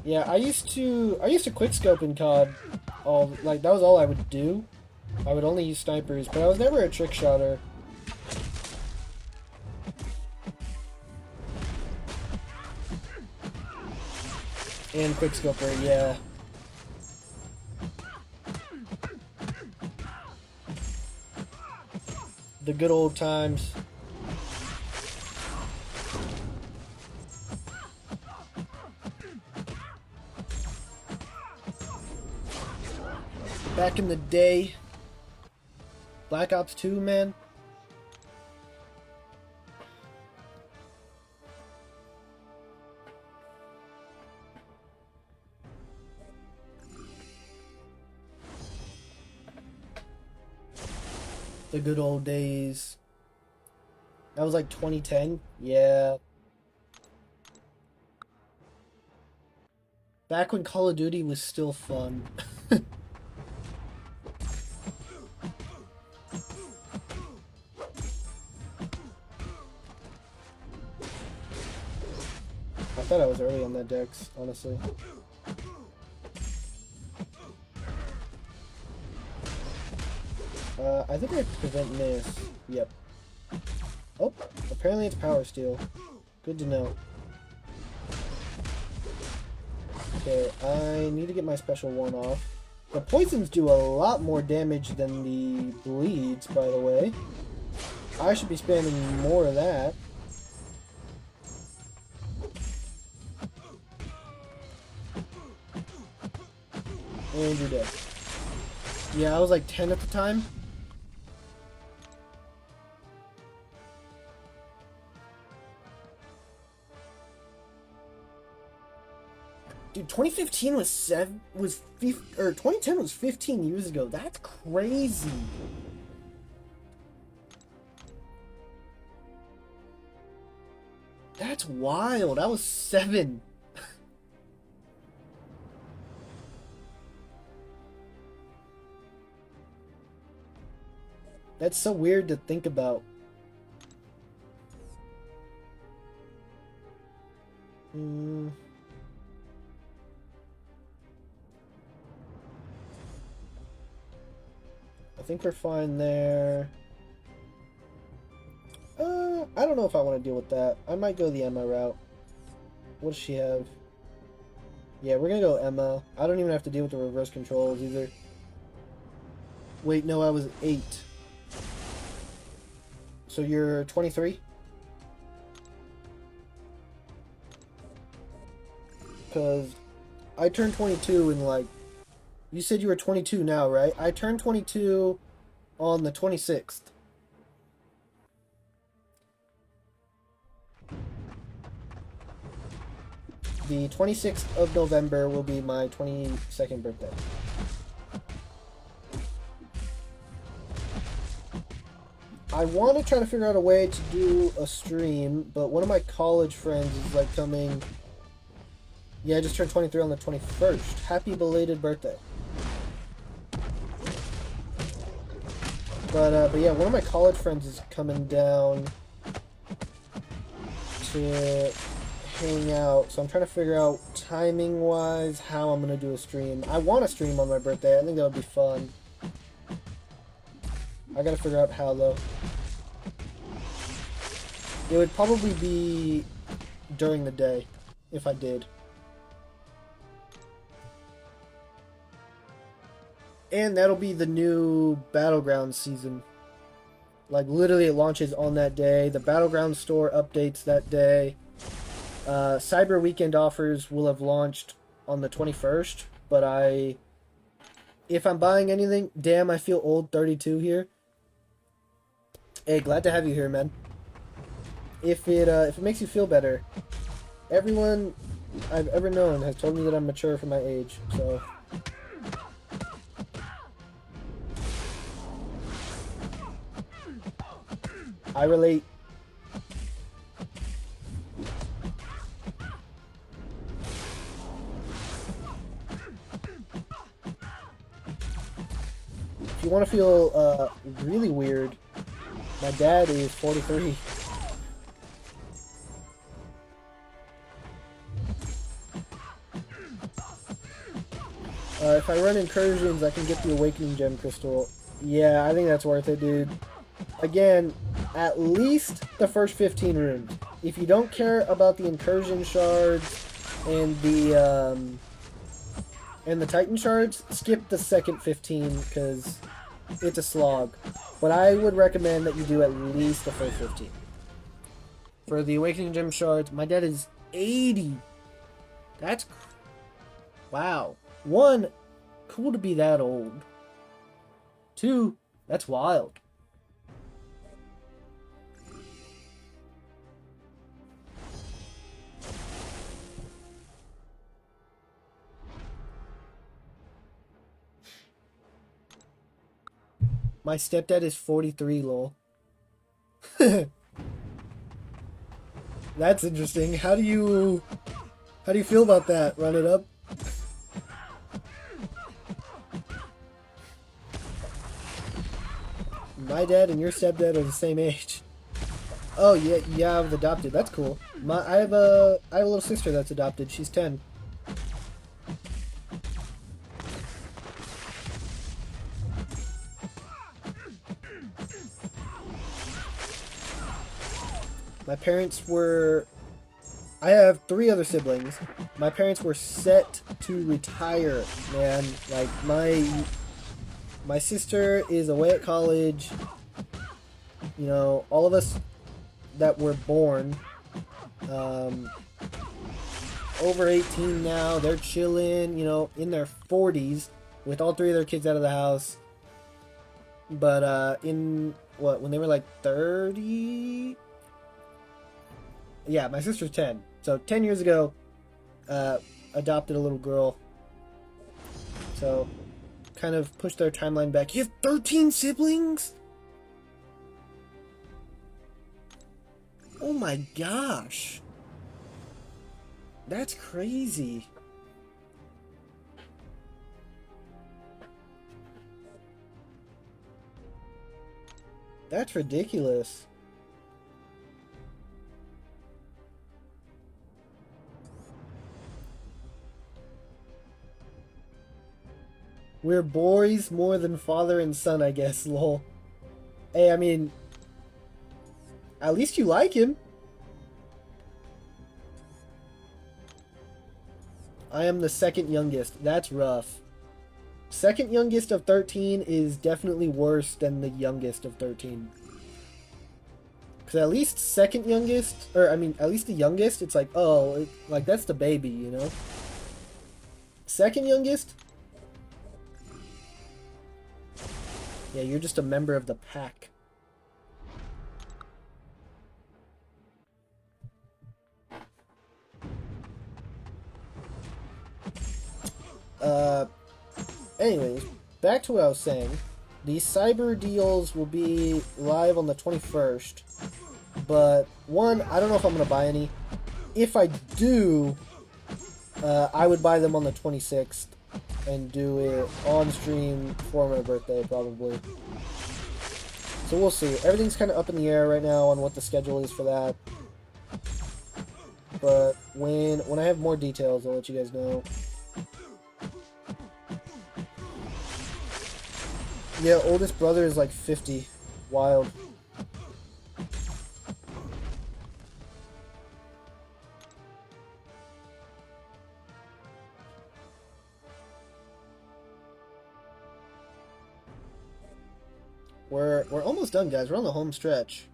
Yeah, I used to quickscope in COD. That was all I would do. I would only use snipers, but I was never a trick shotter. And quickscoper, yeah. The good old times. Back in the day. Black Ops 2, man. The good old days. That was like 2010. Yeah. Back when Call of Duty was still fun. I thought I was early on that Dex, honestly. I think I prevent miss. Yep. Oh, apparently it's power steal. Good to know. Okay, I need to get my special one off. The poisons do a lot more damage than the bleeds, by the way. I should be spamming more of that. And you're dead. Yeah, I was like 10 at the time. Dude, 2015 was 2010 was 15 years ago. That's crazy. That's wild. I was 7. That's so weird to think about. I think we're fine there. I don't know if I want to deal with that. I might go the Emma route. What does she have? Yeah, we're gonna go Emma. I don't even have to deal with the reverse controls either. Wait, no, I was 8. So you're 23? Because I turned 22 in like... You said you were 22 now, right? I turned 22 on the 26th. the 26th of November will be my 22nd birthday. I want to try to figure out a way to do a stream, but one of my college friends is like coming. Yeah, I just turned 23 on the 21st. Happy belated birthday. But yeah, one of my college friends is coming down to hang out, so I'm trying to figure out timing-wise how I'm gonna do a stream. I want to stream on my birthday. I think that would be fun. I gotta figure out how though. It would probably be during the day if I did. And that'll be the new Battlegrounds season. Like, literally it launches on that day. The Battlegrounds store updates that day. Cyber Weekend offers will have launched on the 21st. But if I'm buying anything, damn, I feel old 32 here. Hey, glad to have you here, man. If it makes you feel better, everyone I've ever known has told me that I'm mature for my age, so... I relate. If you want to feel really weird, my dad is 43. If I run incursions, I can get the Awakening Gem Crystal. Yeah, I think that's worth it, dude. Again, at least the first 15 rooms. If you don't care about the incursion shards and the Titan shards, skip the second 15 because it's a slog. But I would recommend that you do at least the first 15. For the Awakening Gem shards, my dad is 80. That's... wow. 1, cool to be that old. 2, that's wild. My stepdad is 43, lol. That's interesting. How do you feel about that? Run it up. My dad and your stepdad are the same age. Oh yeah, I've adopted. That's cool. I have a little sister that's adopted. She's 10. My parents were... I have 3 other siblings. My parents were set to retire, man. Like, my sister is away at college. You know, all of us that were born over 18 now, they're chilling, you know, in their 40s with all 3 of their kids out of the house. But when they were like 30... Yeah, my sister's 10. So 10 years ago, adopted a little girl. So, kind of pushed their timeline back. You have 13 siblings? Oh my gosh. That's crazy. That's ridiculous. We're boys more than father and son, I guess, lol. Hey, I mean, at least you like him. I am the second youngest. That's rough. Second youngest of 13 is definitely worse than the youngest of 13. Because at least second youngest, or I mean, at least the youngest, it's like, oh, like that's the baby, you know? Second youngest? Yeah, you're just a member of the pack. Uh, anyways, back to what I was saying. These cyber deals will be live on the 21st. But, one, I don't know if I'm going to buy any. If I do, I would buy them on the 26th and do it on stream for my birthday, probably. So we'll see. Everything's kind of up in the air right now on what the schedule is for that. But when I have more details, I'll let you guys know. Yeah, oldest brother is like 50. Wild. We're almost done, guys. We're on the home stretch.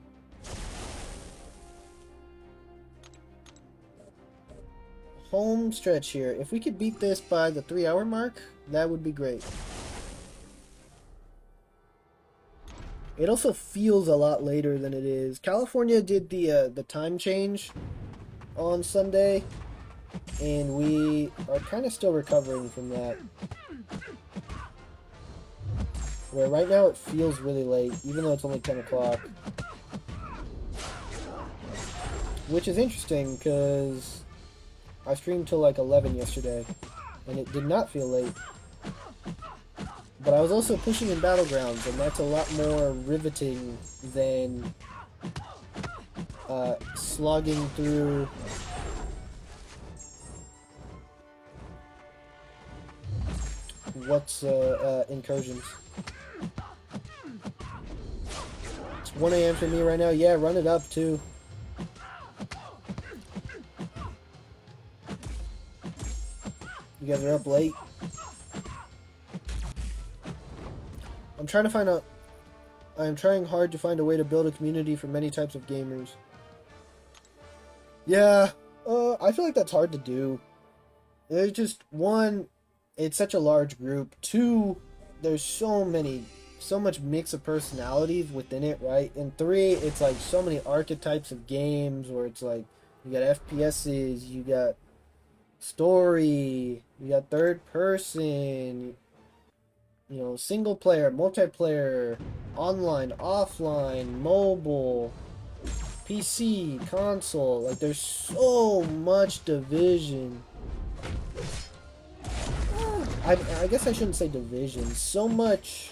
Home stretch here. If we could beat this by the 3-hour mark, that would be great. It also feels a lot later than it is. California did the time change on Sunday, and we are kind of still recovering from that. Where right now it feels really late, even though it's only 10 o'clock. Which is interesting, because I streamed till like 11 yesterday, and it did not feel late. But I was also pushing in Battlegrounds, and that's a lot more riveting than slogging through incursions. It's 1 a.m. for me right now. Yeah, run it up too. You guys are up late. I'm trying hard to find a way to build a community for many types of gamers. Yeah, I feel like that's hard to do. There's just, one, it's such a large group. Two, there's so much mix of personalities within it, right? And three, it's like so many archetypes of games where it's like, you got FPSs, you got story, you got third person, you know, single player, multiplayer, online, offline, mobile, PC, console. Like, there's so much division. I guess I shouldn't say division. So much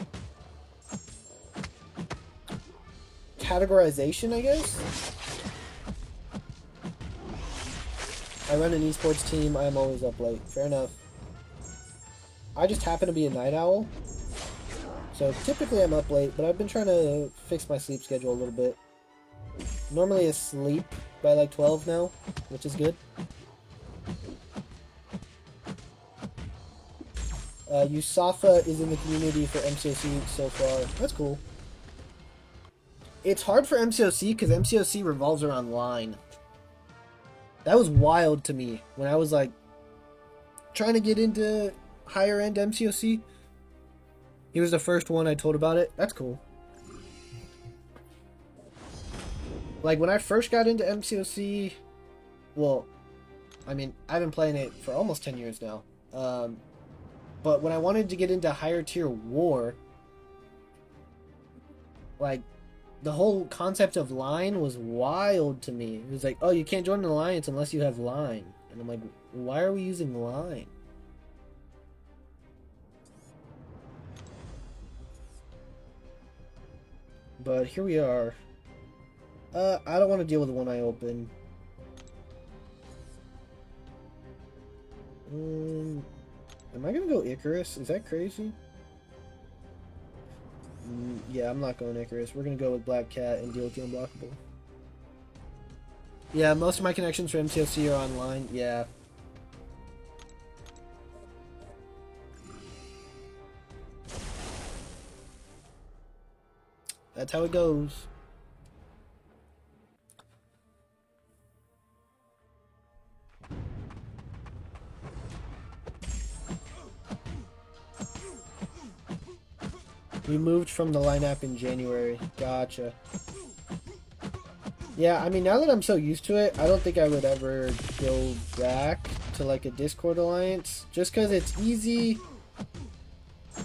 categorization, I guess. I run an esports team. I'm always up late. Fair enough. I just happen to be a night owl. So typically I'm up late, but I've been trying to fix my sleep schedule a little bit. Normally asleep by like 12 now, which is good. Yusafa is in the community for MCOC so far. That's cool. It's hard for MCOC because MCOC revolves around line. That was wild to me when I was like trying to get into higher end MCOC. He was the first one I told about it. That's cool. Like when I first got into MCOC, well, I mean, I've been playing it for almost 10 years now. But when I wanted to get into higher tier war, like, the whole concept of line was wild to me. It was like, oh, you can't join an alliance unless you have line. And I'm like, why are we using line? But here we are. I don't want to deal with one eye open. Am I gonna go Icarus? Is that crazy? Yeah, I'm not going Icarus. We're gonna go with Black Cat and deal with the unblockable. Yeah, most of my connections for MCOC are online. Yeah. That's how it goes. We moved from the lineup in January. Gotcha. Yeah, I mean, now that I'm so used to it, I don't think I would ever go back to like a Discord alliance. Just because it's easy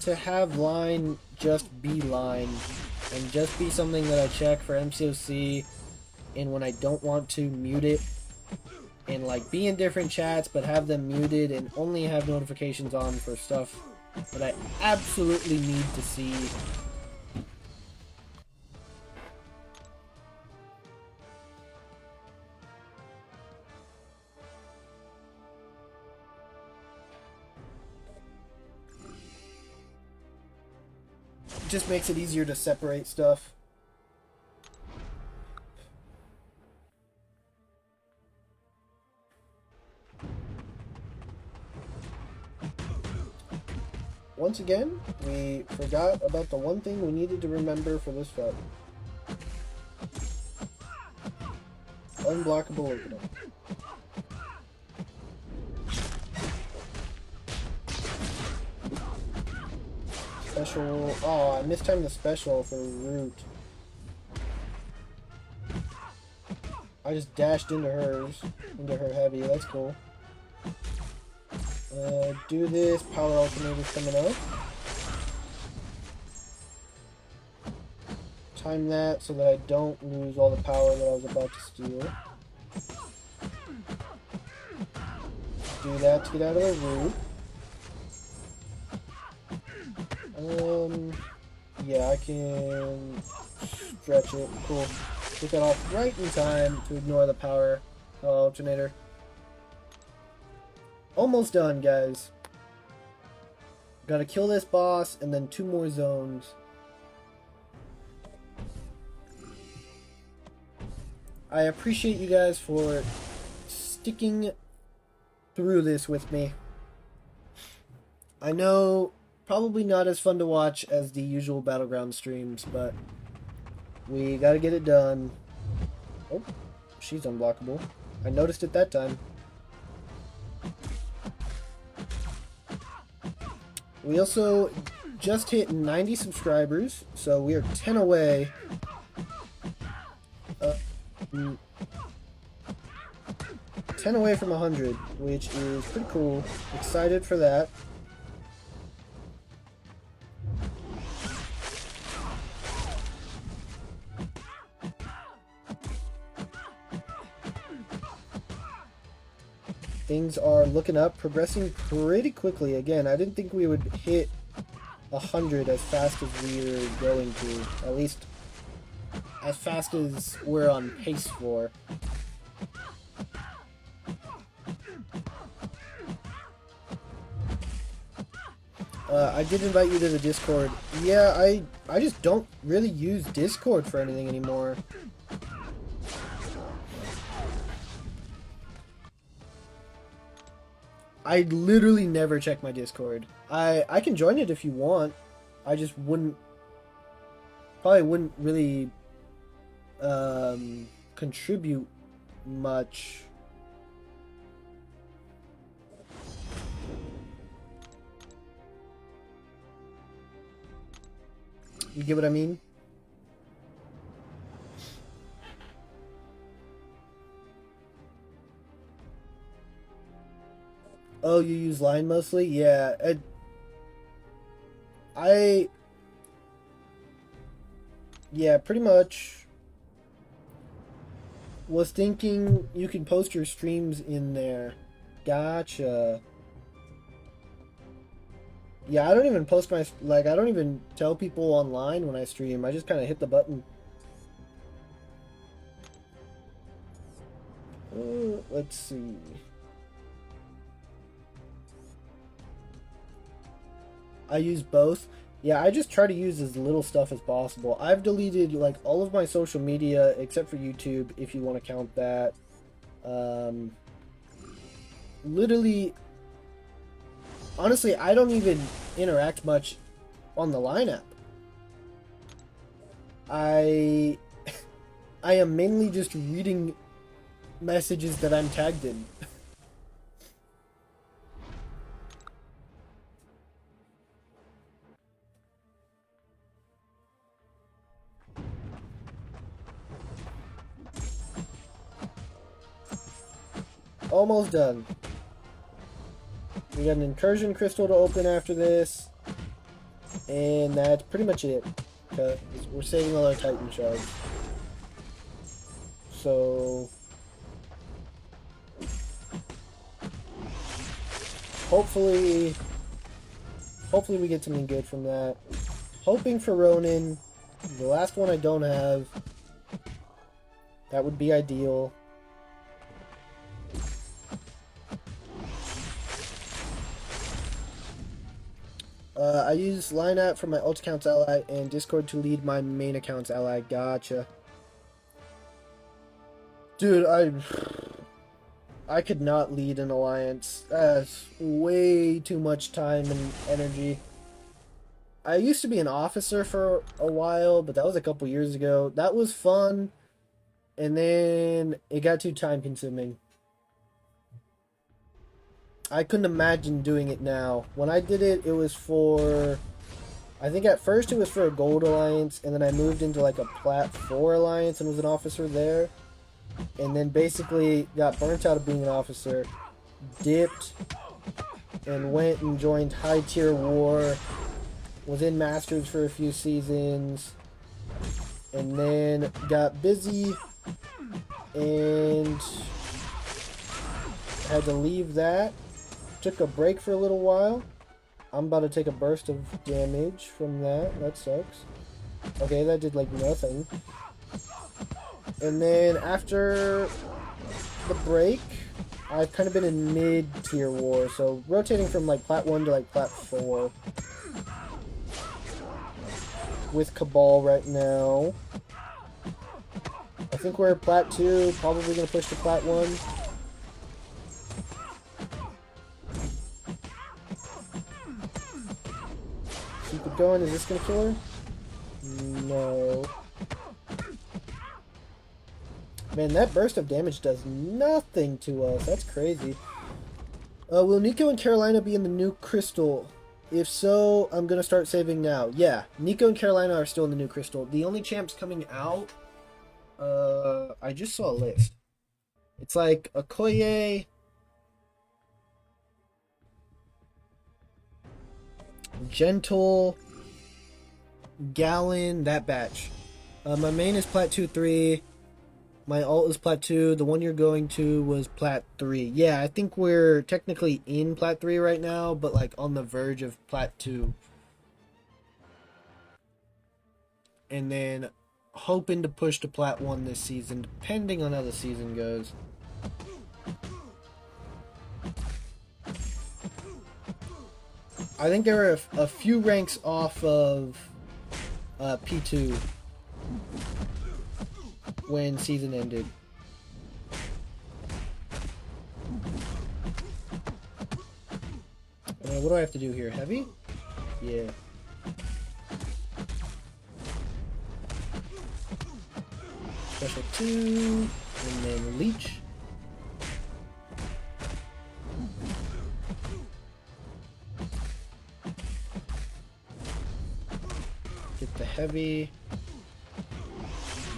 to have line just be line and just be something that I check for MCOC, and when I don't want to mute it and like be in different chats but have them muted and only have notifications on for stuff that I absolutely need to see. It just makes it easier to separate stuff. Once again, we forgot about the one thing we needed to remember for this fight. Unblockable opening. Special... Oh, I mistimed the special for root. I just dashed into hers. Into her heavy. That's cool. Do this. Power alternator's coming up. Time that so that I don't lose all the power that I was about to steal. Do that to get out of the root. Yeah, I can stretch it. Cool. Get that off right in time to ignore the power alternator. Almost done, guys. Gotta kill this boss and then 2 more zones. I appreciate you guys for sticking through this with me. I know probably not as fun to watch as the usual Battleground streams, but we gotta get it done. Oh, she's unblockable. I noticed it that time. We also just hit 90 subscribers, so we are 10 away. 10 away from 100, which is pretty cool. Excited for that. Things are looking up, progressing pretty quickly. Again, I didn't think we would hit 100 as fast as we're going to. At least as fast as we're on pace for. I did invite you to the Discord. Yeah, I just don't really use Discord for anything anymore. I literally never check my Discord. I can join it if you want. I just probably wouldn't really contribute much. You get what I mean? Oh, you use Line mostly? Yeah. Yeah, pretty much was thinking you can post your streams in there. Gotcha. Yeah, I don't even post my, I don't even tell people online when I stream. I just kind of hit the button. Let's see. I use both. Yeah, I just try to use as little stuff as possible. I've deleted like all of my social media except for YouTube, if you want to count that. Literally, honestly, I don't even interact much on the Line app. I am mainly just reading messages that I'm tagged in. almost done. We got an incursion crystal to open after this. And that's pretty much it. Because we're saving all our Titan shards. So hopefully we get something good from that. Hoping for Ronin. The last one I don't have. That would be ideal. I use line app for my alt accounts ally and Discord to lead my main accounts ally. Gotcha. Dude, I could not lead an alliance. That's way too much time and energy. I used to be an officer for a while, but that was a couple years ago. That was fun, and then it got too time consuming. I couldn't imagine doing it now. When I did it, it was for... I think at first it was for a gold alliance, and then I moved into like a plat 4 alliance and was an officer there. And then basically got burnt out of being an officer, dipped, and went and joined high tier war, was in Masters for a few seasons, and then got busy and had to leave that. Took a break for a little while. I'm about to take a burst of damage from that. That sucks. Okay, that did like nothing. And then after the break, I've kind of been in mid-tier war, so rotating from like plat 1 to like plat 4. With Cabal right now. I think we're at plat 2, probably going to push to plat 1. Keep it going. Is this going to kill her? No. Man, that burst of damage does nothing to us. That's crazy. Will Nico and Carolina be in the new crystal? If so, I'm going to start saving now. Yeah, Nico and Carolina are still in the new crystal. The only champs coming out... I just saw a list. It's like Okoye... Gentle... Gallon, that batch. My main is plat 2-3. My alt is plat 2. The one you're going to was plat 3. Yeah, I think we're technically in plat 3 right now, but like on the verge of plat 2. And then hoping to push to plat 1 this season, depending on how the season goes. I think there were a few ranks off of P2 when season ended. What do I have to do here? Heavy? Yeah. Special 2, and then leech. Get the heavy.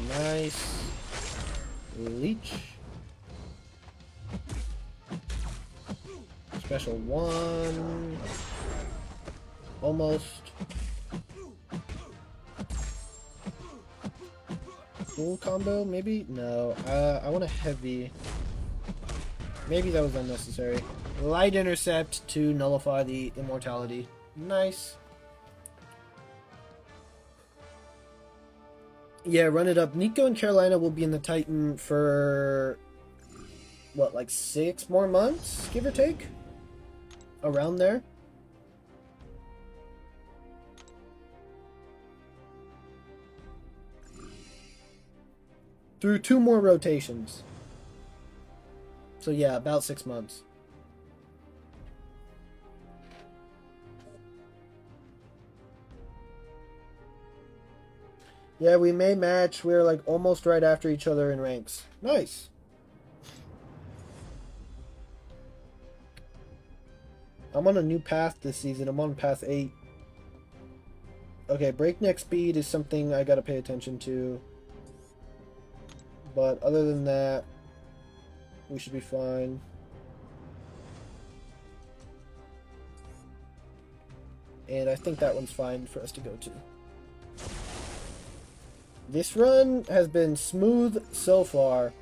Nice. Leech. Special 1. Almost. Full combo, maybe? No. I want a heavy. Maybe that was unnecessary. Light intercept to nullify the immortality. Nice. Yeah, run it up. Nico and Carolina will be in the Titan for, what, like 6 more months, give or take? Around there. Through 2 more rotations. So yeah, about 6 months. Yeah, we may match. We're like almost right after each other in ranks. Nice. I'm on a new path this season. I'm on path 8. Okay, breakneck speed is something I gotta pay attention to. But other than that, we should be fine. and I think that one's fine for us to go to. This run has been smooth so far.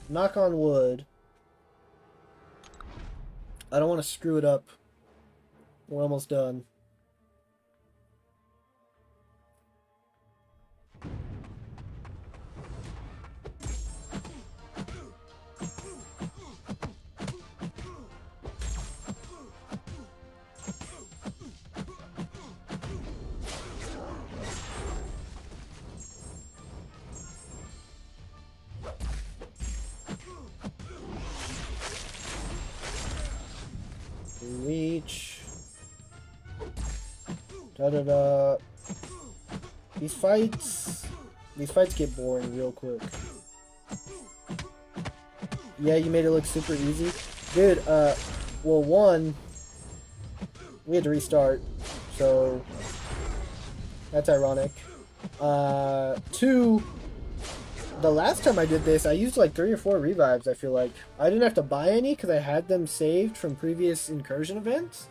Knock on wood. I don't want to screw it up. We're almost done. Reach. Da-da-da. These fights get boring real quick. Yeah, you made it look super easy. Dude, well, one, we had to restart, so that's ironic. Two, the last time I did this, I used like 3 or 4 revives, I feel like. I didn't have to buy any because I had them saved from previous incursion events.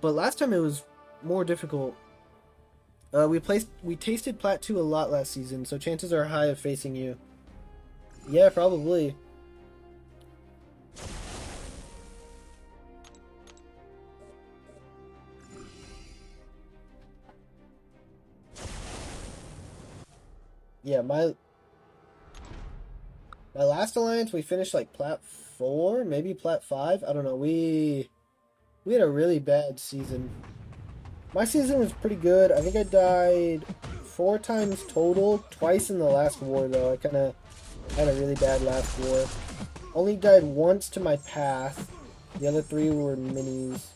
But last time it was more difficult. We tasted Plat 2 a lot last season, so chances are high of facing you. Yeah, probably. Yeah, my last alliance we finished like Plat 4, maybe Plat 5. I don't know. We had a really bad season. My season was pretty good. I think I died 4 times total. Twice in the last war, though. I kind of had a really bad last war. Only died once to my path. The other 3 were minis.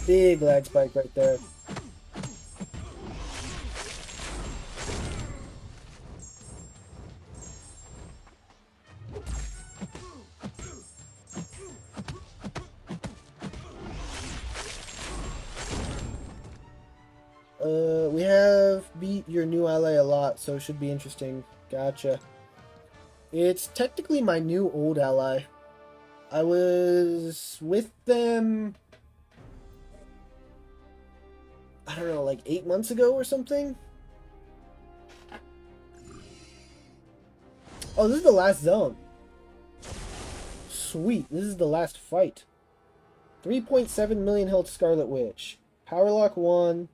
Big lag spike right there. We have beat your new ally a lot, so it should be interesting. Gotcha. It's technically my new old ally. I was with them, I don't know, like 8 months ago or something? Oh, this is the last zone. Sweet, this is the last fight. 3.7 million health Scarlet Witch. Powerlock 1.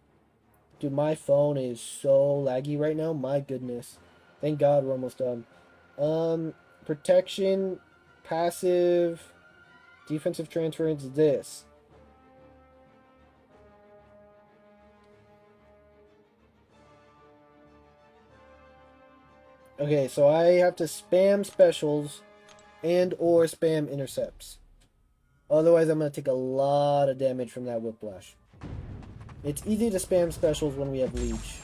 Dude, my phone is so laggy right now. My goodness. Thank God we're almost done. Protection, passive, defensive transference, this. Okay, so I have to spam specials and or spam intercepts. Otherwise, I'm going to take a lot of damage from that whiplash. It's easy to spam specials when we have leech.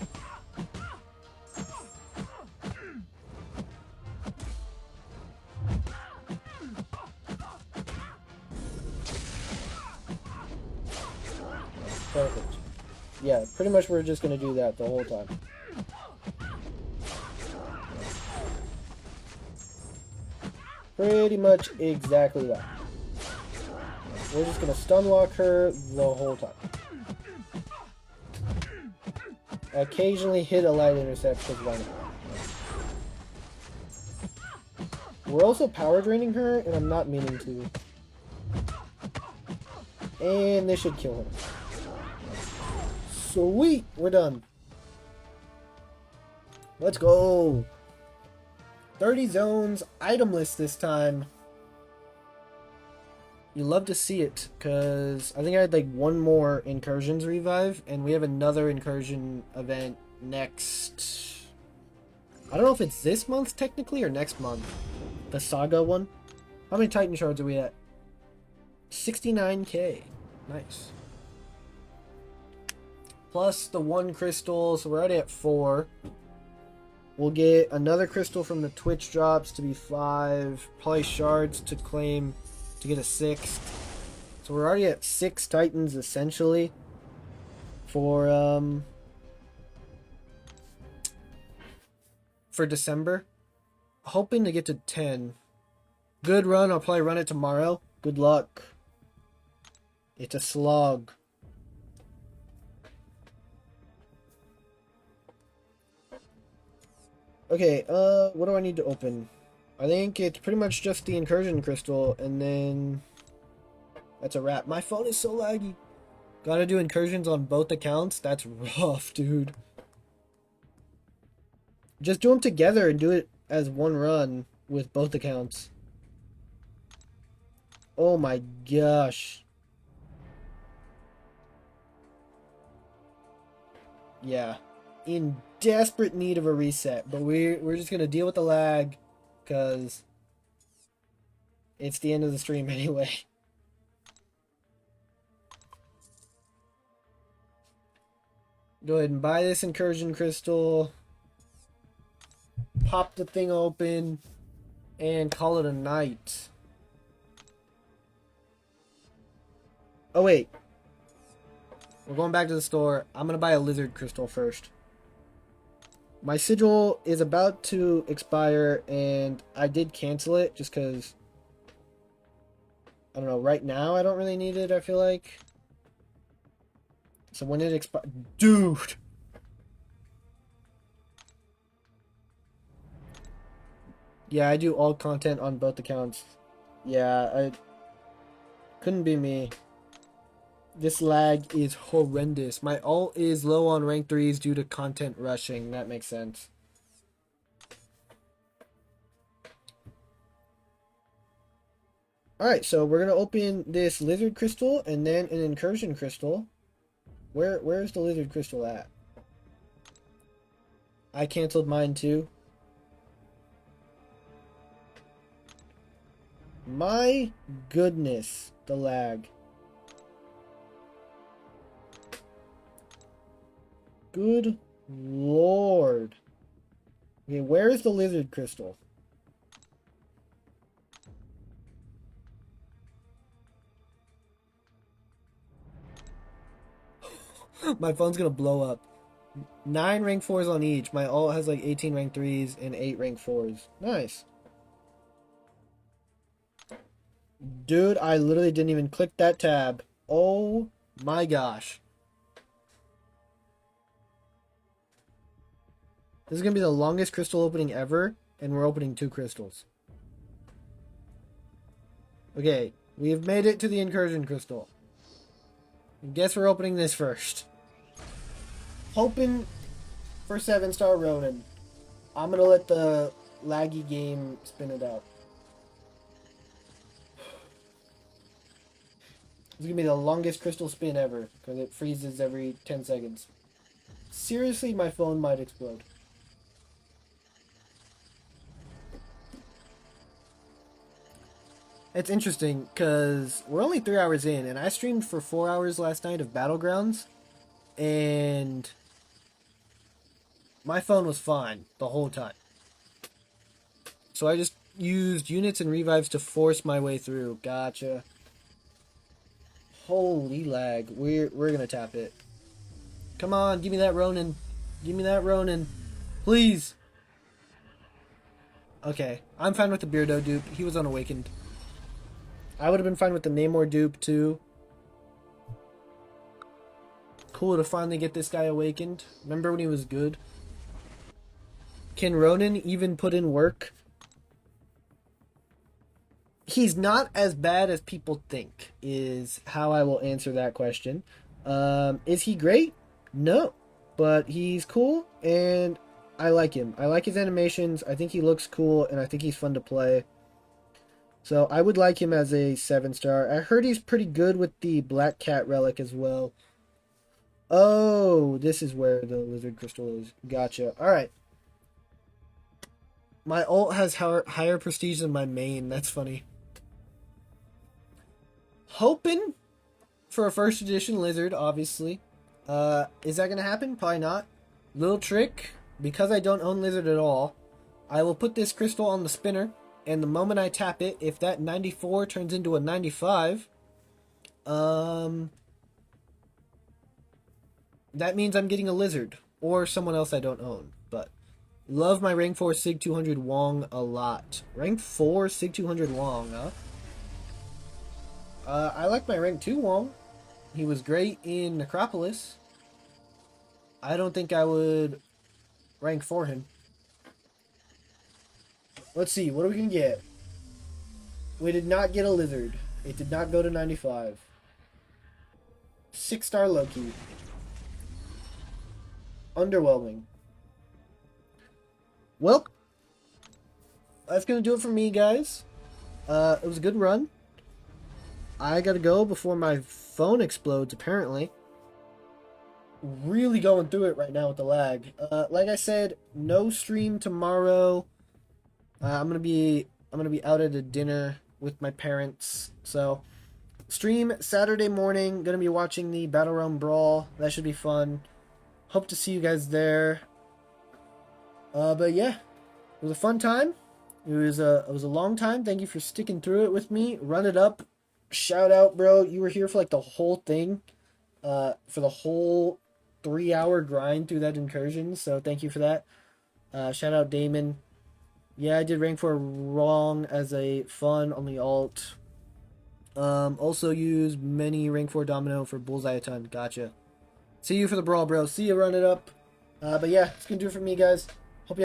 Perfect. Yeah, pretty much we're just going to do that the whole time. Pretty much exactly that. We're just going to stun lock her the whole time. Occasionally hit a light intercept because why not? We're also power draining her, and I'm not meaning to. And this should kill her. Sweet! We're done. Let's go! 30 zones, itemless this time. You love to see it, because I think I had like 1 more incursions revive, and we have another incursion event next... I don't know if it's this month technically, or next month. The Saga one. How many Titan shards are we at? 69k. Nice. Plus the 1 crystal, so we're already at 4. We'll get another crystal from the Twitch drops to be 5. Probably shards to claim to get a 6th. So we're already at 6 Titans essentially for December. Hoping to get to 10. Good run. I'll probably run it tomorrow. Good luck. It's a slog. Okay, what do I need to open? I think it's pretty much just the incursion crystal, and then that's a wrap. My phone is so laggy. Gotta do incursions on both accounts? That's rough, dude. Just do them together and do it as one run with both accounts. Oh my gosh. Yeah. In desperate need of a reset, but we're just gonna deal with the lag because it's the end of the stream anyway. Go ahead and buy this incursion crystal. Pop the thing open and call it a night. Oh wait. We're going back to the store. I'm gonna buy a lizard crystal first. My sigil is about to expire, and I did cancel it just because, I don't know, right now I don't really need it, I feel like. So when it expires... Dude! Yeah, I do all content on both accounts. Yeah, couldn't be me. This lag is horrendous. My ult is low on rank 3s due to content rushing. That makes sense. Alright, so we're going to open this lizard crystal and then an incursion crystal. Where's the lizard crystal at? I canceled mine too. My goodness, the lag. Good lord. Okay, where is the lizard crystal? My phone's gonna blow up. 9 rank 4s on each. My ult has like 18 rank 3s and 8 rank 4s. Nice. Dude, I literally didn't even click that tab. Oh my gosh. This is going to be the longest crystal opening ever, and we're opening 2 crystals. Okay, we have made it to the incursion crystal. I guess we're opening this first. Hoping for 7-star Ronin. I'm going to let the laggy game spin it out. This is going to be the longest crystal spin ever, because it freezes every 10 seconds. Seriously, my phone might explode. It's interesting, because we're only 3 hours in, and I streamed for 4 hours last night of Battlegrounds, and my phone was fine the whole time. So I just used units and revives to force my way through. Gotcha. Holy lag. We're gonna tap it. Come on, give me that Ronin. Give me that Ronin. Please. Okay, I'm fine with the Beardo dupe. He was unawakened. I would have been fine with the Namor dupe too. Cool to finally get this guy awakened. Remember when he was good? Can Ronin even put in work? He's not as bad as people think, is how I will answer that question. Is he great? No. But he's cool, and I like him. I like his animations. I think he looks cool, and I think he's fun to play. So I would like him as a 7-star. I heard he's pretty good with the Black Cat relic as well. Oh, this is where the lizard crystal is. Gotcha. Alright. My ult has higher prestige than my main. That's funny. Hoping for a first edition lizard, obviously. Is that going to happen? Probably not. Little trick. Because I don't own lizard at all, I will put this crystal on the spinner. And the moment I tap it, if that 94 turns into a 95, that means I'm getting a lizard. Or someone else I don't own. But love my rank 4 Sig 200 Wong a lot. Rank 4 Sig 200 Wong, huh? I like my rank 2 Wong. He was great in Necropolis. I don't think I would rank for him. Let's see, what are we gonna get? We did not get a lizard. It did not go to 95. 6-star Loki. Underwhelming. Well, that's gonna do it for me, guys. It was a good run. I gotta go before my phone explodes, apparently. Really going through it right now with the lag. Like I said, no stream tomorrow. I'm gonna be out at a dinner with my parents. So stream Saturday morning. Gonna be watching the Battle Realm Brawl. That should be fun. Hope to see you guys there. But yeah, it was a fun time. It was a long time. Thank you for sticking through it with me. Run it up. Shout out, bro. You were here for like the whole thing. For the whole 3-hour grind through that incursion. So thank you for that. Shout out Damon. Yeah, I did rank 4 wrong as a fun on the alt. Also use many rank 4 domino for bullseye a ton. Gotcha. See you for the brawl, bro. See you, run it up. But yeah, it's gonna do it for me, guys.